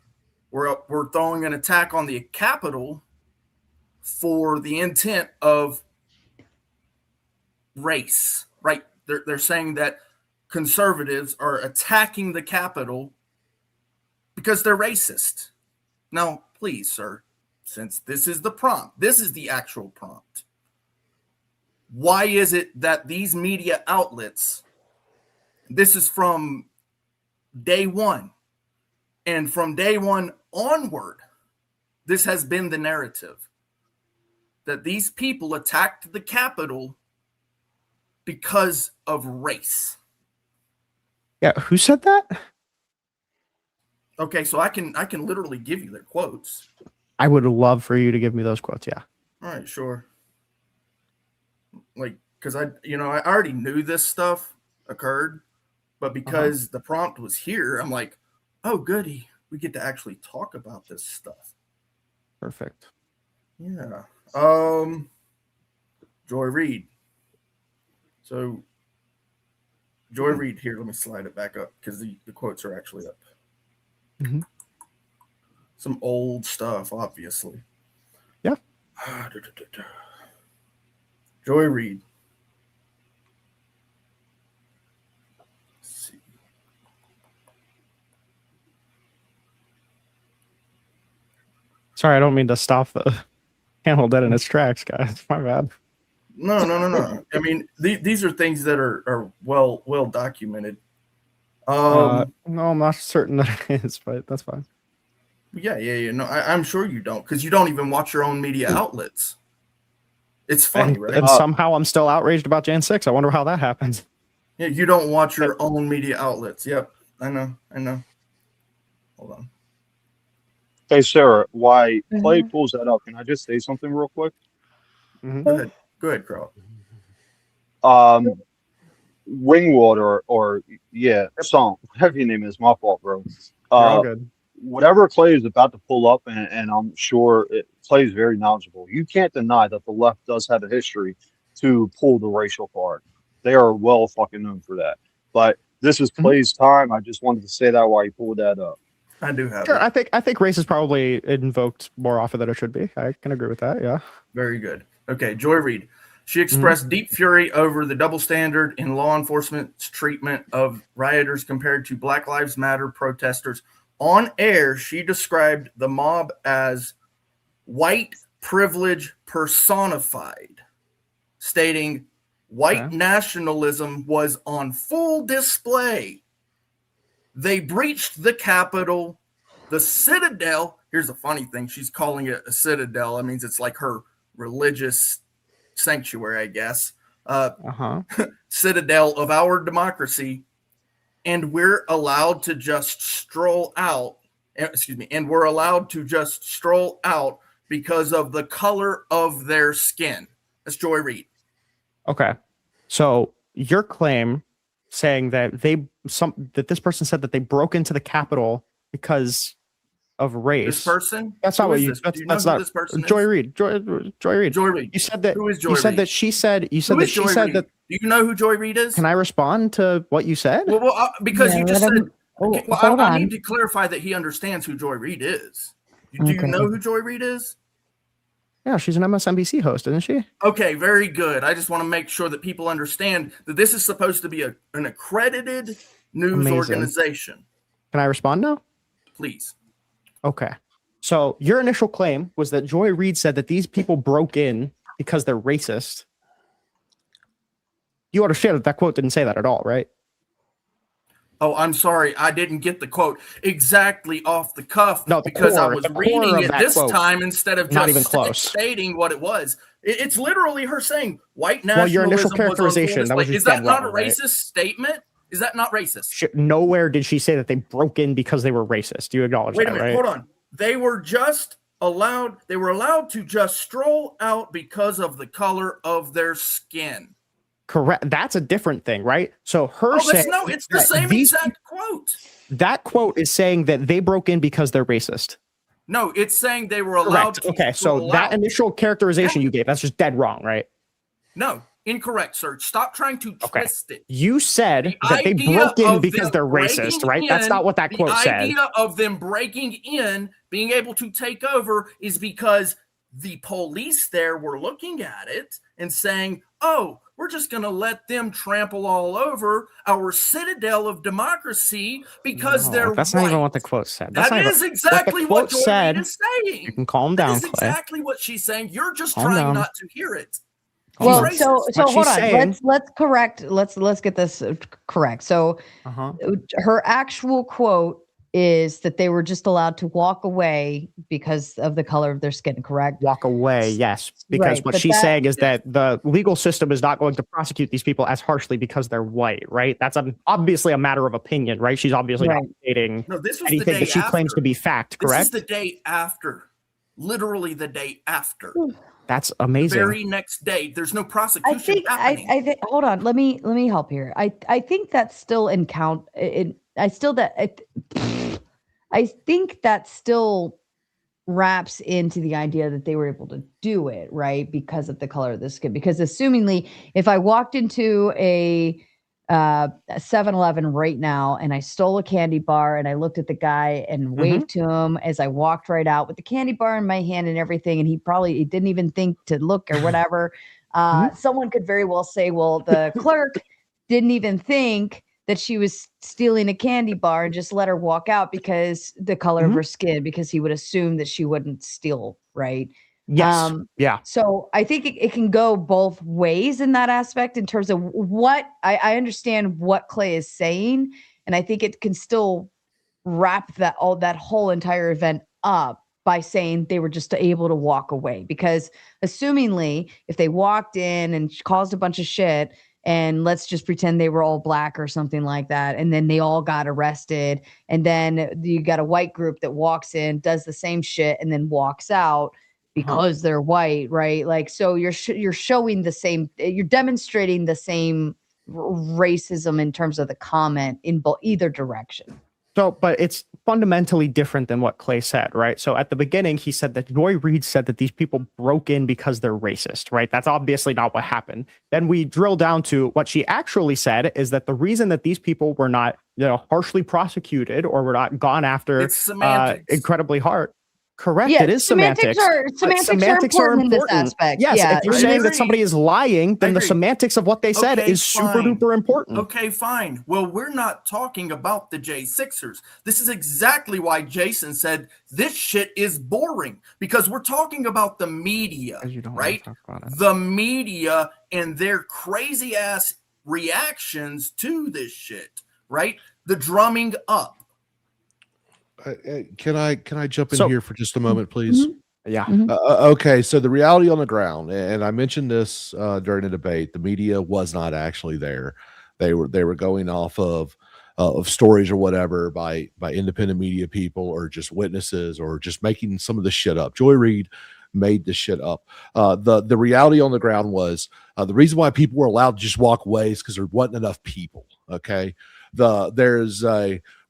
were throwing an attack on the Capitol for the intent of race, right? They're saying that conservatives are attacking the Capitol because they're racist. Now, please, sir, since this is the prompt, this is the actual prompt. Why is it that these media outlets, this is from day one, and from day one onward, this has been the narrative that these people attacked the Capitol because of race. Yeah, who said that? Okay, so I can literally give you their quotes. I would love for you to give me those quotes. Yeah. All right, sure. Like, because I already knew this stuff occurred, but because the prompt was here, I'm like, oh, goody, we get to actually talk about this stuff. Perfect. Yeah. Joy Reid. So, Joy Reid here. Let me slide it back up because the quotes are actually up. Some old stuff, obviously. Yeah. Joy Reid. Let's see. Sorry, I don't mean to stop the camel dead in its tracks, guys. My bad. No. I mean, these are things that are well documented. No, I'm not certain that it is, but that's fine. Yeah. No, I'm sure you don't, because you don't even watch your own media outlets. It's funny, right? And somehow I'm still outraged about Jan 6. I wonder how that happens. Yeah, you don't watch your own media outlets. Yep, I know. Hold on. Hey, Sarah, why Clay pulls that up, can I just say something real quick? Go ahead, Carl. Ringwater or Song, whatever your name is, my fault, bro. All good. Whatever Clay is about to pull up, and I'm sure Clay is very knowledgeable. You can't deny that the left does have a history to pull the racial card. They are well fucking known for that. But this is Clay's time. I just wanted to say that while you pulled that up. I do have Sure, it. I think race is probably invoked more often than it should be. I can agree with that. Yeah. Very good. Okay, Joy Reid. She expressed deep fury over the double standard in law enforcement's treatment of rioters compared to Black Lives Matter protesters. On air, she described the mob as white privilege personified, stating white nationalism was on full display. They breached the Capitol, the Citadel. Here's the funny thing. She's calling it a citadel. That means it's like her religious sanctuary, I guess. Citadel of our democracy. And we're allowed to just stroll out. And we're allowed to just stroll out because of the color of their skin. That's Joy Reid. Okay. So your claim saying that that this person said that they broke into the Capitol because of race. This person? That's not what you. That's not this person. Joy Reid. Joy Reid. Joy Reid. You said that. Who is Joy You said Reid? that she said. You said that she said that. Do you know who Joy Reid is? Can I respond to what you said? Well, because you just said. Hold I on. need to clarify that he understands who Joy Reid is. Do you know who Joy Reid is? Yeah, she's an MSNBC host, isn't she? Okay, very good. I just want to make sure that people understand that this is supposed to be an accredited news organization. Can I respond now? Please. Okay. So your initial claim was that Joy Reid said that these people broke in because they're racist. You understand that quote didn't say that at all, right? Oh, I'm sorry. I didn't get the quote exactly off the cuff because I was reading it this time instead of just stating what it was. It's literally her saying white nationalism. Well, your initial characterization. Is that not a racist statement? Is that not racist? Nowhere did she say that they broke in because they were racist. Do you acknowledge that? Wait a minute. Hold on. They were allowed to just stroll out because of the color of their skin. Correct. That's a different thing, right? So her saying it's the same exact quote. That quote is saying that they broke in because they're racist. No, it's saying they were allowed to. Okay, so that initial characterization you gave, that's just dead wrong, right? No, incorrect, sir. Stop trying to twist it. You said that they broke in because they're racist, right? That's not what that quote said. The idea of them breaking in, being able to take over, is because the police there were looking at it and saying, oh, we're just going to let them trample all over our citadel of democracy because they're That's white. not even what the quote said. That is exactly what Joy Reid is saying. You can calm down, That is Clay. exactly what she's saying. You're just Calm trying down. not to hear it. Well, so hold on. Let's correct. Let's get this correct. So her actual quote is that they were just allowed to walk away because of the color of their skin, correct? Walk away, yes. Because what she's saying is that the legal system is not going to prosecute these people as harshly because they're white, right? That's obviously a matter of opinion, right? She's obviously not stating anything that she claims to be fact, correct? This is the day after. Literally the day after. That's amazing. The very next day. There's no prosecution happening. I think hold on. Let me help here. I think that's still I think that still wraps into the idea that they were able to do it, right? Because of the color of the skin. Because assumingly, if I walked into a 7-Eleven right now and I stole a candy bar and I looked at the guy and waved to him as I walked right out with the candy bar in my hand and everything, and he didn't even think to look or whatever, someone could very well say, well, the clerk didn't even think that she was stealing a candy bar and just let her walk out because the color of her skin, because he would assume that she wouldn't steal, right? Yes. Yeah. So I think it can go both ways in that aspect in terms of what I understand what Clay is saying. And I think it can still wrap that whole entire event up by saying they were just able to walk away, because assumingly if they walked in and caused a bunch of shit, and let's just pretend they were all black or something like that, and then they all got arrested, and then you got a white group that walks in, does the same shit, and then walks out because they're white, right? Like, so you're showing the same, you're demonstrating the same racism in terms of the comment in either direction. So, but it's fundamentally different than what Clay said, right? So at the beginning, he said that Joy Reid said that these people broke in because they're racist, right? That's obviously not what happened. Then we drill down to what she actually said is that the reason that these people were not, harshly prosecuted or were not gone after incredibly hard. Correct. Yeah, it is semantics. Semantics are important in this aspect. Yes. Yeah, if you're saying that somebody is lying, then the semantics of what they said is super duper important. Okay, fine. Well, we're not talking about the J6ers. This is exactly why Jason said this shit is boring, because we're talking about the media, right? The media and their crazy ass reactions to this shit. right? The drumming up. Can I jump in here for just a moment, please? Yeah. Okay. So the reality on the ground, and I mentioned this during the debate, the media was not actually there. They were going off of stories or whatever by independent media people or just witnesses or just making some of the shit up. Joy Reid made this shit up. The reality on the ground was the reason why people were allowed to just walk away is because there wasn't enough people. Okay.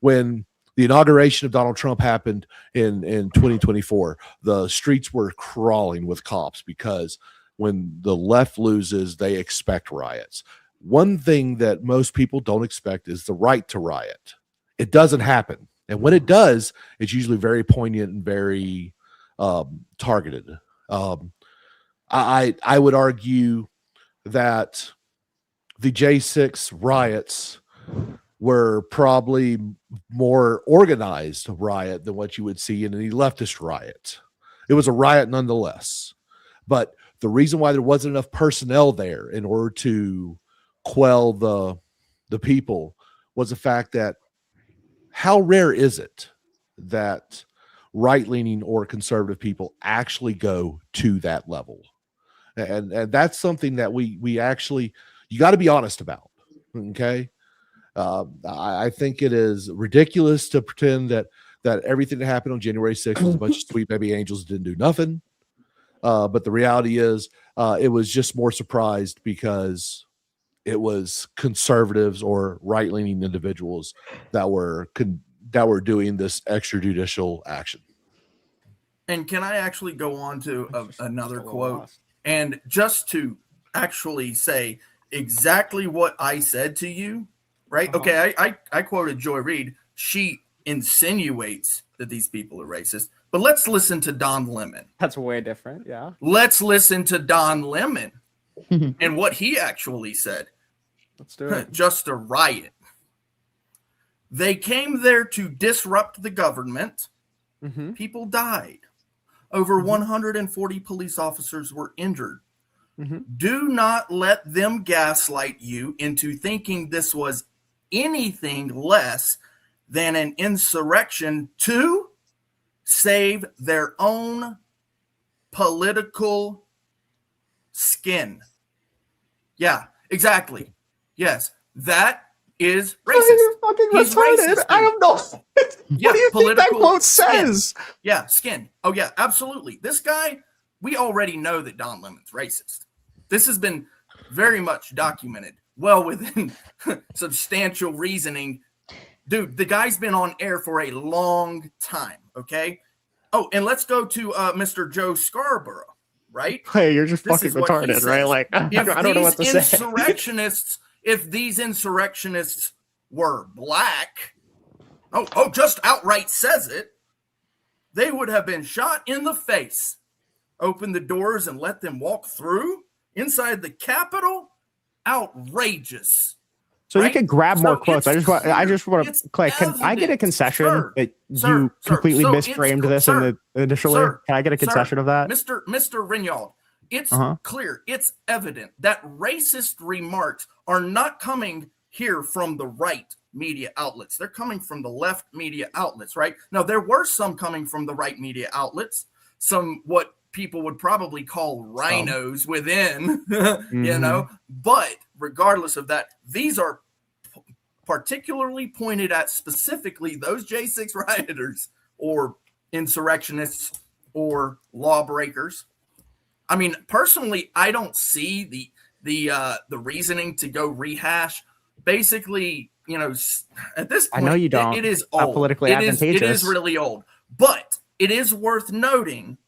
When the inauguration of Donald Trump happened in 2024, the streets were crawling with cops because when the left loses, they expect riots. One thing that most people don't expect is the right to riot. It doesn't happen. And when it does, it's usually very poignant and very targeted. I would argue that the J6 riots were probably more organized riot than what you would see in any leftist riot. It was a riot nonetheless. But the reason why there wasn't enough personnel there in order to quell the people was the fact that how rare is it that right-leaning or conservative people actually go to that level? And that's something that we actually, you got to be honest about. Okay. I think it is ridiculous to pretend that everything that happened on January 6th was a bunch of sweet baby angels that didn't do nothing. But the reality is it was just more surprised because it was conservatives or right-leaning individuals that were doing this extrajudicial action. And can I actually go on to another quote? And just to actually say exactly what I said to you, right? Okay, I quoted Joy Reid. She insinuates that these people are racist. But let's listen to Don Lemon. That's way different, yeah. Let's listen to Don Lemon and what he actually said. Let's do it. Just a riot. They came there to disrupt the government. People died. Over 140 police officers were injured. Do not let them gaslight you into thinking this was anything less than an insurrection to save their own political skin. Yeah, exactly. Yes, that is racist. You're fucking He's retarded. racist, I have no. Yeah, What do you think that quote skin. says? Yeah, skin. Oh, yeah, absolutely. This guy, we already know that Don Lemon's racist. This has been very much documented, well within substantial reasoning. Dude, the guy's been on air for a long time, okay? Oh, and let's go to Mr. Joe Scarborough, right? Hey, you're just This fucking is what he retarded, says. right? Like, I don't know what to say. If these insurrectionists were black, just outright says it, they would have been shot in the face. Open the doors and let them walk through inside the Capitol? Outrageous. So right? you could grab more So quotes. I just want it's to, Clay, can I get a evident, concession that sir, you completely so it's misframed this in the initially? sir, Can I get a concession sir, of that? Mr. Rinyald, it's Uh-huh. clear, it's evident that racist remarks are not coming here from the right media outlets. They're coming from the left media outlets, right? Now, there were some coming from the right media outlets, some what people would probably call rhinos within, you know, but regardless of that, these are particularly pointed at specifically those J6 rioters or insurrectionists or lawbreakers. I mean, personally, I don't see the reasoning to go rehash. Basically, you know, at this point, I know you don't. it is Not old. politically It is advantageous. really old. But it is worth noting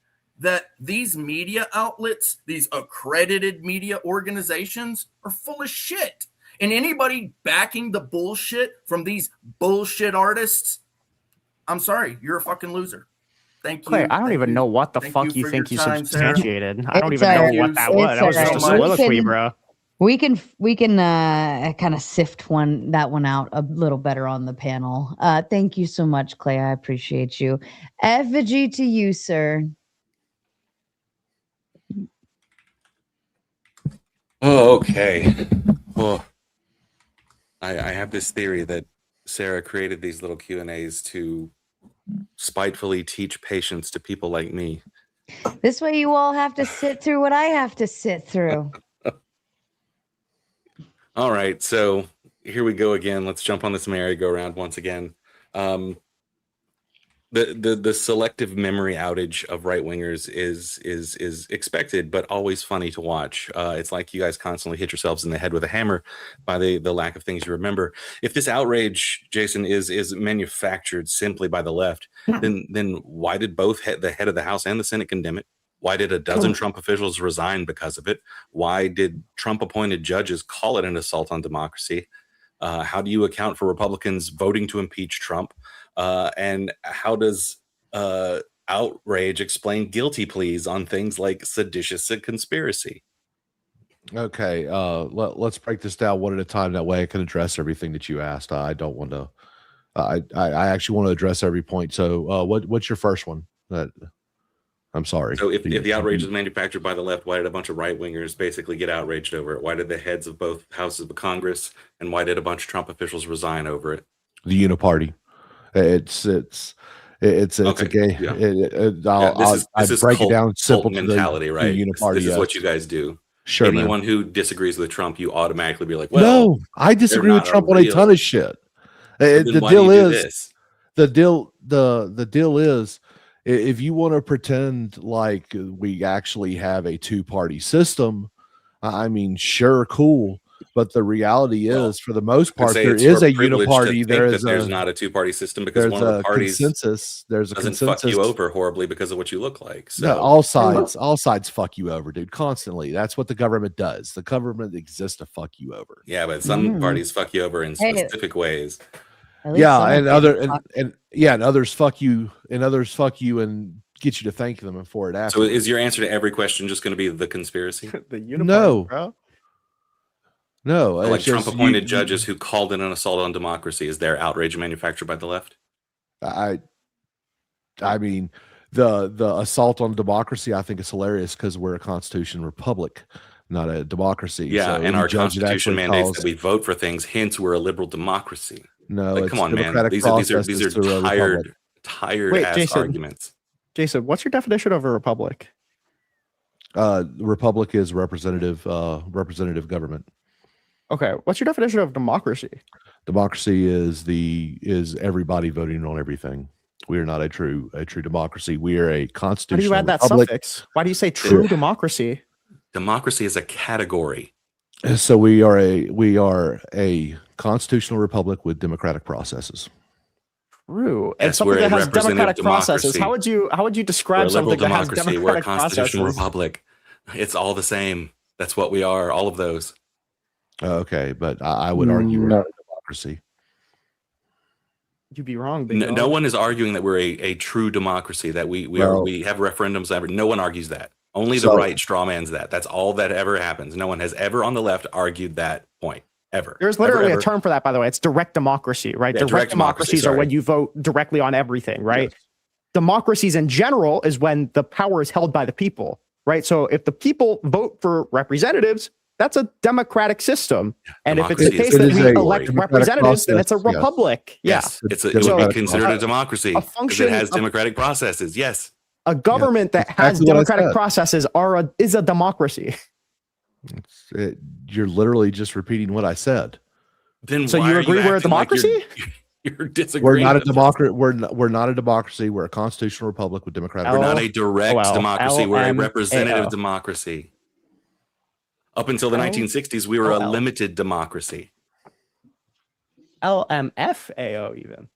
that these media outlets, these accredited media organizations, are full of shit. And anybody backing the bullshit from these bullshit artists, I'm sorry, you're a fucking loser. Thank you. Clay, I don't even know what the fuck you for think your you time, Sarah. substantiated. I don't It's even know alright. what that was. It's That was just a alright. soliloquy, bro. We can kind of sift that one out a little better on the panel. Thank you so much, Clay. I appreciate you. Effigy to you, sir. Oh, okay. Well, I have this theory that Sarah created these little Q&As to spitefully teach patience to people like me. This way you all have to sit through what I have to sit through. All right, so here we go again. Let's jump on this merry-go-round once again. The selective memory outage of right-wingers is expected, but always funny to watch. It's like you guys constantly hit yourselves in the head with a hammer by the lack of things you remember. If this outrage, Jason, is manufactured simply by the left, then why did both the head of the House and the Senate condemn it? Why did a dozen Trump officials resign because of it? Why did Trump-appointed judges call it an assault on democracy? How do you account for Republicans voting to impeach Trump? And how does outrage explain guilty pleas on things like seditious and conspiracy? Okay, let's break this down one at a time. That way I can address everything that you asked. I don't want to. I actually want to address every point. So, what's your first one? I'm sorry. So if the outrage is manufactured by the left, why did a bunch of right-wingers basically get outraged over it? Why did the heads of both houses of Congress, and why did a bunch of Trump officials resign over it? The Uniparty. It's a gay. Yeah. This is break it down simple mentality, right? Uniparty, this is what you guys do. Sure, anyone man. who disagrees with Trump, you automatically be like, well, no, I disagree with Trump on a ton of shit. The deal is, if you want to pretend like we actually have a two-party system, I mean, sure, cool. But the reality is, for the most part, there is a uniparty. There's not a two-party system because one of the parties consensus. There's a doesn't consensus. fuck you over horribly because of what you look like. So no, all sides fuck you over, dude. Constantly. That's what the government does. The government exists to fuck you over. Yeah, but some parties fuck you over in specific ways. Yeah, and others fuck you, and get you to thank them for it after. So is your answer to every question just going to be the conspiracy? No, bro. No, like Trump-appointed judges who called it an assault on democracy. Is their outrage manufactured by the left? I mean, the assault on democracy, I think, is hilarious because we're a constitution republic, not a democracy. Yeah, so and our constitution mandates that we vote for things. Hence, we're a liberal democracy. No, like, come on, man. These are tired ass arguments. Jason, what's your definition of a republic? Republic is representative government. Okay, what's your definition of democracy? Democracy is everybody voting on everything. We are not a true democracy. We are a constitutional. How do you add that suffix? Why do you say true democracy? Democracy is a category. So we are a constitutional republic with democratic processes. True. And something that has democratic processes. How would you describe something that has democratic We're a constitutional republic. It's all the same. That's what we are. All of those. Okay, but I would argue we're not a democracy. You'd be wrong. No one is arguing that we're a true democracy, that we have referendums. No one argues that. Only the right strawmans that. That's all that ever happens. No one has ever on the left argued that point. Ever. There's literally a term for that, by the way. It's direct democracy, right? Yeah, direct democracies are when you vote directly on everything, right? Yes. Democracies in general is when the power is held by the people, right? So if the people vote for representatives, that's a democratic system. And if it's the case that we elect representatives, then it's a republic. Yes. Yeah. It would be considered a democracy because it has democratic processes. Yes. A government that has democratic processes is a democracy. You're literally just repeating what I said. Then so you agree we're a democracy? Like you're disagreeing. We're not a democracy. We're not a democracy. We're a constitutional republic with democratic. We're not a direct democracy. We're a representative democracy. Up until the 1960s, we were a limited democracy. LMFAO even.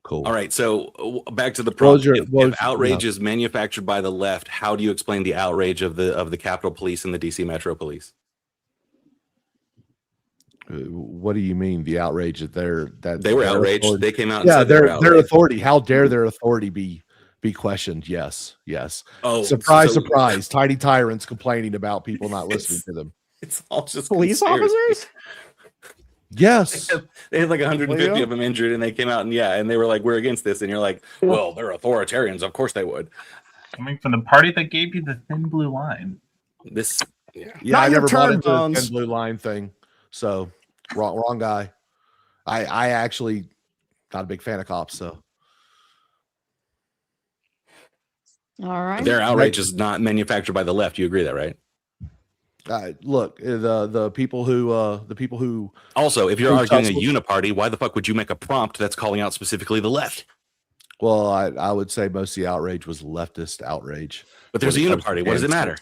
Cool. All right, so back to the problem. If outrage is manufactured by the left, how do you explain the outrage of the Capitol Police and the DC Metro Police? What do you mean the outrage that they were outraged? Authority. They came out and said their authority. How dare their authority be questioned? Yes. Oh, surprise! Tiny tyrants complaining about people not listening to them. It's all just police officers. Yes, they had like 150 of them injured, and they came out and they were like, "We're against this," and you're like, "Well, they're authoritarians. Of course they would." Coming from the party that gave you the thin blue line. I never bought into the thin blue line thing. So wrong guy. I actually not a big fan of cops. So All right. Their outrage is not manufactured by the left. You agree that, right? Look, the people who also, if you're who arguing a tussle- uniparty, why the fuck would you make a prompt that's calling out specifically the left? Well, I would say most of the outrage was leftist outrage. But there's a uniparty. What does it matter?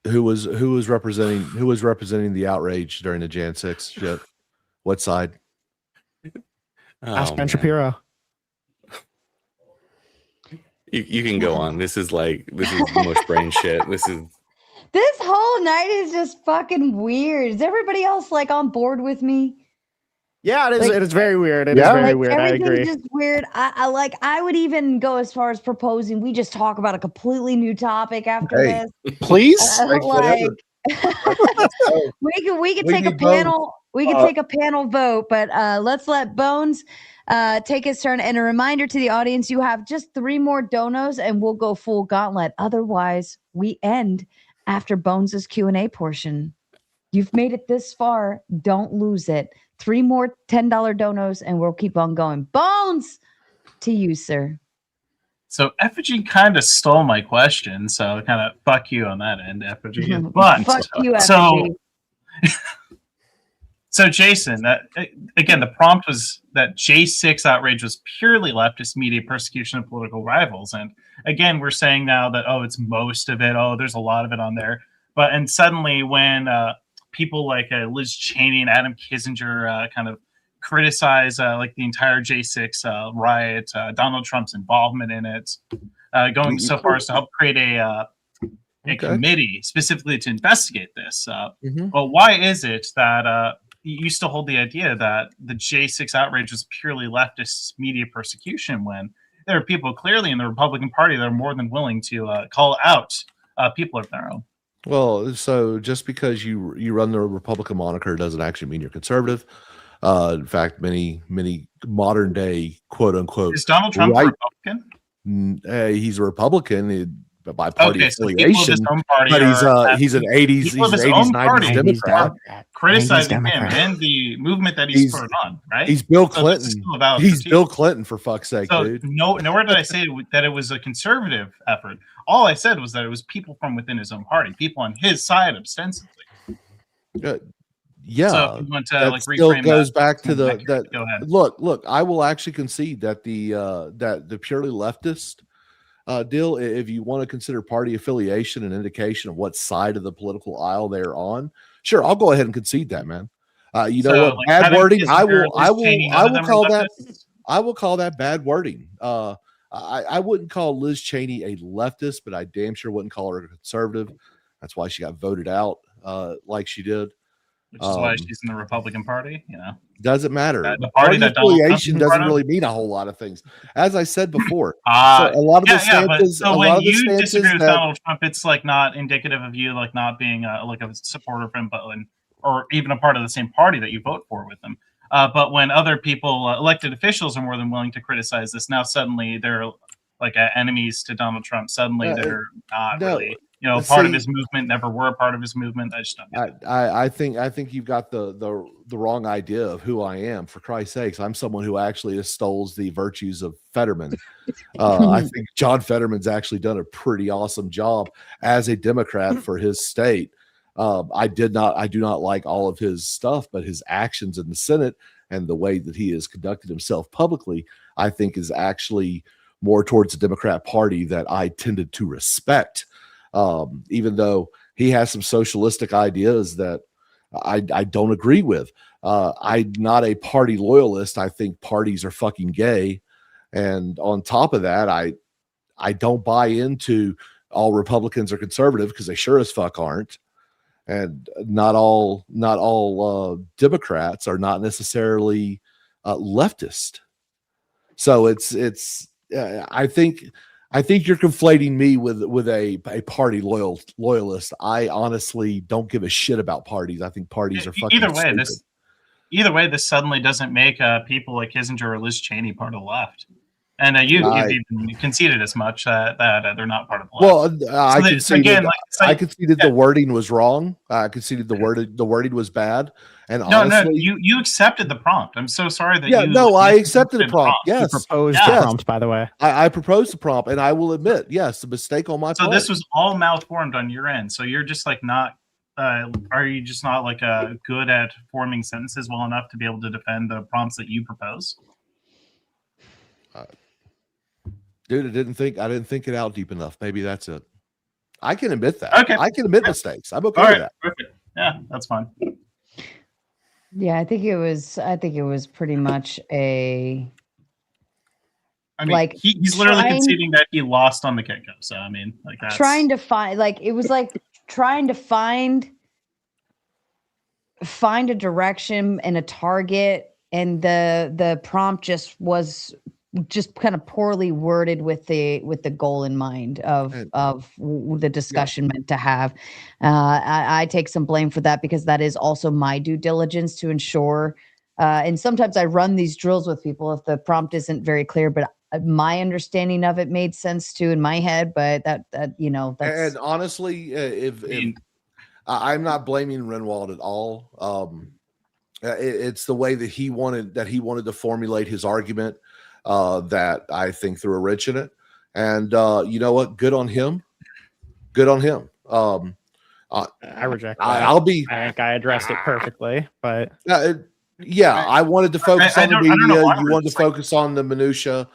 Who was representing the outrage during the Jan 6 shit? What side? Ask Ben Shapiro. You can go on. This is mush brain shit. This whole night is just fucking weird. Is everybody else like on board with me? Yeah, it is. Like- it is very weird. It is very weird. I agree. Everything's just weird. I would even go as far as proposing we just talk about a completely new topic after this. Please, we could take a panel. We could take a panel vote, but let's let Bones take his turn. And a reminder to the audience: you have just 3 more donos, and we'll go full gauntlet. Otherwise, we end after Bones's Q&A portion. You've made it this far. Don't lose it. 3 more $10 donos, and we'll keep on going. Bones, to you, sir. So Effigy kind of stole my question, so kind of fuck you on that end, Effigy. But Fuck you, Effigy. So Jason, again, the prompt was that J6 outrage was purely leftist media persecution of political rivals, and again, we're saying now that it's most of it. There's a lot of it on there, and suddenly when people like Liz Cheney and Adam Kissinger kind of criticize like the entire J6 riot, Donald Trump's involvement in it, going so far as to help create a committee specifically to investigate this. Well, why is it that you still hold the idea that the J6 outrage was purely leftist media persecution when there are people clearly in the Republican Party that are more than willing to call out people of their own? Well, so just because you run the Republican moniker doesn't actually mean you're conservative. In fact, many modern day quote unquote is Donald Trump a Republican? He's a Republican by party affiliation, party but he's an 80s 90s Democrat criticizing him and the movement that he's spurred on. Right? He's Bill Clinton. He's Bill Clinton, for fuck's sake, dude. Nowhere did I say that it was a conservative effort. All I said was that it was people from within his own party, people on his side ostensibly. Yeah, so want to, that like, still goes that, back to go that. ahead. Look. I will actually concede that the purely leftist deal, if you want to consider party affiliation an indication of what side of the political aisle they're on, sure, I'll go ahead and concede that, man. You know what? Bad wording. I will call that bad wording. I wouldn't call Liz Cheney a leftist, but I damn sure wouldn't call her a conservative. That's why she got voted out like she did. Which is why she's in the Republican Party, Doesn't matter. The party that affiliation doesn't really mean a whole lot of things. As I said before, so a lot of the stances. So when you disagree with Donald Trump, it's like not indicative of you like not being like a supporter of him, or even a part of the same party that you vote for with him. But when other people, elected officials, are more than willing to criticize this, now suddenly they're like enemies to Donald Trump. Suddenly they're not really. Part of his movement, never were a part of his movement. I just don't get it. I think you've got the wrong idea of who I am. For Christ's sakes, I'm someone who actually extols the virtues of Fetterman. I think John Fetterman's actually done a pretty awesome job as a Democrat for his state. I do not like all of his stuff, but his actions in the Senate and the way that he has conducted himself publicly, I think is actually more towards the Democrat Party that I tended to respect. Even though he has some socialistic ideas that I don't agree with. I'm not a party loyalist. I think parties are fucking gay. And on top of that, I don't buy into all Republicans are conservative because they sure as fuck aren't. And not all Democrats are not necessarily leftist. So I think you're conflating me with a party loyalist. I honestly don't give a shit about parties. I think parties are fucking Either way, this suddenly doesn't make people like Kissinger or Liz Cheney part of the left. And you've even conceded as much that they're not part of the left. Well, I conceded the wording was wrong. I conceded the wording was bad. And honestly, you accepted the prompt. I'm so sorry that I accepted the prompt. Yes, you proposed the prompt, by the way. I proposed the prompt, and I will admit, yes, the mistake on my part. So this was all malformed on your end. So you're just like not. Are you just not like good at forming sentences well enough to be able to defend the prompts that you propose? Dude, I didn't think it out deep enough. Maybe that's it. I can admit that. Okay, I can admit mistakes. I'm okay with that. Perfect. Yeah, that's fine. Yeah, I think it was pretty much a. I mean, he's literally conceding that he lost on the get-go. So I mean, like that's trying to find trying to find a direction and a target, and the prompt just was kind of poorly worded with the goal in mind of the discussion meant to have. I take some blame for that because that is also my due diligence to ensure. And sometimes I run these drills with people if the prompt isn't very clear, but my understanding of it made sense too in my head. But that's. And honestly, if I'm not blaming Rinyald at all. It's the way that he wanted to formulate his argument. That I think threw a wrench in it, and you know what? Good on him. Good on him. I reject that. I think I addressed it perfectly, but I wanted to focus on the media. You wanted to focus on the minutia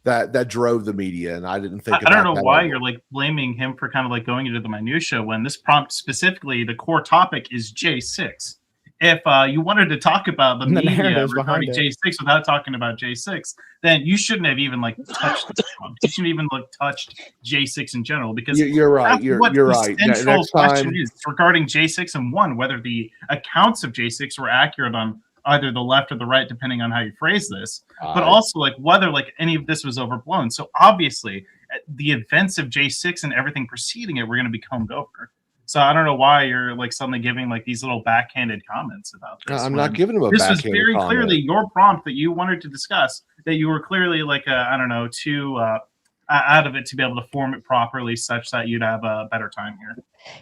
that drove the media, and I didn't think. I don't know why you're like blaming him for kind of like going into the minutia when this prompt specifically, the core topic is J6. If you wanted to talk about the media regarding J6 without talking about J6, then you shouldn't have even like touched this one. You shouldn't even like touched J6 in general because you're right. You're right. The central question is regarding J6 and one, whether the accounts of J6 were accurate on either the left or the right, depending on how you phrase this, but also like whether like any of this was overblown. So obviously, the events of J6 and everything preceding it were going to be combed over. So I don't know why you're like suddenly giving like these little backhanded comments about this. I'm not giving him a backhanded comment. This was very clearly your prompt that you wanted to discuss, that you were clearly like, too out of it to be able to form it properly such that you'd have a better time here.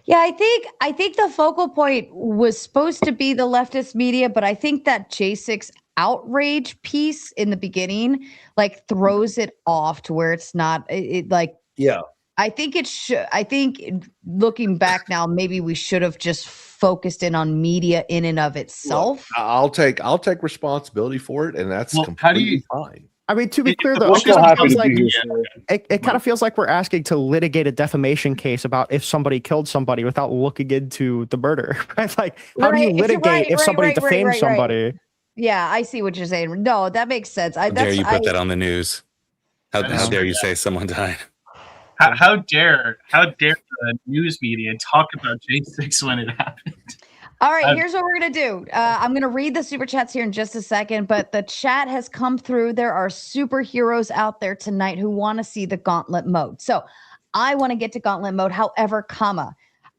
Yeah, I think the focal point was supposed to be the leftist media, but I think that J6 outrage piece in the beginning like throws it off to where it's not yeah. I think it should. I think looking back now, maybe we should have just focused in on media in and of itself. I'll take responsibility for it, and that's completely fine. I mean, to be clear, though, it kind of feels like we're asking to litigate a defamation case about if somebody killed somebody without looking into the murder. Right? Like, how do you litigate if somebody defames somebody? Yeah, I see what you're saying. No, that makes sense. How dare you put that on the news? How dare you say someone died? How dare the news media talk about J6 when it happened? All right, here's what we're going to do. I'm going to read the super chats here in just a second, but the chat has come through. There are superheroes out there tonight who want to see the gauntlet mode. So I want to get to gauntlet mode. However,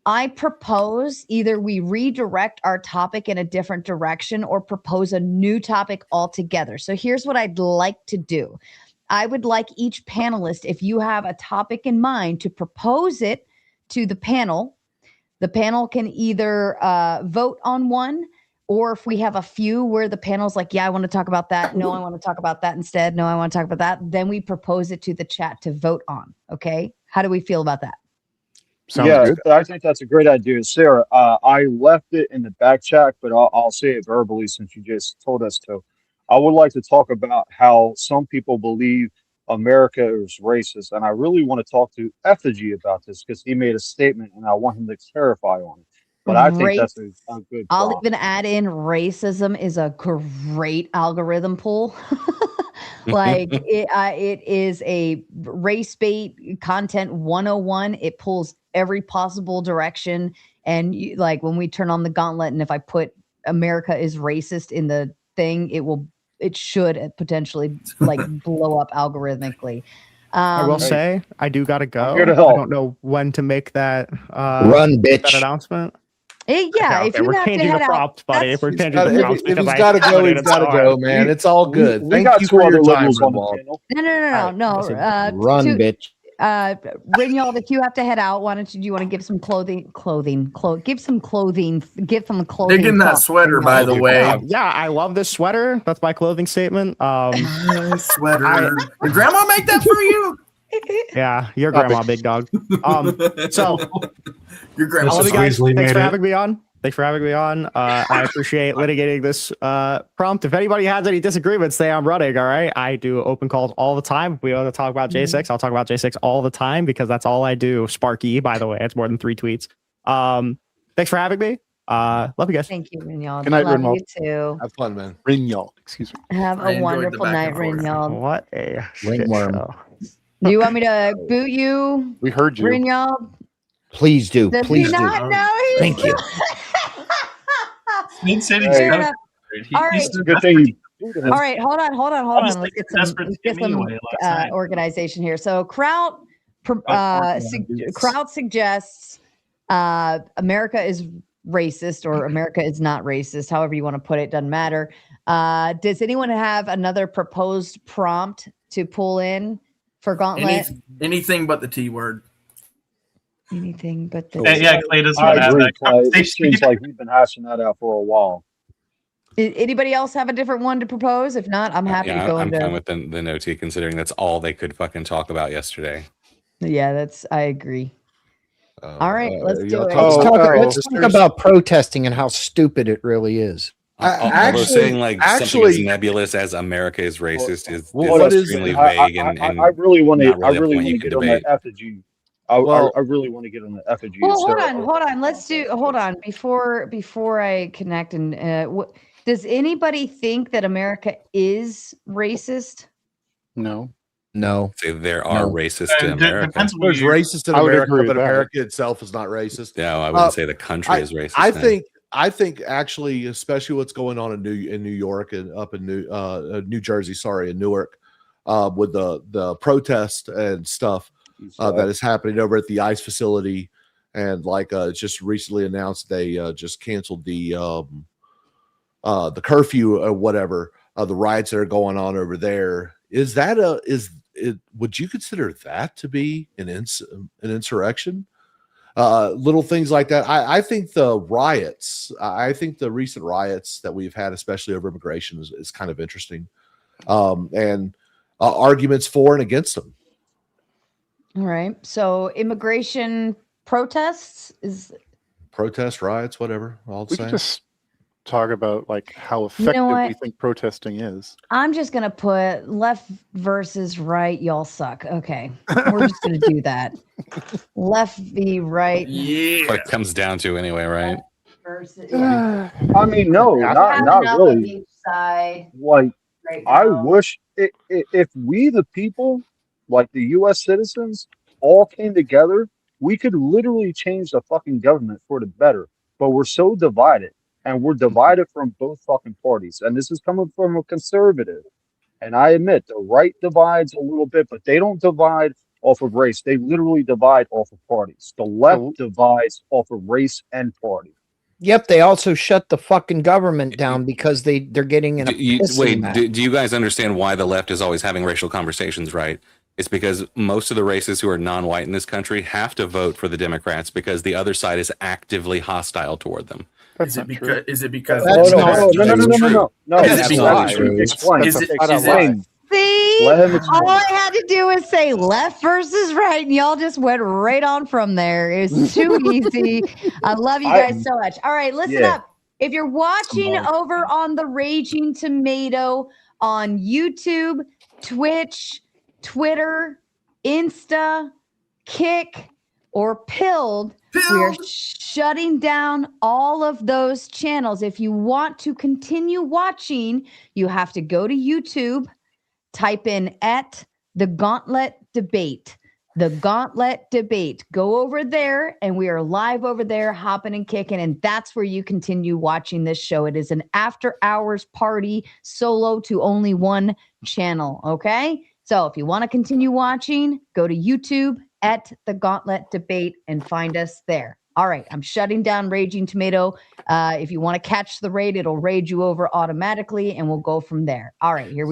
I propose either we redirect our topic in a different direction or propose a new topic altogether. So here's what I'd like to do. I would like each panelist, if you have a topic in mind, to propose it to the panel. The panel can either vote on one, or if we have a few where the panel's like, yeah, I want to talk about that. No, I want to talk about that instead. No, I want to talk about that. Then we propose it to the chat to vote on. Okay. How do we feel about that? Good. I think that's a great idea. Sarah, I left it in the back chat, but I'll say it verbally since you just told us to. I would like to talk about how some people believe America is racist, and I really want to talk to Effigy about this because he made a statement, and I want him to clarify on it. But I think that's a good. I'll even add in racism is a great algorithm pull. Like it is a race bait content 101. It pulls every possible direction, and like when we turn on the gauntlet, and if I put America is racist in the thing, it should potentially like blow up algorithmically. I will say I do gotta go. I'm here to help. I don't know when to make that run, bitch. that announcement. Yeah, if you we're have to changing head the out, prompts, buddy. that's- We're If changing the prompts he's because got to go, put it he's in got to so go, hard. man. It's all good. We Thank got you two for other your time, liberals on the Rinyald. panel. No. Run, bitch. Rinyald, if you have to head out, why don't you? Do you want to give some clothing? Give some clothing. Dig in that thoughts, sweater, Rinyald. by the way. Yeah, I love this sweater. That's my clothing statement. Sweater. Your grandma make that for you? Yeah, your grandma, big dog. So your grandma. I love you guys. Weasley Thanks made for it. having me on. I appreciate litigating this prompt. If anybody has any disagreements, say I'm running. All right, I do open calls all the time. If we want to talk about J6, I'll talk about J6 all the time because that's all I do. Sparky, by the way, it's more than 3 tweets. Thanks for having me. Love you guys. Thank you, Rinyald. Good night, Love Rinyald. you too. Have fun, man. Rinyald, excuse me. Have I a enjoyed the wonderful back night, and forth. Rinyald. What a Ringworm. show. Do you want me to boot you? We heard you. Rinyald? Please do. Does Please he do. not know? He's Thank you. He said he's Fair desperate. enough. He- All he's right. desperate. Good thing you. All right, hold on. was Let's like get desperate some, to get me away last night. organization here. So Kraut suggests America is racist or America is not racist, however you want to put it, doesn't matter. Does anyone have another proposed prompt to pull in for Gauntlet? Anything but the T word. Anything but the Yeah, Clay doesn't I want to have agree, that Clay. It conversation. seems like we've been hashing that out for a while. Anybody else have a different one to propose? If not, I'm happy to Yeah, go I'm into. fine with the no T, considering that's all they could fucking talk about yesterday. Yeah, I agree. All right, let's do it. Let's talk about protesting and how stupid it really is. Although saying like something as nebulous as America is racist is extremely vague and I really want to. not really I a really point want you to can get on debate. that effigy. I really want to get on the effigy. Well, so- hold on. Let's do. Hold on. Before I connect and does anybody think that America is racist? No. No. Say there are racists in Depends America. what There's you- racist in I would America, agree but with that. America itself is not racist. Yeah, I wouldn't say the country is racist. I think actually, especially what's going on in New York and up in New Jersey, in Newark, with the protest and stuff that is happening over at the ICE facility, and it's just recently announced they just canceled the curfew or whatever, the riots that are going on over there. Would you consider that to be an insurrection? Little things like that. I think the recent riots that we've had, especially over immigration, is kind of interesting, and arguments for and against them. All right. So immigration protests riots, whatever. All the We same. could just talk about how effective what? we think protesting is. I'm just gonna put left versus right. Y'all suck. Okay, we're just gonna do that. Left v right. Yeah. What it comes down to anyway, right? Versus. I mean, no, Have not enough of really. each side. Like, Right I now. wish if we, the people, like the U.S. citizens, all came together, we could literally change the fucking government for the better. But we're so divided, and we're divided from both fucking parties. And this is coming from a conservative. And I admit the right divides a little bit, but they don't divide off of race. They literally divide off of parties. The left divides off of race and party. Yep, they also shut the fucking government down because they're getting in a pissing match. Do you guys understand why the left is always having racial conversations, right? It's because most of the racists who are non-white in this country have to vote for the Democrats because the other side is actively hostile toward them. Is it because That's no, not no, no, no, no, no, no, no. That's not true. Explain. Is it- Explain. See, Let him explain. all I had to do was say left versus right, and y'all just went right on from there. It's too easy. I love you guys so much. All right, listen up. If you're watching over on the Raging Tomato on YouTube, Twitch, Twitter, Insta, Kick, or Pilled, we are shutting down all of those channels. If you want to continue watching, you have to go to YouTube, type in at the Gauntlet Debate. The Gauntlet Debate. Go over there, and we are live over there, hopping and kicking, and that's where you continue watching this show. It is an after-hours party, solo to only one channel, okay? So if you want to continue watching, go to YouTube at the Gauntlet Debate and find us there. All right, I'm shutting down Raging Tomato. If you want to catch the raid, it'll raid you over automatically, and we'll go from there. All right, here we